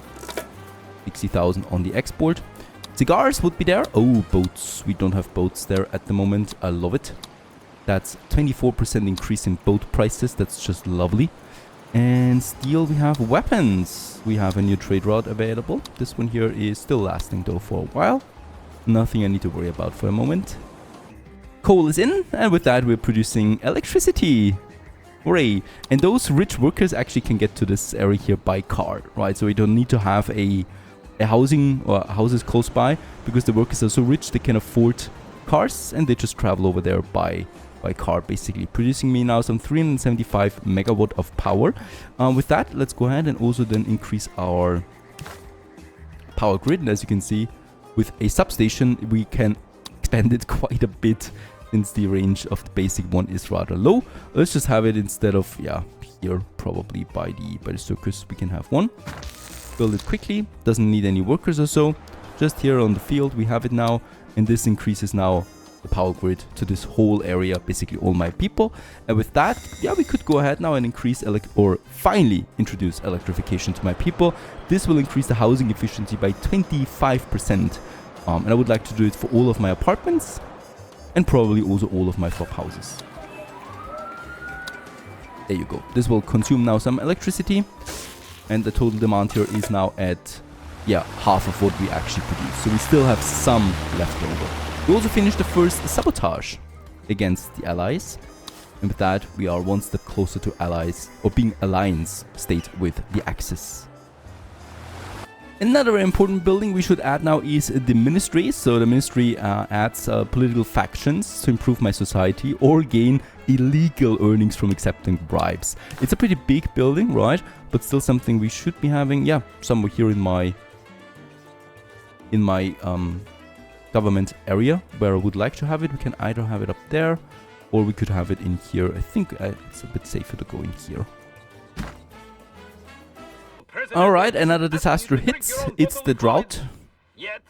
60,000 on the export. Cigars would be there. Oh, boats. We don't have boats there at the moment. I love it. That's 24% increase in boat prices. That's just lovely. And steel, we have weapons. We have a new trade route available. This one here is still lasting though for a while. Nothing I need to worry about for a moment. Coal is in, and with that we're producing electricity. Hooray! And those rich workers actually can get to this area here by car, right? So we don't need to have a housing or houses close by, because the workers are so rich they can afford cars and they just travel over there by car, basically producing me now some 375 megawatt of power. With that, let's go ahead and also then increase our power grid. And as you can see, with a substation we can expand it quite a bit, since the range of the basic one is rather low. Let's just have it instead of, yeah, here probably by the circus we can have one. Build it quickly, doesn't need any workers or so. Just here on the field we have it now, and this increases now the power grid to this whole area, basically all my people. And with that, yeah, we could go ahead now and increase or finally introduce electrification to my people. This will increase the housing efficiency by 25%. And I would like to do it for all of my apartments and probably also all of my flop houses. There you go. This will consume now some electricity, and the total demand here is now at, yeah, half of what we actually produce. So we still have some left over. We also finished the first sabotage against the allies, and with that we are one step closer to allies, or being alliance state with the Axis. Another important building we should add now is the ministry. So the ministry adds political factions to improve my society or gain illegal earnings from accepting bribes. It's a pretty big building, right? But still something we should be having, yeah, somewhere here in my government area where I would like to have it. We can either have it up there, or we could have it in here. I think it's a bit safer to go in here. Alright, another disaster hits. It's the drought. Yet,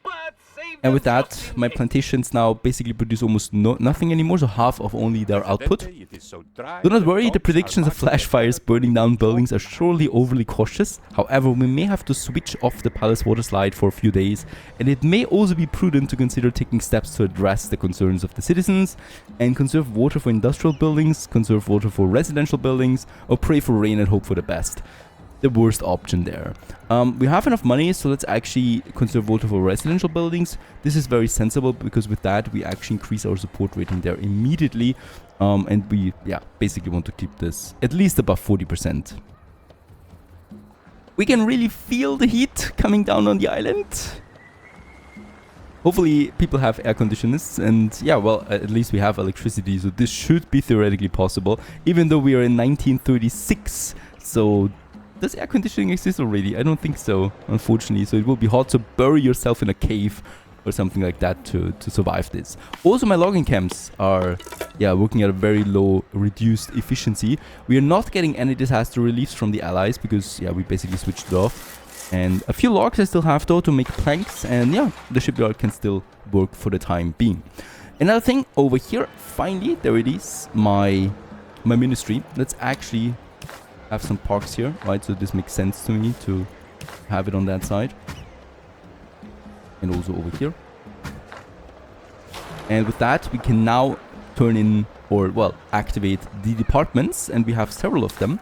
but save And with that, my plantations now basically produce almost nothing anymore, so half of only their output. Do not worry, the predictions of flash fires burning down buildings are surely overly cautious. However, we may have to switch off the palace water slide for a few days, and it may also be prudent to consider taking steps to address the concerns of the citizens and conserve water for industrial buildings, conserve water for residential buildings, or pray for rain and hope for the best. The worst option there. We have enough money, so let's actually conserve water for residential buildings. This is very sensible because with that we actually increase our support rating there immediately, and we basically want to keep this at least above 40%. We can really feel the heat coming down on the island. Hopefully people have air conditioners, and yeah, well, at least we have electricity, so this should be theoretically possible, even though we are in 1936. So does air conditioning exist already? I don't think so, unfortunately. So it will be hard to bury yourself in a cave or something like that to survive this. Also, my logging camps are working at a very low, reduced efficiency. We are not getting any disaster reliefs from the allies because we basically switched it off. And a few logs I still have though to make planks, and the shipyard can still work for the time being. Another thing over here, finally, there it is, my ministry. Let's actually have some parks here, right? So this makes sense to me to have it on that side. And also over here. And with that, we can now turn in, or well, activate the departments, and we have several of them.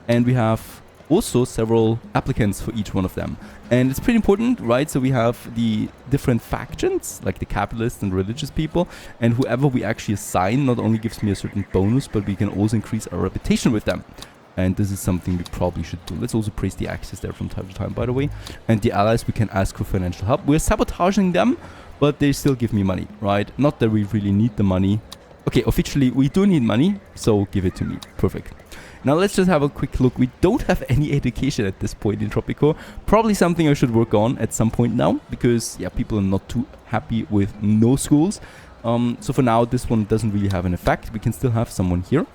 And we have also several applicants for each one of them. And it's pretty important, right? So we have the different factions, like the capitalists and religious people, and whoever we actually assign not only gives me a certain bonus, but we can also increase our reputation with them. And this is something we probably should do. Let's also praise the Axis there from time to time, by the way. And the allies, we can ask for financial help. We're sabotaging them, but they still give me money, right? Not that we really need the money. Okay, officially, we do need money, so give it to me. Perfect. Now, let's just have a quick look. We don't have any education at this point in Tropico. Probably something I should work on at some point now, because, people are not too happy with no schools. So for now, this one doesn't really have an effect. We can still have someone here.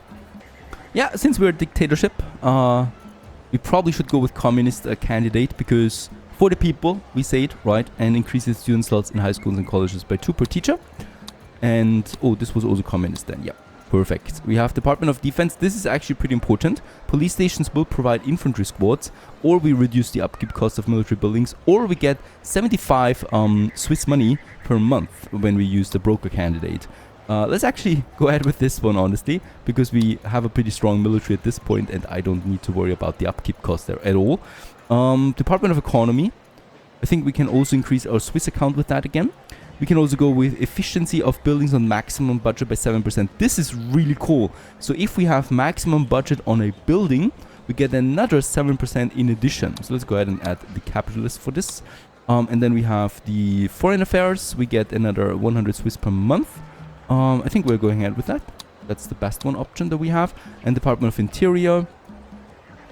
Yeah, since we're a dictatorship, we probably should go with communist candidate, because for the people, we say it, right, and increases student slots in high schools and colleges by 2 per teacher. And, oh, this was also communist then, perfect. We have Department of Defense. This is actually pretty important. Police stations will provide infantry squads, or we reduce the upkeep cost of military buildings, or we get 75 Swiss money per month when we use the broker candidate. Let's actually go ahead with this one, honestly, because we have a pretty strong military at this point, and I don't need to worry about the upkeep cost there at all. Department of Economy. I think we can also increase our Swiss account with that again. We can also go with efficiency of buildings on maximum budget by 7%. This is really cool. So if we have maximum budget on a building, we get another 7% in addition. So let's go ahead and add the capitalist for this. And then we have the foreign affairs. We get another 100 Swiss per month. I think we're going ahead with that. That's the best one option that we have. And Department of Interior.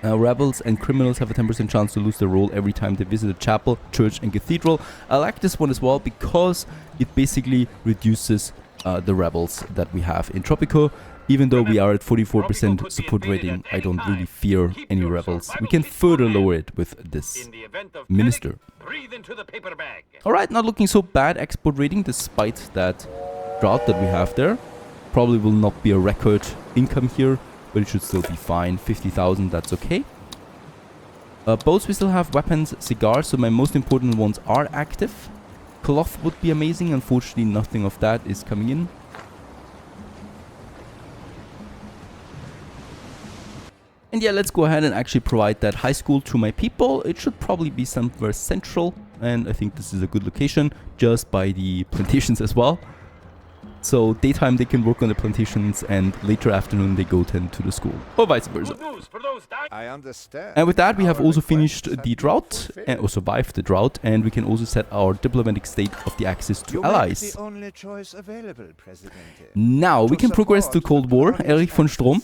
Rebels and criminals have a 10% chance to lose their role every time they visit a chapel, church and cathedral. I like this one as well because it basically reduces the rebels that we have in Tropico. Even though we are at 44% support rating, I don't really fear any rebels. We can further lower it with this minister. Alright, not looking so bad export rating despite that drought that we have there. Probably will not be a record income here, but it should still be fine. 50,000, that's okay. Boats, we still have weapons, cigars, so my most important ones are active. Cloth would be amazing. Unfortunately, nothing of that is coming in. And yeah, let's go ahead and actually provide that high school to my people. It should probably be somewhere central, and I think this is a good location, just by the plantations as well. So daytime they can work on the plantations, and later afternoon they go tend to the school, or vice versa. I understand. And with that we have also finished the drought, or survived the drought, and we can also set our diplomatic state of the Axis to allies. The only choice available, Presidente. Now we can progress to Cold War. Erich von Strom.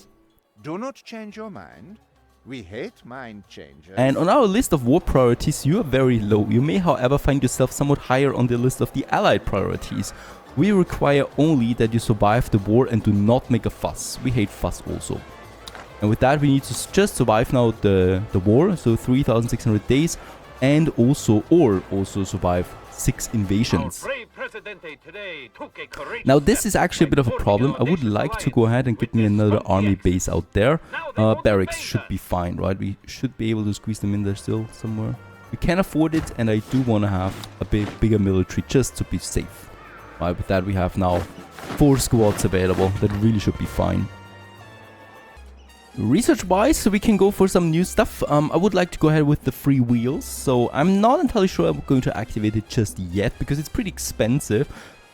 Do not change your mind. We hate mind changers. And on our list of war priorities, you are very low. You may, however, find yourself somewhat higher on the list of the Allied priorities. We require only that you survive the war and do not make a fuss. We hate fuss also. And with that, we need to just survive now the war, so 3,600 days, and also survive 6 invasions. Presidente today took a courageous Now this step is actually a bit of a by problem. I forming would audacious like to go alliance ahead and get with me this another from the army axis. base out there. Now they won't Barracks invade should us. be fine, right? We should be able to squeeze them in there still somewhere. We can afford it, and I do want to have a bigger military just to be safe. Right, with that we have now 4 squads available. That really should be fine. Research-wise, we can go for some new stuff. I would like to go ahead with the free wheels. So I'm not entirely sure I'm going to activate it just yet because it's pretty expensive.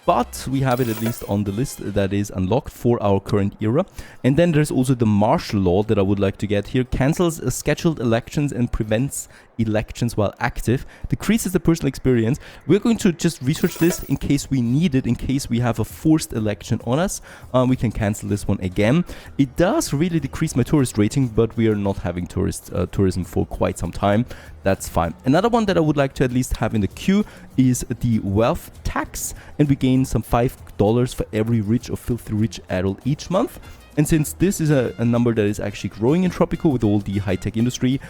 But we have it at least on the list that is unlocked for our current era. And then there's also the martial law that I would like to get here. Cancels scheduled elections and prevents elections while active. Decreases the personal experience. We're going to just research this in case we need it, in case we have a forced election on us. We can cancel this one again. It does really decrease my tourist rating, but we are not having tourism for quite some time. That's fine. Another one that I would like to at least have in the queue is the wealth tax, and we gain some $5 for every rich or filthy rich adult each month. And since this is a number that is actually growing in Tropico with all the high-tech industry,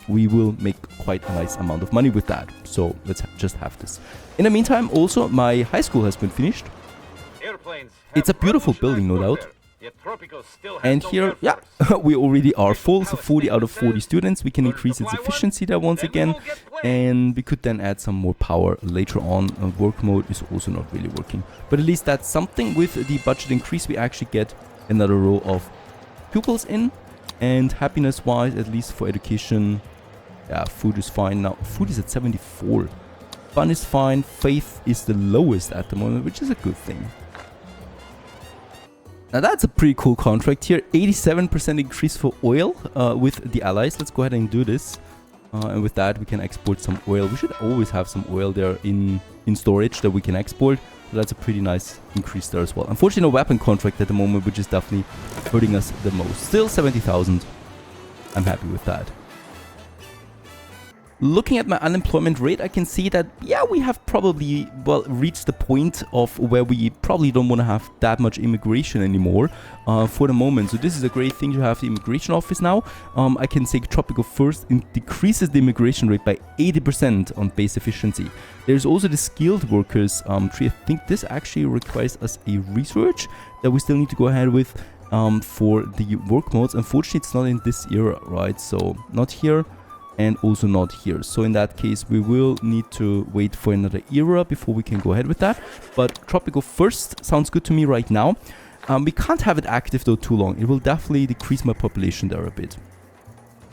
we will make quite a nice amount of money with that. So let's just have this. In the meantime, also my high school has been finished. Airplanes It's a have beautiful building, no revolutionized doubt. warfare, yet Tropico still has And no here, air yeah, force. we already are full, so 40 out of 40 students. We can increase its efficiency there once again, and we could then add some more power later on. Work mode is also not really working, but at least that's something. With the budget increase, we actually get another row of pupils in, and happiness-wise, at least for education, yeah, food is fine now. Food is at 74. Fun is fine. Faith is the lowest at the moment, which is a good thing. Now that's a pretty cool contract here. 87% increase for oil with the allies. Let's go ahead and do this. And with that, we can export some oil. We should always have some oil there in storage that we can export. So that's a pretty nice increase there as well. Unfortunately, no weapon contract at the moment, which is definitely hurting us the most. Still 70,000. I'm happy with that. Looking at my unemployment rate, I can see that, yeah, we have probably, well, reached the point of where we probably don't want to have that much immigration anymore for the moment. So this is a great thing to have the immigration office now. I can say Tropico first decreases the immigration rate by 80% on base efficiency. There's also the skilled workers tree. I think this actually requires us a research that we still need to go ahead with for the work modes. Unfortunately, it's not in this era, right? So not here. And also not here. So in that case, we will need to wait for another era before we can go ahead with that. But Tropico first sounds good to me right now. We can't have it active though too long. It will definitely decrease my population there a bit.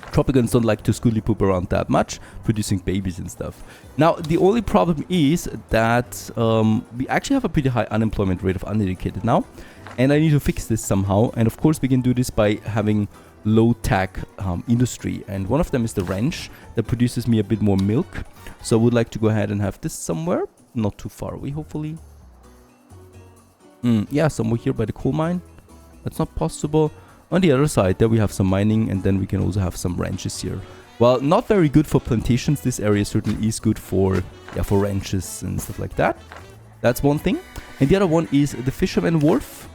Tropicans don't like to schooly poop around that much, producing babies and stuff. Now, the only problem is that we actually have a pretty high unemployment rate of uneducated now. And I need to fix this somehow. And of course, we can do this by having low-tech industry, and one of them is the ranch that produces me a bit more milk. So I would like to go ahead and have this somewhere not too far away, hopefully. Yeah, somewhere here by the coal mine. That's not possible. On the other side there we have some mining, and then we can also have some ranches here. Well, not very good for plantations. This area certainly is good for, yeah, for ranches and stuff like that. That's one thing. And the other one is the fisherman wharf.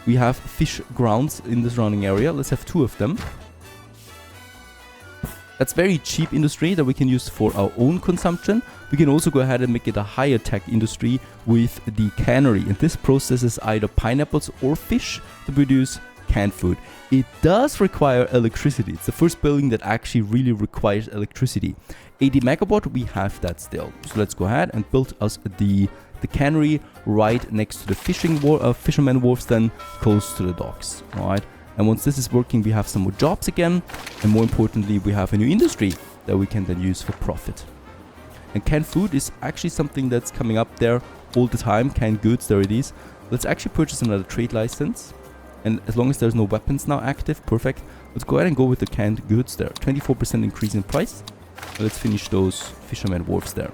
We have fish grounds in the surrounding area. Let's have 2 of them. That's very cheap industry that we can use for our own consumption. We can also go ahead and make it a higher tech industry with the cannery. And this processes either pineapples or fish to produce canned food. It does require electricity. It's the first building that actually really requires electricity. 80 megawatt, we have that still. So let's go ahead and build us the cannery right next to the fisherman wharfs, then close to the docks. All right, and once this is working, we have some more jobs again, and more importantly, we have a new industry that we can then use for profit. And canned food is actually something that's coming up there all the time. Canned goods, there it is. Let's actually purchase another trade license, and as long as there's no weapons now active, perfect. Let's go ahead and go with the canned goods there. 24% increase in price. Let's finish those fisherman wharfs there.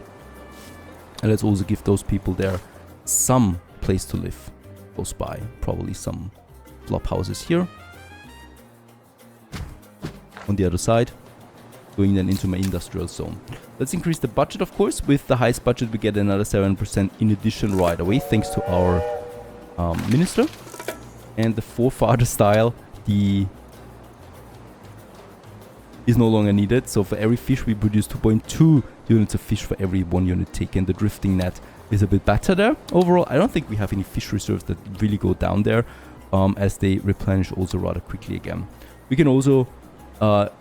And let's also give those people there some place to live close by. Probably some flop houses here. On the other side, going then into my industrial zone. Let's increase the budget, of course. With the highest budget, we get another 7% in addition right away, thanks to our minister. And the forefather style, is no longer needed. So for every fish we produce 2.2 units of fish for every 1 unit taken. The drifting net is a bit better there. Overall, I don't think we have any fish reserves that really go down there, as they replenish also rather quickly again. We can also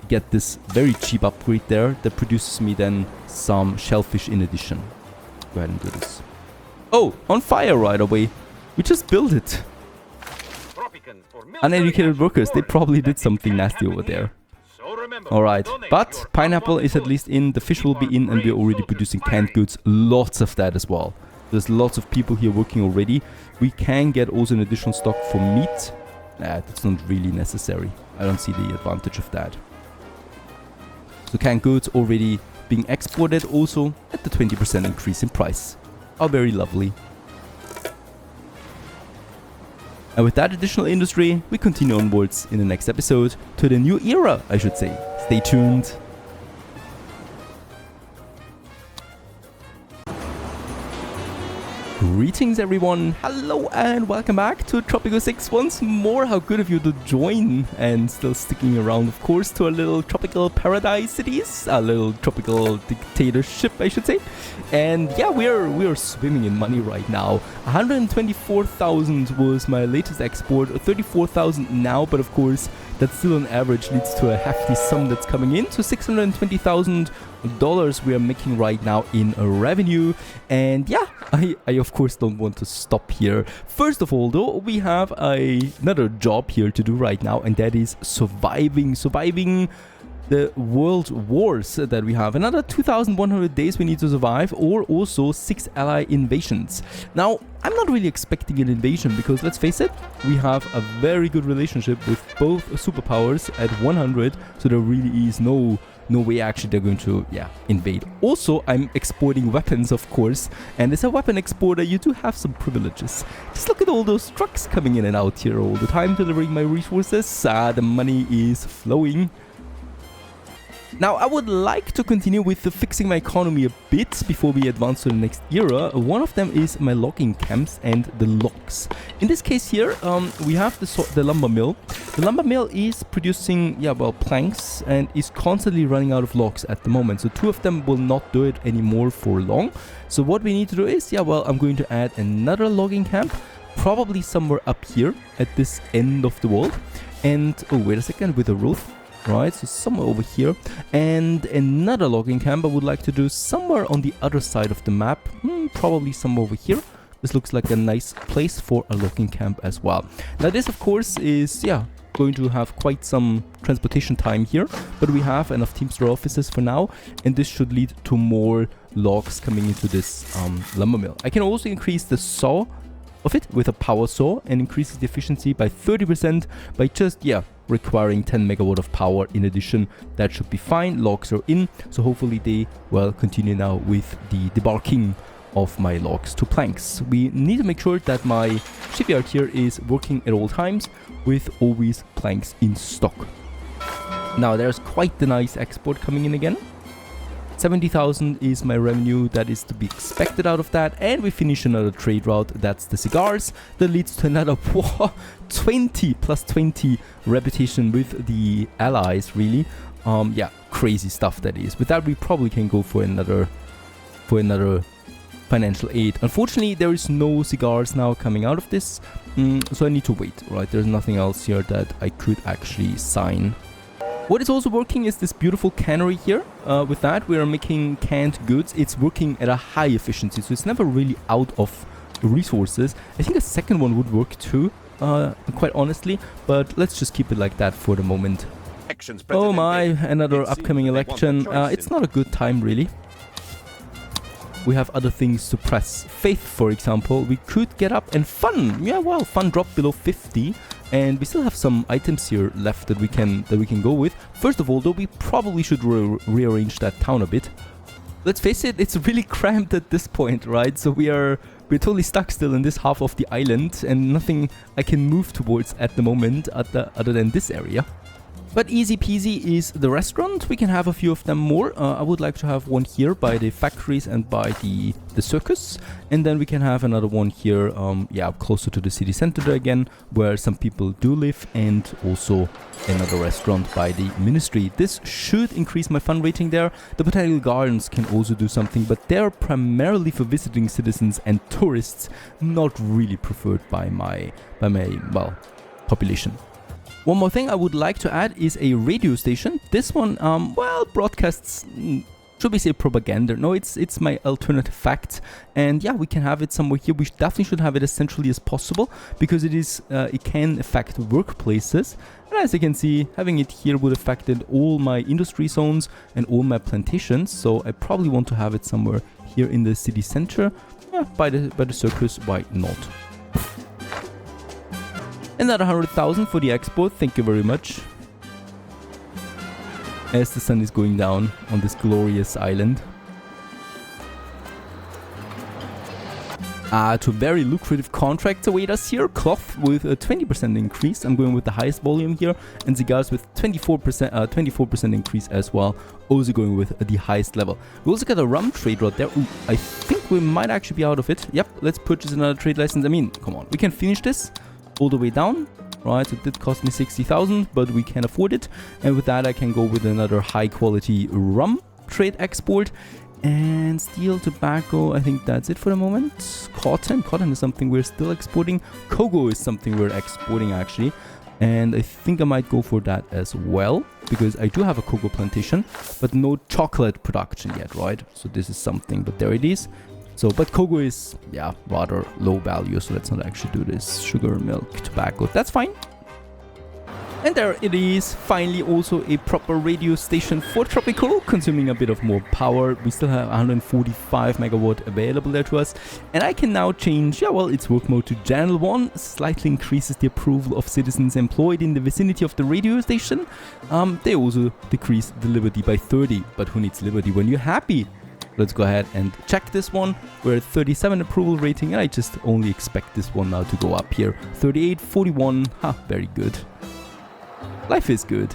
get this very cheap upgrade there that produces me then some shellfish in addition. Go ahead and do this. Oh, on fire right away. We just built it. Uneducated workers, they probably did something nasty over there. Alright, but pineapple is at least in, the fish will be in, and we're already producing canned goods. Lots of that as well. There's lots of people here working already. We can get also an additional stock for meat. Nah, that's not really necessary. I don't see the advantage of that. So canned goods already being exported also at the 20% increase in price. How very lovely. And with that additional industry, we continue onwards in the next episode to the new era, I should say. Stay tuned. Greetings everyone, hello and welcome back to Tropico 6 once more. How good of you to join and still sticking around, of course, to a little tropical paradise cities, a little tropical dictatorship, I should say. And yeah, we are swimming in money right now. 124,000 was my latest export, 34,000 now, but of course that still on average leads to a hefty sum that's coming in. So $620,000 we are making right now in revenue. And yeah, I of course don't want to stop here. First of all though, we have another job here to do right now, and that is surviving the world wars that we have. Another 2,100 days we need to survive, or also 6 ally invasions. Now, I'm not really expecting an invasion because, let's face it, we have a very good relationship with both superpowers at 100, so there really is no way actually they're going to, invade. Also, I'm exporting weapons, of course, and as a weapon exporter, you do have some privileges. Just look at all those trucks coming in and out here all the time, delivering my resources. The money is flowing. Now, I would like to continue with fixing my economy a bit before we advance to the next era. One of them is my logging camps and the logs. In this case here, we have the lumber mill. The lumber mill is producing, planks, and is constantly running out of logs at the moment. So 2 of them will not do it anymore for long. So what we need to do is, I'm going to add another logging camp, probably somewhere up here at this end of the world. And, oh, wait a second, with a roof. Right, so somewhere over here, and another logging camp I would like to do somewhere on the other side of the map, probably somewhere over here. This looks like a nice place for a logging camp as well. Now this of course is, going to have quite some transportation time here, but we have enough Teamster offices for now, and this should lead to more logs coming into this lumber mill. I can also increase the saw of it with a power saw and increases the efficiency by 30% by just, requiring 10 megawatt of power in addition. That should be fine. Logs are in, so hopefully they will continue now with the debarking of my logs to planks. We need to make sure that my shipyard here is working at all times with always planks in stock. Now there's quite the nice export coming in again. 70,000 is my revenue that is to be expected out of that, and we finish another trade route. That's the cigars. That leads to another 20 plus 20 reputation with the allies, really. Crazy stuff that is. With that we probably can go for another financial aid. Unfortunately there is no cigars now coming out of this, so I need to wait, right? There's nothing else here that I could actually sign. What is also working is this beautiful cannery here. With that, we are making canned goods. It's working at a high efficiency, so it's never really out of resources. I think a second one would work too, quite honestly, but let's just keep it like that for the moment. Oh my, another upcoming election. It's not a good time, really. We have other things to press. Faith, for example, we could get up, and fun. Fun dropped below 50. And we still have some items here left that we can go with. First of all, though, we probably should rearrange that town a bit. Let's face it, it's really cramped at this point, right? So we're totally stuck still in this half of the island, and nothing I can move towards at the moment other than this area. But easy peasy is the restaurant. We can have a few of them more. I would like to have one here by the factories and by the circus. And then we can have another one here, yeah, closer to the city center there again, where some people do live. And also another restaurant by the ministry. This should increase my fun rating there. The botanical gardens can also do something, but they're primarily for visiting citizens and tourists, not really preferred by my well, population. One more thing I would like to add is a radio station. This one, well, broadcasts, should we say propaganda? No, it's my alternative facts. And yeah, we can have it somewhere here. We definitely should have it as centrally as possible because it can affect workplaces. And as you can see, having it here would affect all my industry zones and all my plantations. So I probably want to have it somewhere here in the city center. Yeah, by the circus, why not? Another 100,000 for the export, thank you very much. As the sun is going down on this glorious island. Two very lucrative contracts await us here. Cloth with a 20% increase. I'm going with the highest volume here. And cigars with 24% increase as well. Also going with the highest level. We also got a rum trade route there. Ooh, I think we might actually be out of it. Yep, let's purchase another trade license. I mean, come on, we can finish this all the way down, right? It did cost me 60,000, but we can afford it. And with that, I can go with another high quality rum trade export. And steel, tobacco, I think that's it for the moment. Cotton is something we're still exporting. Cocoa is something we're exporting actually. And I think I might go for that as well, because I do have a cocoa plantation, but no chocolate production yet, right? So this is something, but there it is. So, but cocoa is, yeah, rather low value, so let's not actually do this. Sugar, milk, tobacco, that's fine. And there it is, finally also a proper radio station for Tropico, consuming a bit of more power. We still have 145 megawatt available there to us. And I can now change, yeah, well, its work mode to General 1, slightly increases the approval of citizens employed in the vicinity of the radio station. They also decrease the liberty by 30, but who needs liberty when you're happy? Let's go ahead and check this one. We're at 37 approval rating, and I just only expect this one now to go up here. 38, 41, very good. Life is good.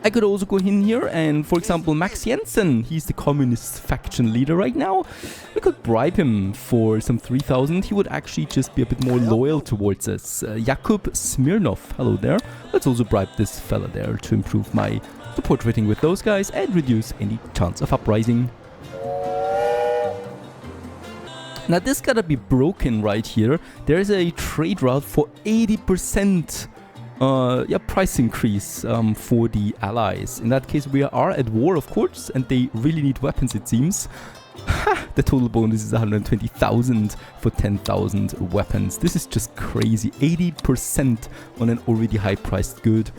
I could also go in here and, for example, Max Jensen, he's the communist faction leader right now. We could bribe him for some 3,000. He would actually just be a bit more loyal towards us. Jakub Smirnov, hello there. Let's also bribe this fella there to improve my support rating with those guys and reduce any chance of uprising. Now this gotta be broken right here. There's a trade route for 80% price increase for the allies. In that case, we are at war, of course, and they really need weapons, it seems. The total bonus is 120,000 for 10,000 weapons. This is just crazy. 80% on an already high-priced good.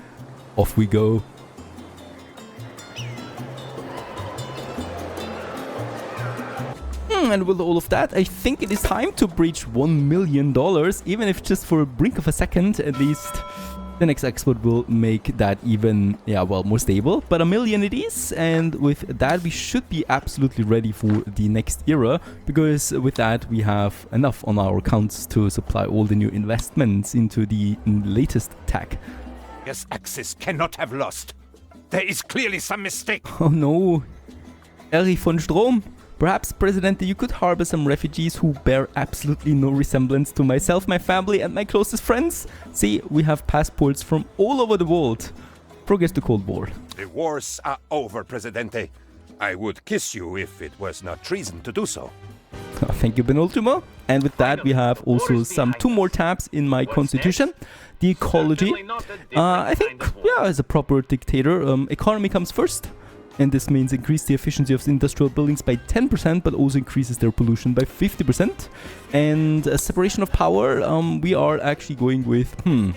Off we go. And with all of that, I think it is time to breach $1 million, even if just for a brink of a second. At least the next export will make that even, more stable. But $1 million it is, and with that we should be absolutely ready for the next era, because with that we have enough on our accounts to supply all the new investments into the latest tech. Yes, Axis cannot have lost. There is clearly some mistake. Oh no, Erich von Strom. Perhaps, Presidente, you could harbor some refugees who bear absolutely no resemblance to myself, my family, and my closest friends. See, we have passports from all over the world. Progress to Cold War. The wars are over, Presidente. I would kiss you if it was not treason to do so. Thank you, Benultimo. And with that, we have also two more tabs in my constitution. The ecology. I think, as a proper dictator, economy comes first. And this means increase the efficiency of industrial buildings by 10%, but also increases their pollution by 50%. And separation of power, we are actually going with, do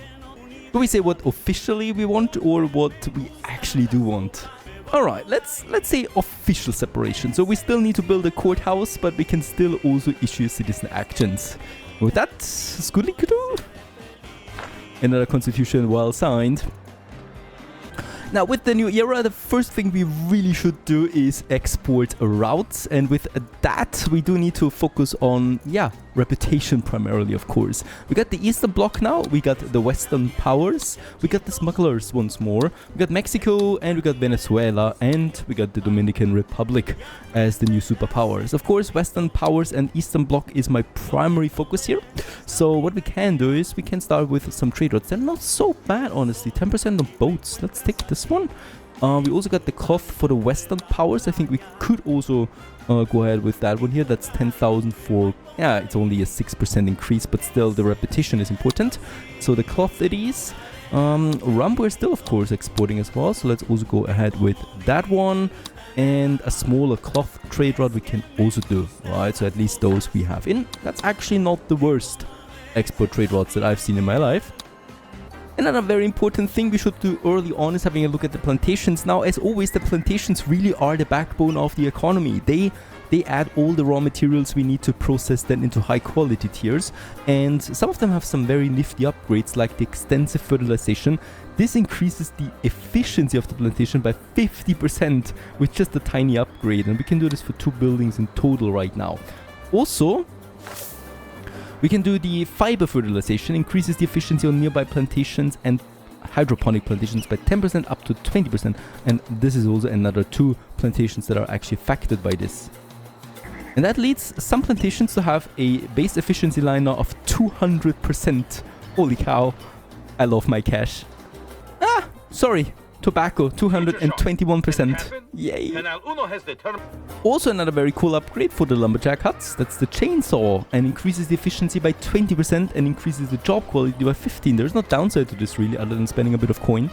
we say what officially we want or what we actually do want? Alright, let's say official separation. So we still need to build a courthouse, but we can still also issue citizen actions. With that, Skudlikudu. Another constitution well signed. Now, with the new era, the first thing we really should do is export routes. And with that, we do need to focus on, reputation primarily, of course. We got the Eastern Bloc now, we got the Western powers, we got the smugglers once more, we got Mexico, and we got Venezuela, and we got the Dominican Republic as the new superpowers. Of course, Western powers and Eastern Bloc is my primary focus here. So what we can do is we can start with some trade routes. They're not so bad, honestly. 10% on boats. Let's take this one. We also got the cloth for the Western powers. I think we could also go ahead with that one here. That's 10,000 for... Yeah, it's only a 6% increase, but still the repetition is important. So the cloth it is. Rum we're still, of course, exporting as well. So let's also go ahead with that one. And a smaller cloth trade route we can also do, right? So at least those we have in. That's actually not the worst export trade routes that I've seen in my life. Another very important thing we should do early on is having a look at the plantations. Now, as always, the plantations really are the backbone of the economy. They add all the raw materials we need to process them into high quality tiers, and some of them have some very nifty upgrades like the extensive fertilization. This increases the efficiency of the plantation by 50% with just a tiny upgrade, and we can do this for 2 buildings in total right now. Also, we can do the fiber fertilization, increases the efficiency on nearby plantations and hydroponic plantations by 10% up to 20%, and this is also another 2 plantations that are actually affected by this. And that leads some plantations to have a base efficiency line now of 200%. Holy cow, I love my cash. Ah, sorry, tobacco, 221%. Yay. Also another very cool upgrade for the lumberjack huts. That's the chainsaw, and increases the efficiency by 20% and increases the job quality by 15%. There's no downside to this really, other than spending a bit of coin.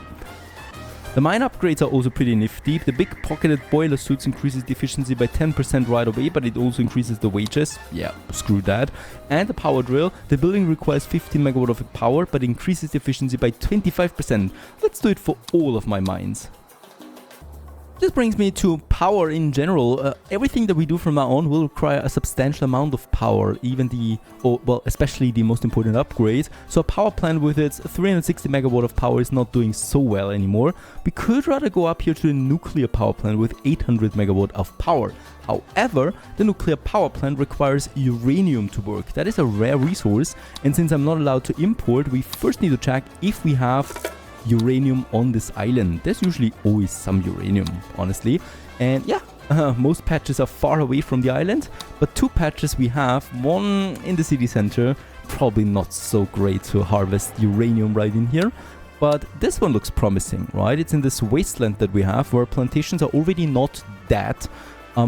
The mine upgrades are also pretty nifty. The big pocketed boiler suits increases the efficiency by 10% right away, but it also increases the wages. Yeah, screw that. And the power drill. The building requires 15 megawatt of power, but increases the efficiency by 25%. Let's do it for all of my mines. This brings me to power in general. Everything that we do from now on will require a substantial amount of power, even especially the most important upgrade. So a power plant with its 360 megawatt of power is not doing so well anymore. We could rather go up here to the nuclear power plant with 800 megawatt of power. However, the nuclear power plant requires uranium to work. That is a rare resource, and since I'm not allowed to import, we first need to check if we have uranium on this island. There's usually always some uranium, honestly. And yeah, most patches are far away from the island, but 2 patches we have, one in the city center, probably not so great to harvest uranium right in here. But this one looks promising, right? It's in this wasteland that we have where plantations are already not that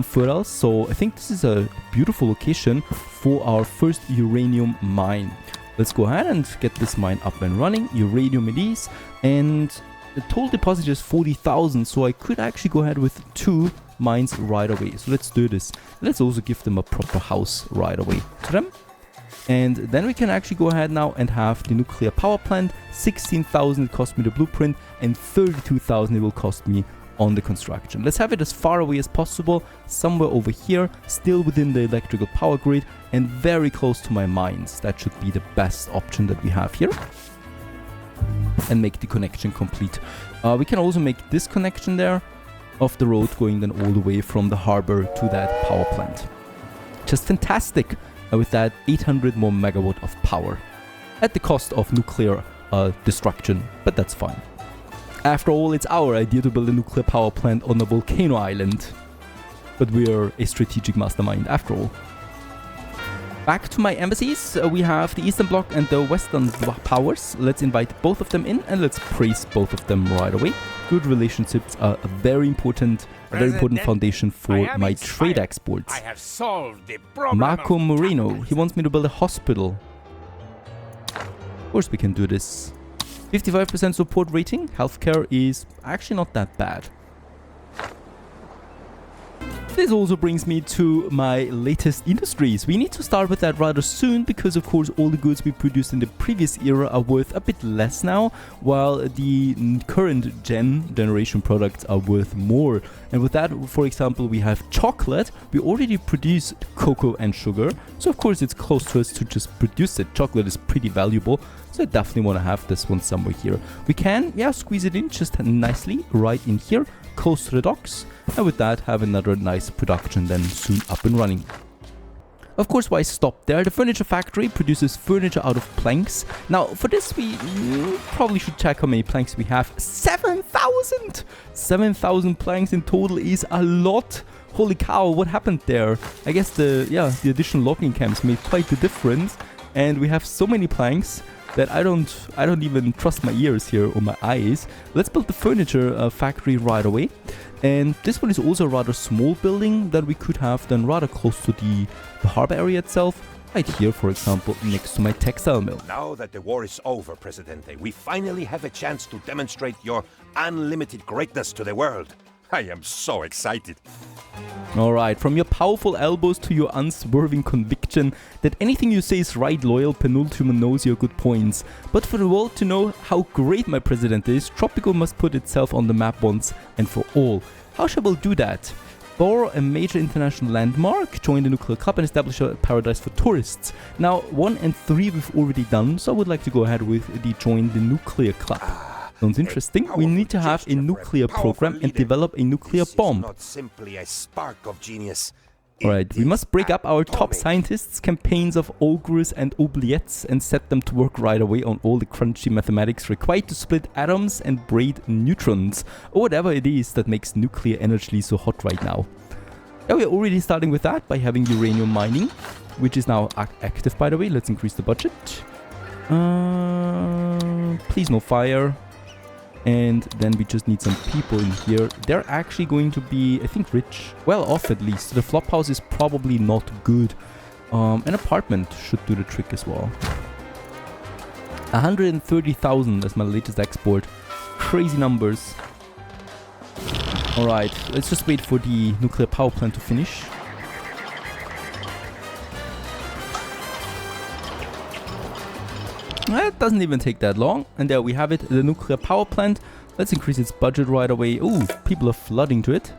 fertile. So I think this is a beautiful location for our first uranium mine. Let's go ahead and get this mine up and running. Uranium it is, and the total deposit is 40,000, so I could actually go ahead with 2 mines right away. So let's do this. Let's also give them a proper house right away to them. And then we can actually go ahead now and have the nuclear power plant. 16,000 it cost me the blueprint, and 32,000 it will cost me on the construction. Let's have it as far away as possible, somewhere over here, still within the electrical power grid and very close to my mines. That should be the best option that we have here. And make the connection complete. We can also make this connection there of the road going then all the way from the harbor to that power plant. Just fantastic with that 800 more megawatt of power at the cost of nuclear destruction, but that's fine. After all, it's our idea to build a nuclear power plant on a volcano island. But we are a strategic mastermind after all. Back to my embassies, we have the Eastern Bloc and the Western powers. Let's invite both of them in and let's praise both of them right away. Good relationships are a very important foundation for my trade exports. I have solved the problem. Marco Moreno, he wants me to build a hospital. Of course we can do this. 55% support rating. Healthcare is actually not that bad. This also brings me to my latest industries. We need to start with that rather soon because of course all the goods we produced in the previous era are worth a bit less now, while the current generation products are worth more. And with that, for example, we have chocolate. We already produce cocoa and sugar, so of course it's close to us to just produce it. Chocolate is pretty valuable, so I definitely want to have this one somewhere here. We can, squeeze it in just nicely right in here, close to the docks. And with that, have another nice production then soon up and running. Of course, why stop there? The furniture factory produces furniture out of planks. Now, for this, we probably should check how many planks we have. 7,000! 7,000 planks in total is a lot. Holy cow, what happened there? I guess the additional logging camps made quite the difference. And we have so many planks that I don't even trust my ears here or my eyes. Let's build the furniture factory right away. And this one is also a rather small building that we could have done rather close to the harbor area itself. Right here, for example, next to my textile mill. Now that the war is over, Presidente, we finally have a chance to demonstrate your unlimited greatness to the world. I am so excited. Alright, from your powerful elbows to your unswerving conviction that anything you say is right, loyal penultimate knows your good points. But for the world to know how great my president is, Tropico must put itself on the map once and for all. How shall we do that? Borrow a major international landmark, join the nuclear club and establish a paradise for tourists. Now, 1 and 3 we've already done, so I would like to go ahead with the join the nuclear club. Sounds interesting. We need to have a nuclear program and develop a nuclear bomb. Not simply a spark of genius. Alright, we must break up our top scientists' campaigns of ogres and oubliettes and set them to work right away on all the crunchy mathematics required to split atoms and braid neutrons, or whatever it is that makes nuclear energy so hot right now. Yeah, we're already starting with that by having uranium mining, which is now active, by the way. Let's increase the budget. Please no fire. And then we just need some people in here. They're actually going to be, I think, rich. Well off at least. The flop house is probably not good. An apartment should do the trick as well. 130,000 as my latest export. Crazy numbers. Alright, let's just wait for the nuclear power plant to finish. That doesn't even take that long. And there we have it, the nuclear power plant. Let's increase its budget right away. Ooh, people are flooding to it.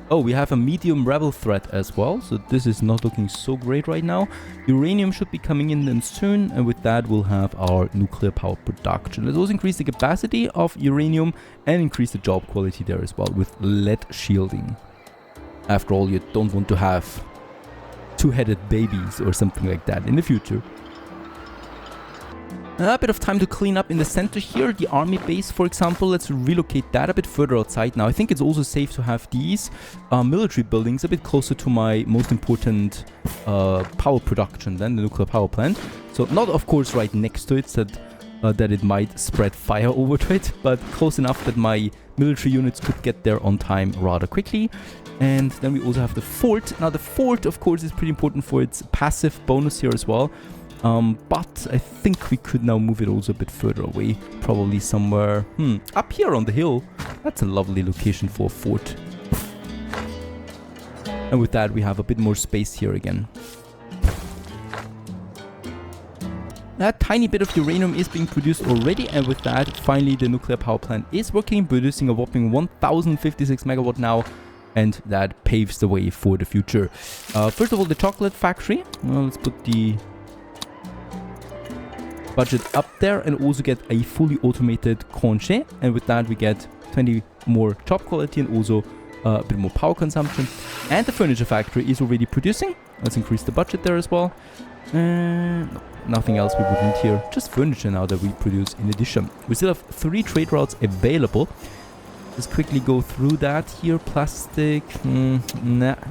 Oh, we have a medium rebel threat as well. So this is not looking so great right now. Uranium should be coming in then soon. And with that, we'll have our nuclear power production. Let's also increase the capacity of uranium and increase the job quality there as well with lead shielding. After all, you don't want to have two-headed babies or something like that in the future. A bit of time to clean up in the center here, the army base for example. Let's relocate that a bit further outside. Now I think it's also safe to have these military buildings a bit closer to my most important power production than the nuclear power plant. So not of course right next to it, so that it might spread fire over to it, but close enough that my military units could get there on time rather quickly. And then we also have the fort. Now the fort of course is pretty important for its passive bonus here as well. But I think we could now move it also a bit further away. Probably somewhere, up here on the hill. That's a lovely location for a fort. And with that, we have a bit more space here again. That tiny bit of uranium is being produced already. And with that, finally, the nuclear power plant is working, producing a whopping 1056 megawatt now. And that paves the way for the future. First of all, the chocolate factory. Well, let's put the budget up there and also get a fully automated conche, and with that we get 20 more job quality and also a bit more power consumption. And the furniture factory is already producing. Let's increase the budget there as well. No, nothing else we would need here, just furniture now that we produce in addition. We still have 3 trade routes available. Let's quickly go through that here. Plastic,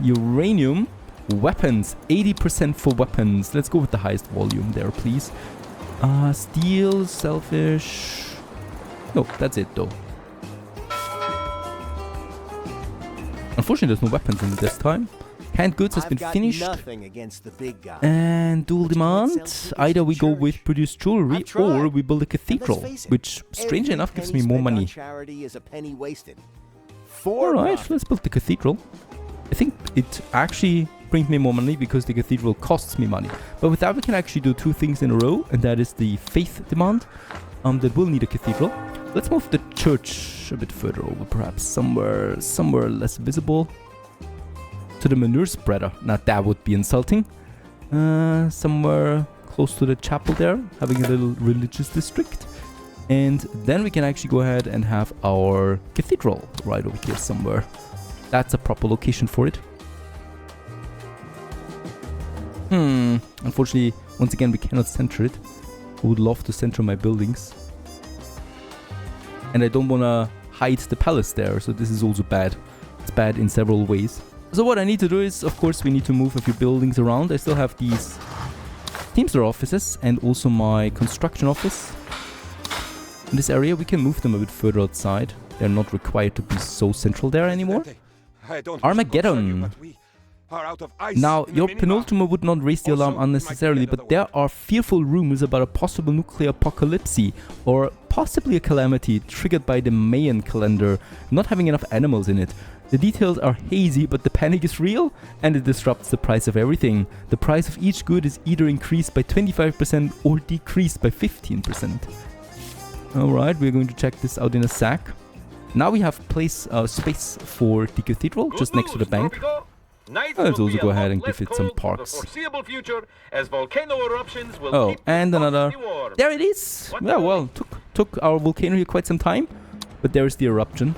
uranium, weapons, 80% for weapons. Let's go with the highest volume there, please. Steel, selfish. No, that's it though. Unfortunately, there's no weapons in this time. Canned goods has been finished. And dual demand. Either we go with produce jewelry or we build a cathedral, which strangely enough gives me more money. Alright, let's build the cathedral. I think it actually brings me more money because the cathedral costs me money. But with that we can actually do 2 things in a row, and that is the faith demand that will need a cathedral. Let's move the church a bit further over, perhaps somewhere less visible. To the manure spreader. Now that would be insulting. Somewhere close to the chapel there, having a little religious district. And then we can actually go ahead and have our cathedral right over here somewhere. That's a proper location for it. Unfortunately, once again, we cannot center it. I would love to center my buildings. And I don't want to hide the palace there, so this is also bad. It's bad in several ways. So what I need to do is, of course, we need to move a few buildings around. I still have these Teamster offices and also my construction office. In this area, we can move them a bit further outside. They're not required to be so central there anymore. Armageddon! Now, your penultimate would not raise the alarm unnecessarily, but there are fearful rumors about a possible nuclear apocalypse or possibly a calamity triggered by the Mayan calendar not having enough animals in it. The details are hazy, but the panic is real and it disrupts the price of everything. The price of each good is either increased by 25% or decreased by 15%. Alright, we're going to check this out in a sec. Now we have space for the cathedral just next to the bank. Let's also go ahead and give it some parks. Oh, and another. There it is! Yeah, well, took our volcano here quite some time, but there is the eruption.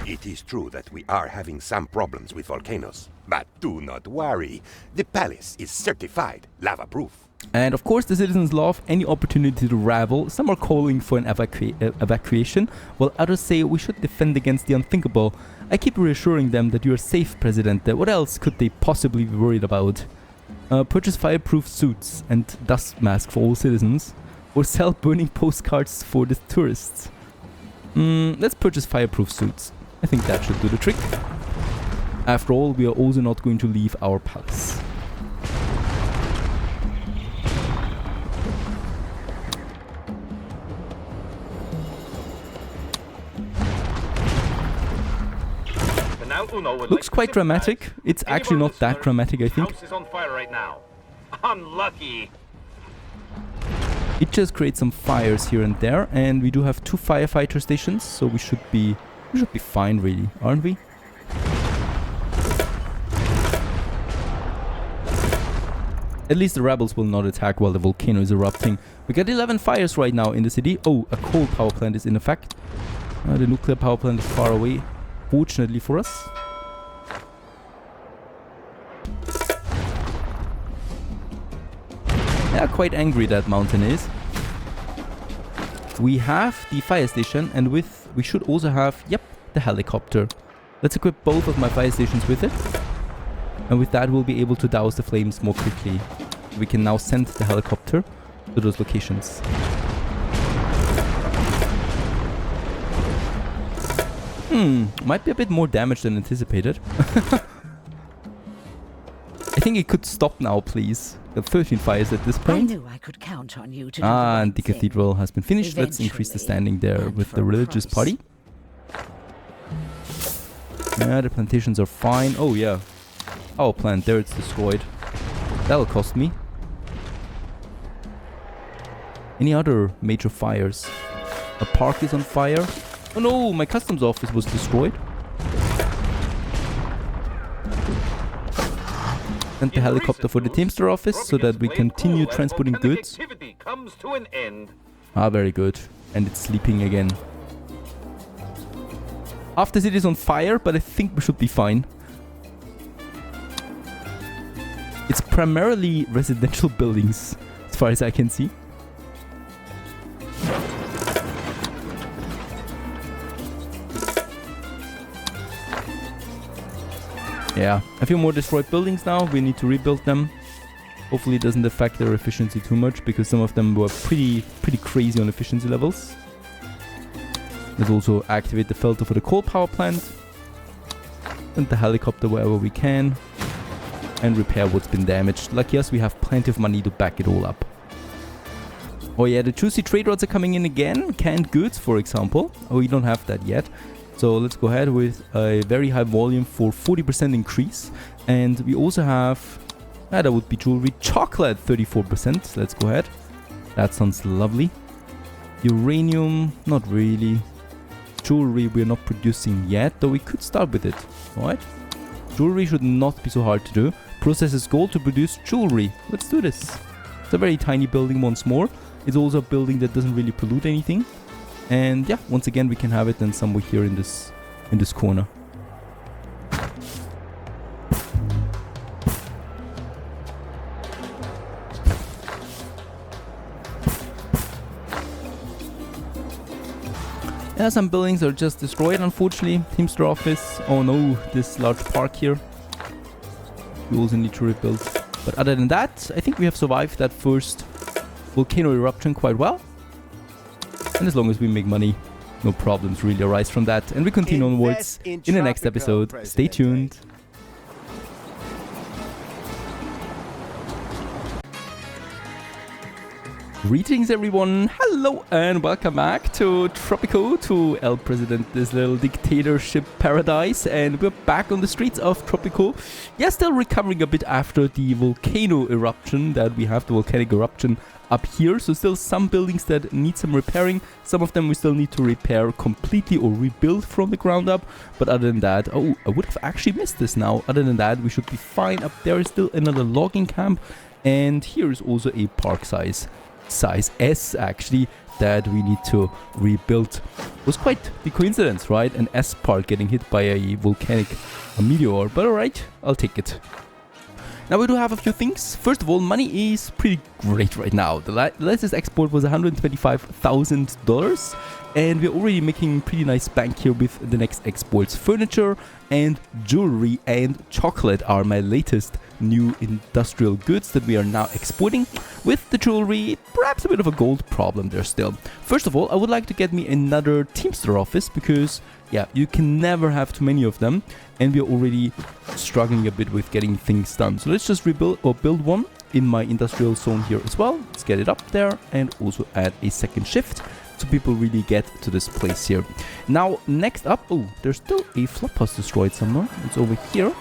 It is true that we are having some problems with volcanoes, but do not worry. The palace is certified lava-proof. And of course the citizens love any opportunity to ravel. Some are calling for an evacuation, while others say we should defend against the unthinkable. I keep reassuring them that you are safe, Presidente. What else could they possibly be worried about? Purchase fireproof suits and dust mask for all citizens, or sell burning postcards for the tourists. Let's purchase fireproof suits. I think that should do the trick. After all, we are also not going to leave our palace. Looks quite dramatic. It's actually not that dramatic, I think. House is on fire right now. Unlucky. It just creates some fires here and there, and we do have 2 firefighter stations, so we should be fine, really, aren't we? At least the rebels will not attack while the volcano is erupting. We got 11 fires right now in the city. Oh, a coal power plant is in effect. The nuclear power plant is far away, fortunately for us. Yeah, quite angry that mountain is. We have the fire station, and we should also have, yep, the helicopter. Let's equip both of my fire stations with it. And with that we'll be able to douse the flames more quickly. We can now send the helicopter to those locations. Might be a bit more damage than anticipated. I think it could stop now, please. Got 13 fires at this point. I knew I could count on you to do And the cathedral has been finished. Let's increase the standing there with the religious party. Yeah, the plantations are fine. Oh yeah, power plant, there it's destroyed. That'll cost me. Any other major fires? A park is on fire. Oh no, my customs office was destroyed. And the helicopter for the Teamster office so that we continue transporting goods. Ah, very good. And it's sleeping again. Half the city is on fire, but I think we should be fine. It's primarily residential buildings, as far as I can see. Yeah, a few more destroyed buildings now. We need to rebuild them. Hopefully it doesn't affect their efficiency too much, because some of them were pretty crazy on efficiency levels. Let's also activate the filter for the coal power plant. And the helicopter wherever we can. And repair what's been damaged. Lucky us, we have plenty of money to back it all up. Oh yeah, the juicy trade routes are coming in again. Canned goods, for example. Oh, we don't have that yet. So let's go ahead with a very high volume for 40% increase. And we also have, that would be jewelry, chocolate 34%. Let's go ahead. That sounds lovely. Uranium, not really. Jewelry we're not producing yet, though we could start with it. Alright. Jewelry should not be so hard to do. Processes gold to produce jewelry. Let's do this. It's a very tiny building once more. It's also a building that doesn't really pollute anything. And yeah, once again we can have it then somewhere here in this corner. Yeah, some buildings are just destroyed, unfortunately. Teamster office. Oh no, this large park here. We also need to rebuild. But other than that, I think we have survived that first volcano eruption quite well. And as long as we make money, no problems really arise from that. And we continue onwards in the next episode. Stay tuned. Greetings everyone, hello and welcome back to Tropico, to El Presidente, this little dictatorship paradise, and we're back on the streets of Tropico. Yeah, still recovering a bit after the volcano eruption that we have, the volcanic eruption up here, so still some buildings that need some repairing, some of them we still need to repair completely or rebuild from the ground up, but other than that, oh, I would have actually missed this now, other than that we should be fine. Up there is still another logging camp, and here is also a park size S actually that we need to rebuild. It was quite the coincidence, right? An S park getting hit by a volcanic meteor, but alright, I'll take it. Now we do have a few things. First of all, money is pretty great right now. The latest export was $125,000 and we're already making pretty nice bank here with the next exports. Furniture and jewelry and chocolate are my latest new industrial goods that we are now exporting. With the jewelry, perhaps a bit of a gold problem there still. First of all, I would like to get me another Teamster office because, yeah, you can never have too many of them and we're already struggling a bit with getting things done. So let's just rebuild or build one in my industrial zone here as well. Let's get it up there and also add a second shift so people really get to this place here. Now, next up, oh, there's still a flophouse destroyed somewhere. It's over here.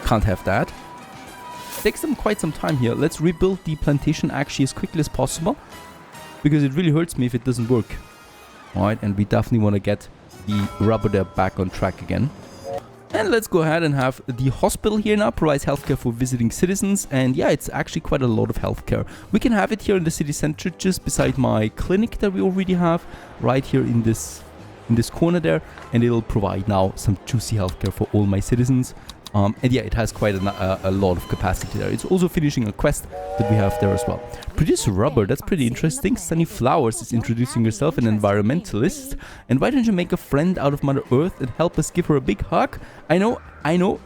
Can't have that. Takes them quite some time here. Let's rebuild the plantation actually as quickly as possible because it really hurts me if it doesn't work. Alright, and we definitely want to get the rubber there back on track again. And let's go ahead and have the hospital here now, provides healthcare for visiting citizens, and yeah, it's actually quite a lot of healthcare. We can have it here in the city center just beside my clinic that we already have, right here in this corner there, and it'll provide now some juicy healthcare for all my citizens. And yeah, it has quite a lot of capacity there. It's also finishing a quest that we have there as well. Produce rubber, that's pretty interesting. Sunny Flowers is introducing herself, an environmentalist. And why don't you make a friend out of Mother Earth and help us give her a big hug? I know,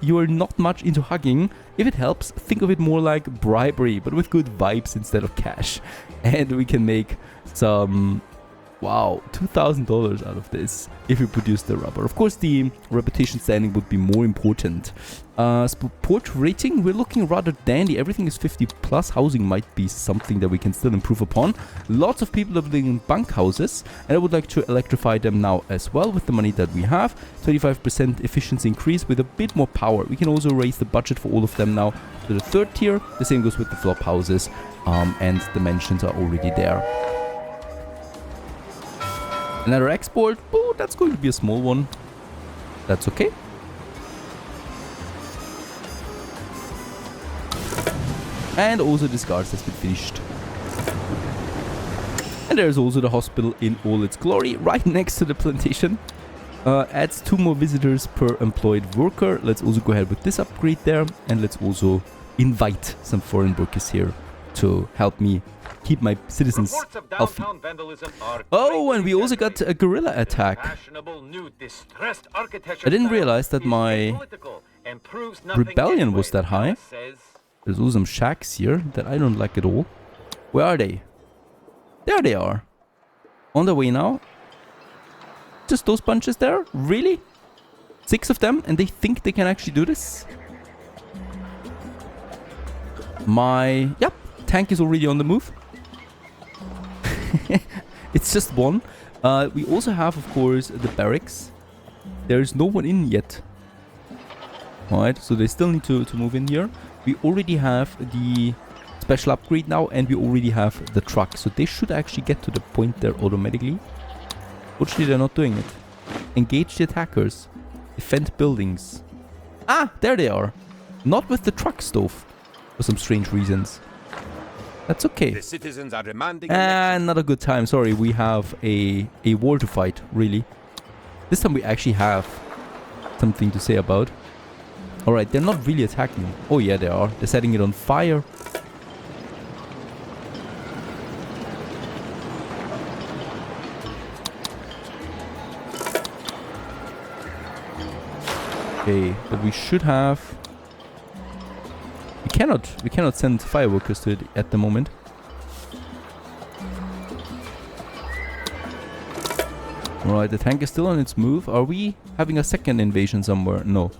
you are not much into hugging. If it helps, think of it more like bribery, but with good vibes instead of cash. And we can make some... wow, $2,000 out of this if we produce the rubber. Of course, the reputation standing would be more important. Support rating, we're looking rather dandy. Everything is 50 plus. Housing might be something that we can still improve upon. Lots of people are living in bunkhouses, and I would like to electrify them now as well with the money that we have. 25% efficiency increase with a bit more power. We can also raise the budget for all of them now to the 3rd tier. The same goes with the flop houses, and the mansions are already there. Another export, oh, that's going to be a small one. That's okay. And also this guards has been finished. And there's also the hospital in all its glory, right next to the plantation. Adds 2 more visitors per employed worker. Let's also go ahead with this upgrade there. And let's also invite some foreign workers here to help me keep my citizens healthy. Oh, and we also got a guerrilla attack. I didn't realize that my rebellion was that high. There's also some shacks here that I don't like at all. Where are they? There they are. On the way now. Just those bunches there? Really? 6 of them, and they think they can actually do this? Yep, tank is already on the move. It's just one. We also have, of course, the barracks. There is no one in yet. Alright, so they still need to move in here. We already have the special upgrade now, and we already have the truck. So they should actually get to the point there automatically. Fortunately, they're not doing it. Engage the attackers. Defend buildings. Ah, there they are. Not with the truck stove. For some strange reasons. That's okay. The citizens are demanding not a good time. Sorry, we have a war to fight, really. This time we actually have something to say about. Alright, they're not really attacking. Oh yeah, they are. They're setting it on fire. Okay, but we should have... We cannot send fireworkers to it at the moment. Alright, the tank is still on its move. Are we having a second invasion somewhere? No.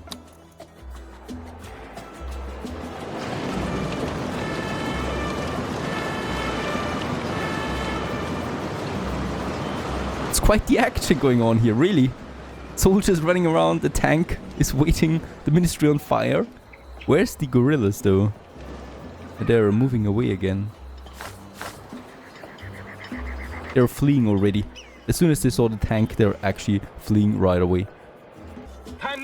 It's quite the action going on here, really. Soldiers running around, the tank is waiting, the ministry on fire. Where's the gorillas though? They're moving away again. They're fleeing already. As soon as they saw the tank, they're actually fleeing right away.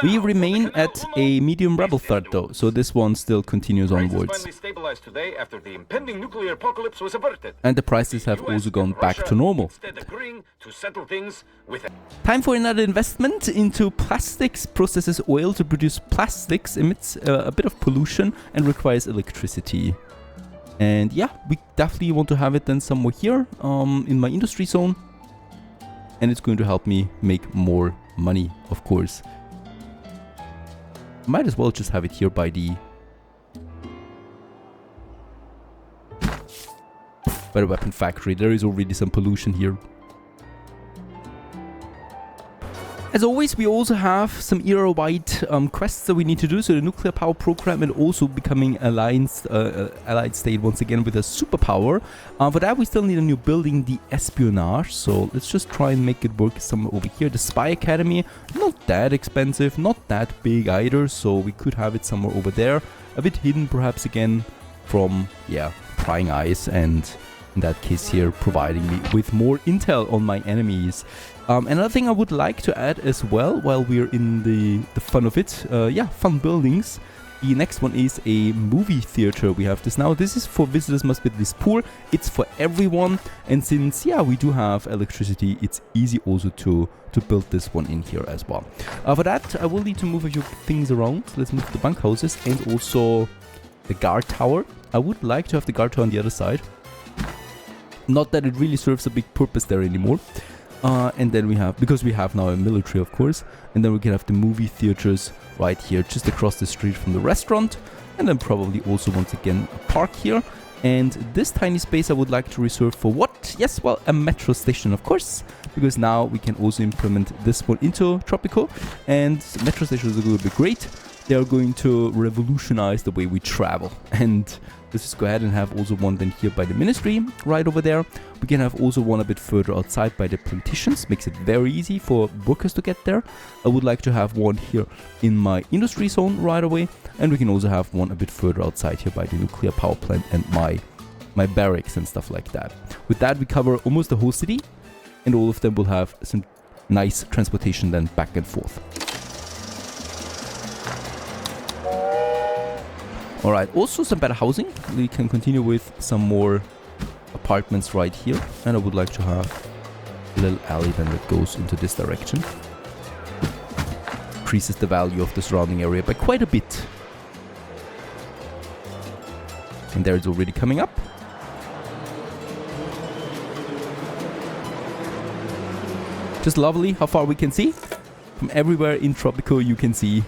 We remain at a medium rebel threat though, so this one still continues onwards. Today after the impending nuclear apocalypse was averted. And the prices have also gone back to normal. Time for another investment into plastics. Processes oil to produce plastics, emits a bit of pollution and requires electricity. And yeah, we definitely want to have it then somewhere here in my industry zone. And it's going to help me make more money, of course. Might as well just have it here by the weapon factory. There is already some pollution here. As always, we also have some era-wide quests that we need to do. So the nuclear power program and also becoming allied state once again with a superpower. For that, we still need a new building, the espionage. So let's just try and make it work somewhere over here. The spy academy, not that expensive, not that big either. So we could have it somewhere over there. A bit hidden perhaps again from, yeah, prying eyes, and in that case here providing me with more intel on my enemies. Another thing I would like to add as well while we're in the fun of it, yeah, fun buildings. The next one is a movie theater. We have this now. This is for visitors must be this poor. It's for everyone, and since, yeah, we do have electricity, it's easy also to build this one in here as well. For that, I will need to move a few things around. Let's move the bunkhouses and also the guard tower. I would like to have the guard tower on the other side. Not that it really serves a big purpose there anymore. And then we have, because we have now a military, of course, and then we can have the movie theaters right here, just across the street from the restaurant, and then probably also once again a park here. And this tiny space I would like to reserve for what? Yes, well, a metro station, of course, because now we can also implement this one into Tropico, and metro stations are going to be great. They are going to revolutionize the way we travel. And let's just go ahead and have also one then here by the ministry, right over there. We can have also one a bit further outside by the plantations. Makes it very easy for workers to get there. I would like to have one here in my industry zone right away. And we can also have one a bit further outside here by the nuclear power plant and my barracks and stuff like that. With that, we cover almost the whole city. And all of them will have some nice transportation then back and forth. Alright, also some better housing. We can continue with some more apartments right here. And I would like to have a little alley then that goes into this direction. Increases the value of the surrounding area by quite a bit. And there it's already coming up. Just lovely how far we can see. From everywhere in Tropico you can see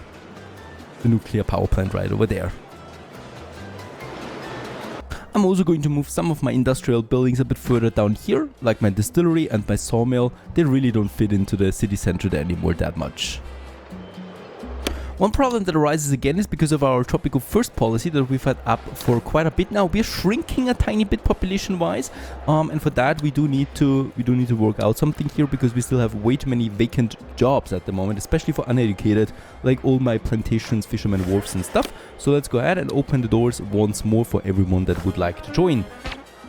the nuclear power plant right over there. I'm also going to move some of my industrial buildings a bit further down here, like my distillery and my sawmill. They really don't fit into the city center there anymore that much. One problem that arises again is because of our Tropico First policy that we've had up for quite a bit now. We're shrinking a tiny bit population-wise, and for that we do need to work out something here, because we still have way too many vacant jobs at the moment, especially for uneducated, like all my plantations, fishermen, wharfs and stuff. So let's go ahead and open the doors once more for everyone that would like to join.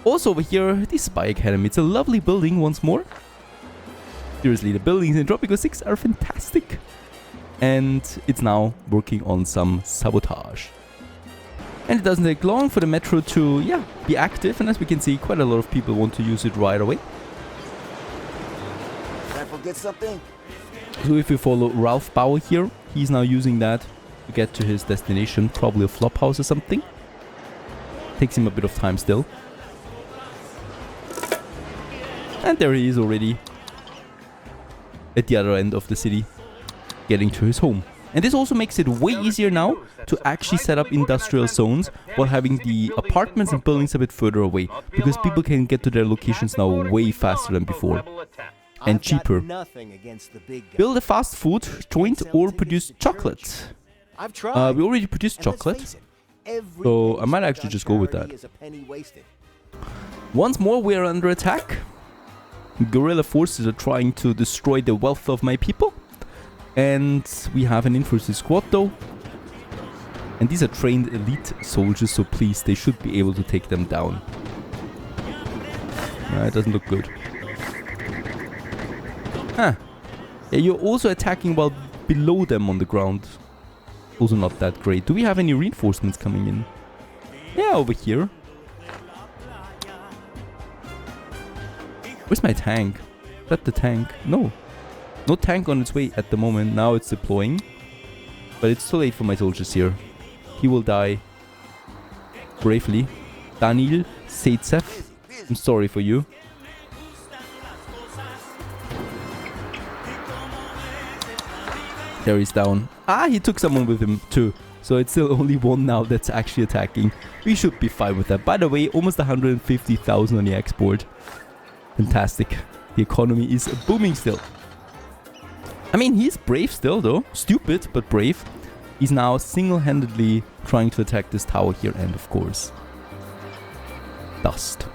Also over here, the Spy Academy. It's a lovely building once more. Seriously, the buildings in Tropico 6 are fantastic. And it's now working on some sabotage. And it doesn't take long for the metro to, yeah, be active. And as we can see, quite a lot of people want to use it right away. Did I forget something? So if we follow Ralph Bauer here, he's now using that to get to his destination, probably a flop house or something. Takes him a bit of time still. And there he is already at the other end of the city, getting to his home. And this also makes it way easier now to actually set up industrial zones while having the apartments and buildings a bit further away, because people can get to their locations now way faster than before and cheaper. Build a fast food joint or produce chocolate. We already produced chocolate, so I might actually just go with that. Once more we are under attack. Guerrilla forces are trying to destroy the wealth of my people. And we have an infantry squad though. And these are trained elite soldiers, so please, they should be able to take them down. It doesn't look good. Huh. Yeah, you're also attacking while below them on the ground. Also not that great. Do we have any reinforcements coming in? Yeah, over here. Where's my tank? Is that the tank? No. No tank on its way at the moment. Now it's deploying. But it's too late for my soldiers here. He will die bravely. Daniel Seitsev, I'm sorry for you. There he's down. He took someone with him too. So it's still only one now that's actually attacking. We should be fine with that. By the way, almost 150,000 on the export. Fantastic. The economy is booming still. I mean, he's brave still though. Stupid, but brave. He's now single-handedly trying to attack this tower here, and of course, dust.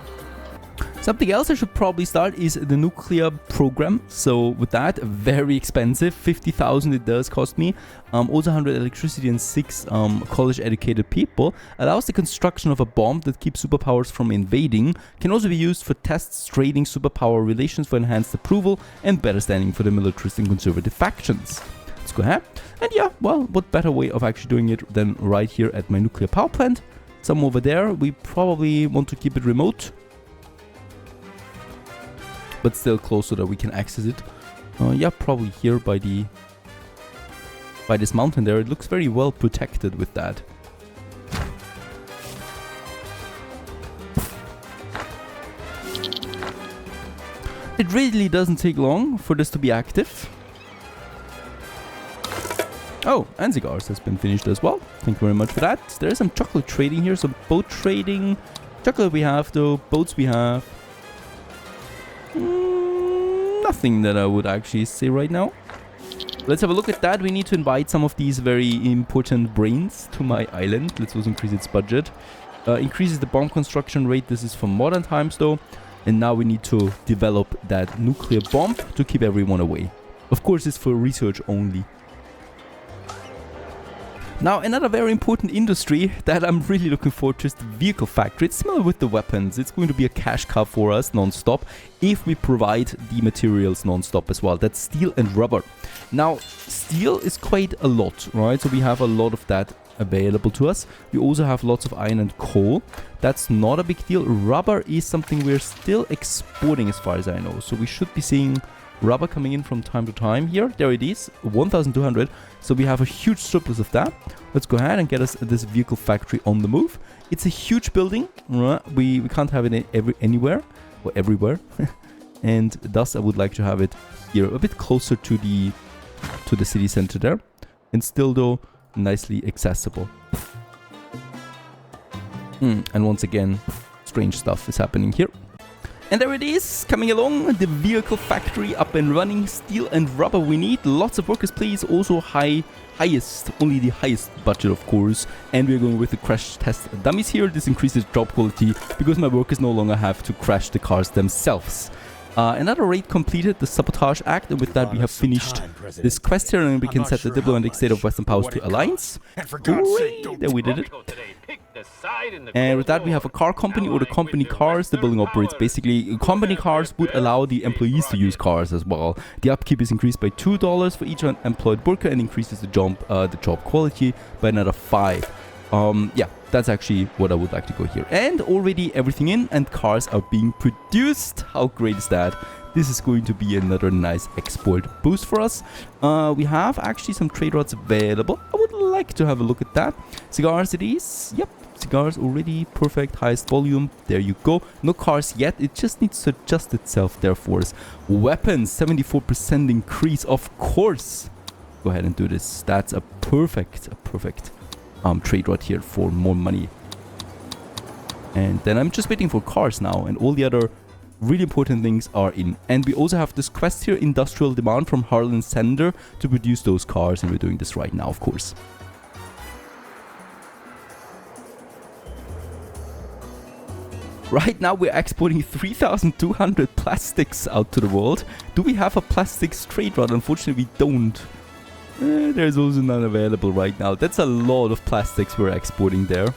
Something else I should probably start is the nuclear program. So with that, very expensive, 50,000 it does cost me. Also 100 electricity and 6 college-educated people. Allows the construction of a bomb that keeps superpowers from invading. Can also be used for tests, trading, superpower relations for enhanced approval, and better standing for the militarist and conservative factions. Let's go ahead. And yeah, well, what better way of actually doing it than right here at my nuclear power plant? Some over there. We probably want to keep it remote, but still close so that we can access it. Yeah, probably here by this mountain there. It looks very well protected with that. It really doesn't take long for this to be active. Oh, and cigars has been finished as well. Thank you very much for that. There is some chocolate trading here, some boat trading. Chocolate we have though, boats we have. Nothing that I would actually say right now. Let's have a look at that. We need to invite some of these very important brains to my island. Let's also increase its budget. Increases the bomb construction rate. This is for modern times though. And now we need to develop that nuclear bomb to keep everyone away. Of course, it's for research only. Now, another very important industry that I'm really looking forward to is the vehicle factory. It's similar with the weapons. It's going to be a cash cow for us non-stop if we provide the materials non-stop as well. That's steel and rubber. Now, steel is quite a lot, right? So we have a lot of that available to us. We also have lots of iron and coal. That's not a big deal. Rubber is something we're still exporting as far as I know. So we should be seeing rubber coming in from time to time here. There it is, 1,200. So we have a huge surplus of that. Let's go ahead and get us this vehicle factory on the move. It's a huge building. We can't have it anywhere or everywhere. And thus I would like to have it here a bit closer to the city center there. And still though, nicely accessible. And once again, strange stuff is happening here. And there it is, coming along, the vehicle factory up and running. Steel and rubber we need. Lots of workers, please. Also only the highest budget, of course. And we're going with the crash test dummies here. This increases job quality because my workers no longer have to crash the cars themselves. Another raid completed, the Sabotage Act, and with that we have finished this quest here, and we can set the diplomatic state of Western powers to alliance. Great! There we did it. And with that we have a car company or the company cars. The building operates basically. Company cars would allow the employees to use cars as well. The upkeep is increased by $2 for each employed worker and increases the job quality by another 5. Yeah, that's actually what I would like to go here. And already everything in and cars are being produced. How great is that? This is going to be another nice export boost for us. We have actually some trade routes available. I would like to have a look at that. Cigars it is. Yep, cigars already perfect. Highest volume. There you go. No cars yet. It just needs to adjust itself there for us. Weapons, 74% increase, of course. go ahead and do this. That's a perfect trade right here for more money. And then I'm just waiting for cars now, and all the other really important things are in. And we also have this quest here, industrial demand from Harlan Sender, to produce those cars, and we're doing this right now, of course. Right now we're exporting 3,200 plastics out to the world. Do we have a plastics trade route? Unfortunately, we don't. There's also none available right now. That's a lot of plastics we're exporting there.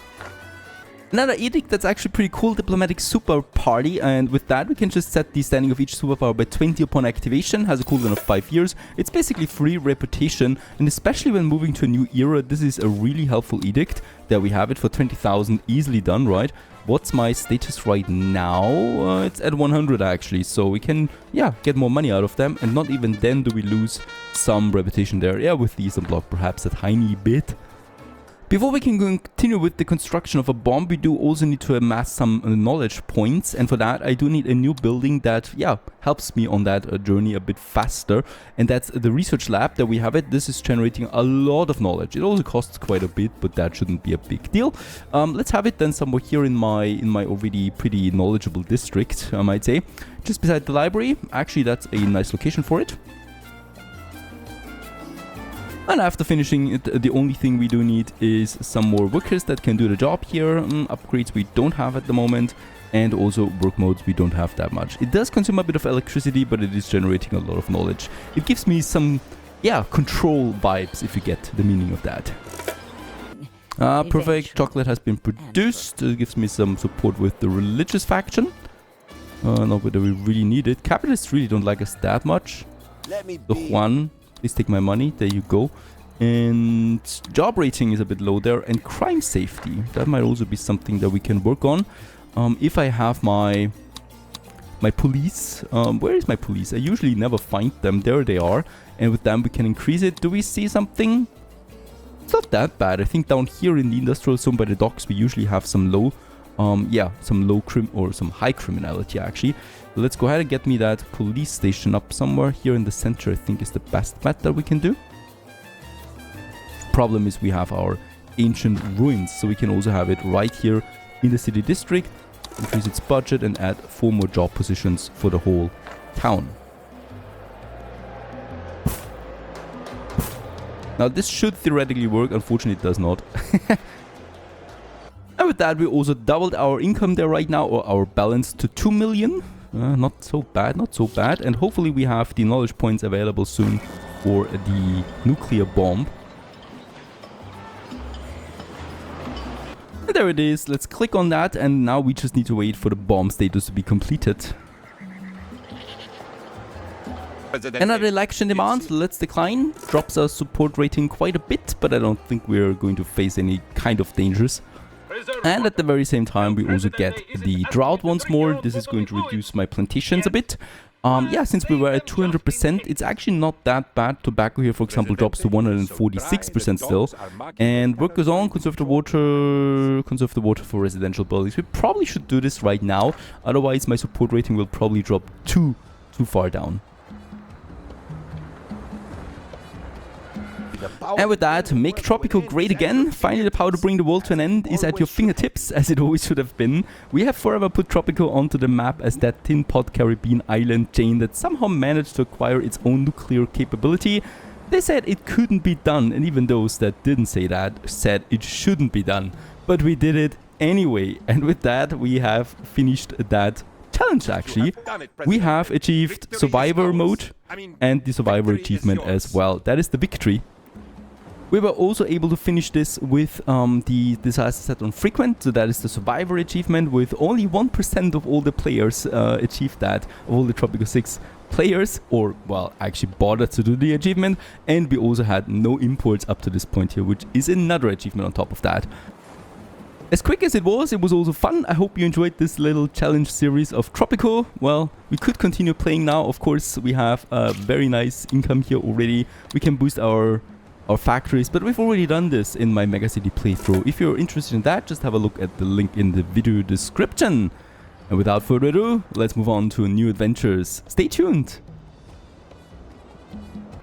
Another edict that's actually pretty cool, diplomatic super party, and with that we can just set the standing of each superpower by 20 upon activation. Has a cooldown of 5 years. It's basically free reputation, and especially when moving to a new era, this is a really helpful edict. There we have it for 20,000, easily done, right? What's my status right now? It's at 100 actually, so we can, yeah, get more money out of them, and not even then do we lose some reputation there. Yeah, with these unblock perhaps a tiny bit. Before we can continue with the construction of a bomb, we do also need to amass some knowledge points, and for that I do need a new building that, yeah, helps me on that journey a bit faster, and that's the research lab. That we have it. This is generating a lot of knowledge. It also costs quite a bit, but that shouldn't be a big deal. Let's have it then somewhere here in my already pretty knowledgeable district, I might say, just beside the library. Actually, that's a nice location for it. And after finishing it, the only thing we do need is some more workers that can do the job here. Upgrades we don't have at the moment, and also work modes we don't have that much. It does consume a bit of electricity, but it is generating a lot of knowledge. It gives me some, yeah, control vibes, if you get the meaning of that. Perfect. Chocolate has been produced. It gives me some support with the religious faction. Not whether we really need it. Capitalists really don't like us that much. So Juan, please take my money. There you go. And job rating is a bit low there. And crime safety. That might also be something that we can work on. If I have my police. Where is my police? I usually never find them. There they are. And with them we can increase it. Do we see something? It's not that bad. I think down here in the industrial zone by the docks we usually have some low, some high criminality actually. Let's go ahead and get me that police station up somewhere here in the center. I think is the best bet that we can do. Problem is we have our ancient ruins, so we can also have it right here in the city district, increase its budget and add 4 more job positions for the whole town. Now this should theoretically work, unfortunately it does not. And with that we also doubled our income there right now, or our balance, to 2 million. Not so bad, not so bad. And hopefully we have the knowledge points available soon for the nuclear bomb. And there it is. Let's click on that, and now we just need to wait for the bomb status to be completed. Another election demand. Let's decline. Drops our support rating quite a bit, but I don't think we're going to face any kind of dangers. And at the very same time we also get the drought once more. This is going to reduce my plantations a bit. Yeah, since we were at 200%, it's actually not that bad. Tobacco here, for example, drops to 146% still. And work goes on. Conserve the water for residential buildings. We probably should do this right now, otherwise my support rating will probably drop too far down. And with that, make Tropico great again. Finally, the power to bring the world to an end is at your fingertips, as it always should have been. We have forever put Tropico onto the map as that tin pot Caribbean island chain that somehow managed to acquire its own nuclear capability. They said it couldn't be done, and even those that didn't say that said it shouldn't be done. But we did it anyway, and with that we have finished that challenge actually. We have achieved survivor mode and the survivor achievement as well. That is the victory. We were also able to finish this with the disaster set on frequent, so that is the survivor achievement, with only 1% of all the players achieved that, of all the Tropico 6 players, or well, actually bothered to do the achievement, and we also had no imports up to this point here, which is another achievement on top of that. As quick as it was also fun. I hope you enjoyed this little challenge series of Tropico. Well, we could continue playing now. Of course, we have a very nice income here already. We can boost our factories, but we've already done this in my Megacity playthrough. If you're interested in that, just have a look at the link in the video description. And without further ado, let's move on to new adventures. Stay tuned!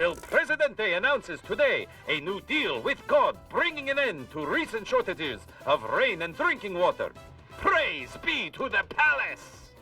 El Presidente! Presidente announces today a new deal with God, bringing an end to recent shortages of rain and drinking water. Praise be to the palace!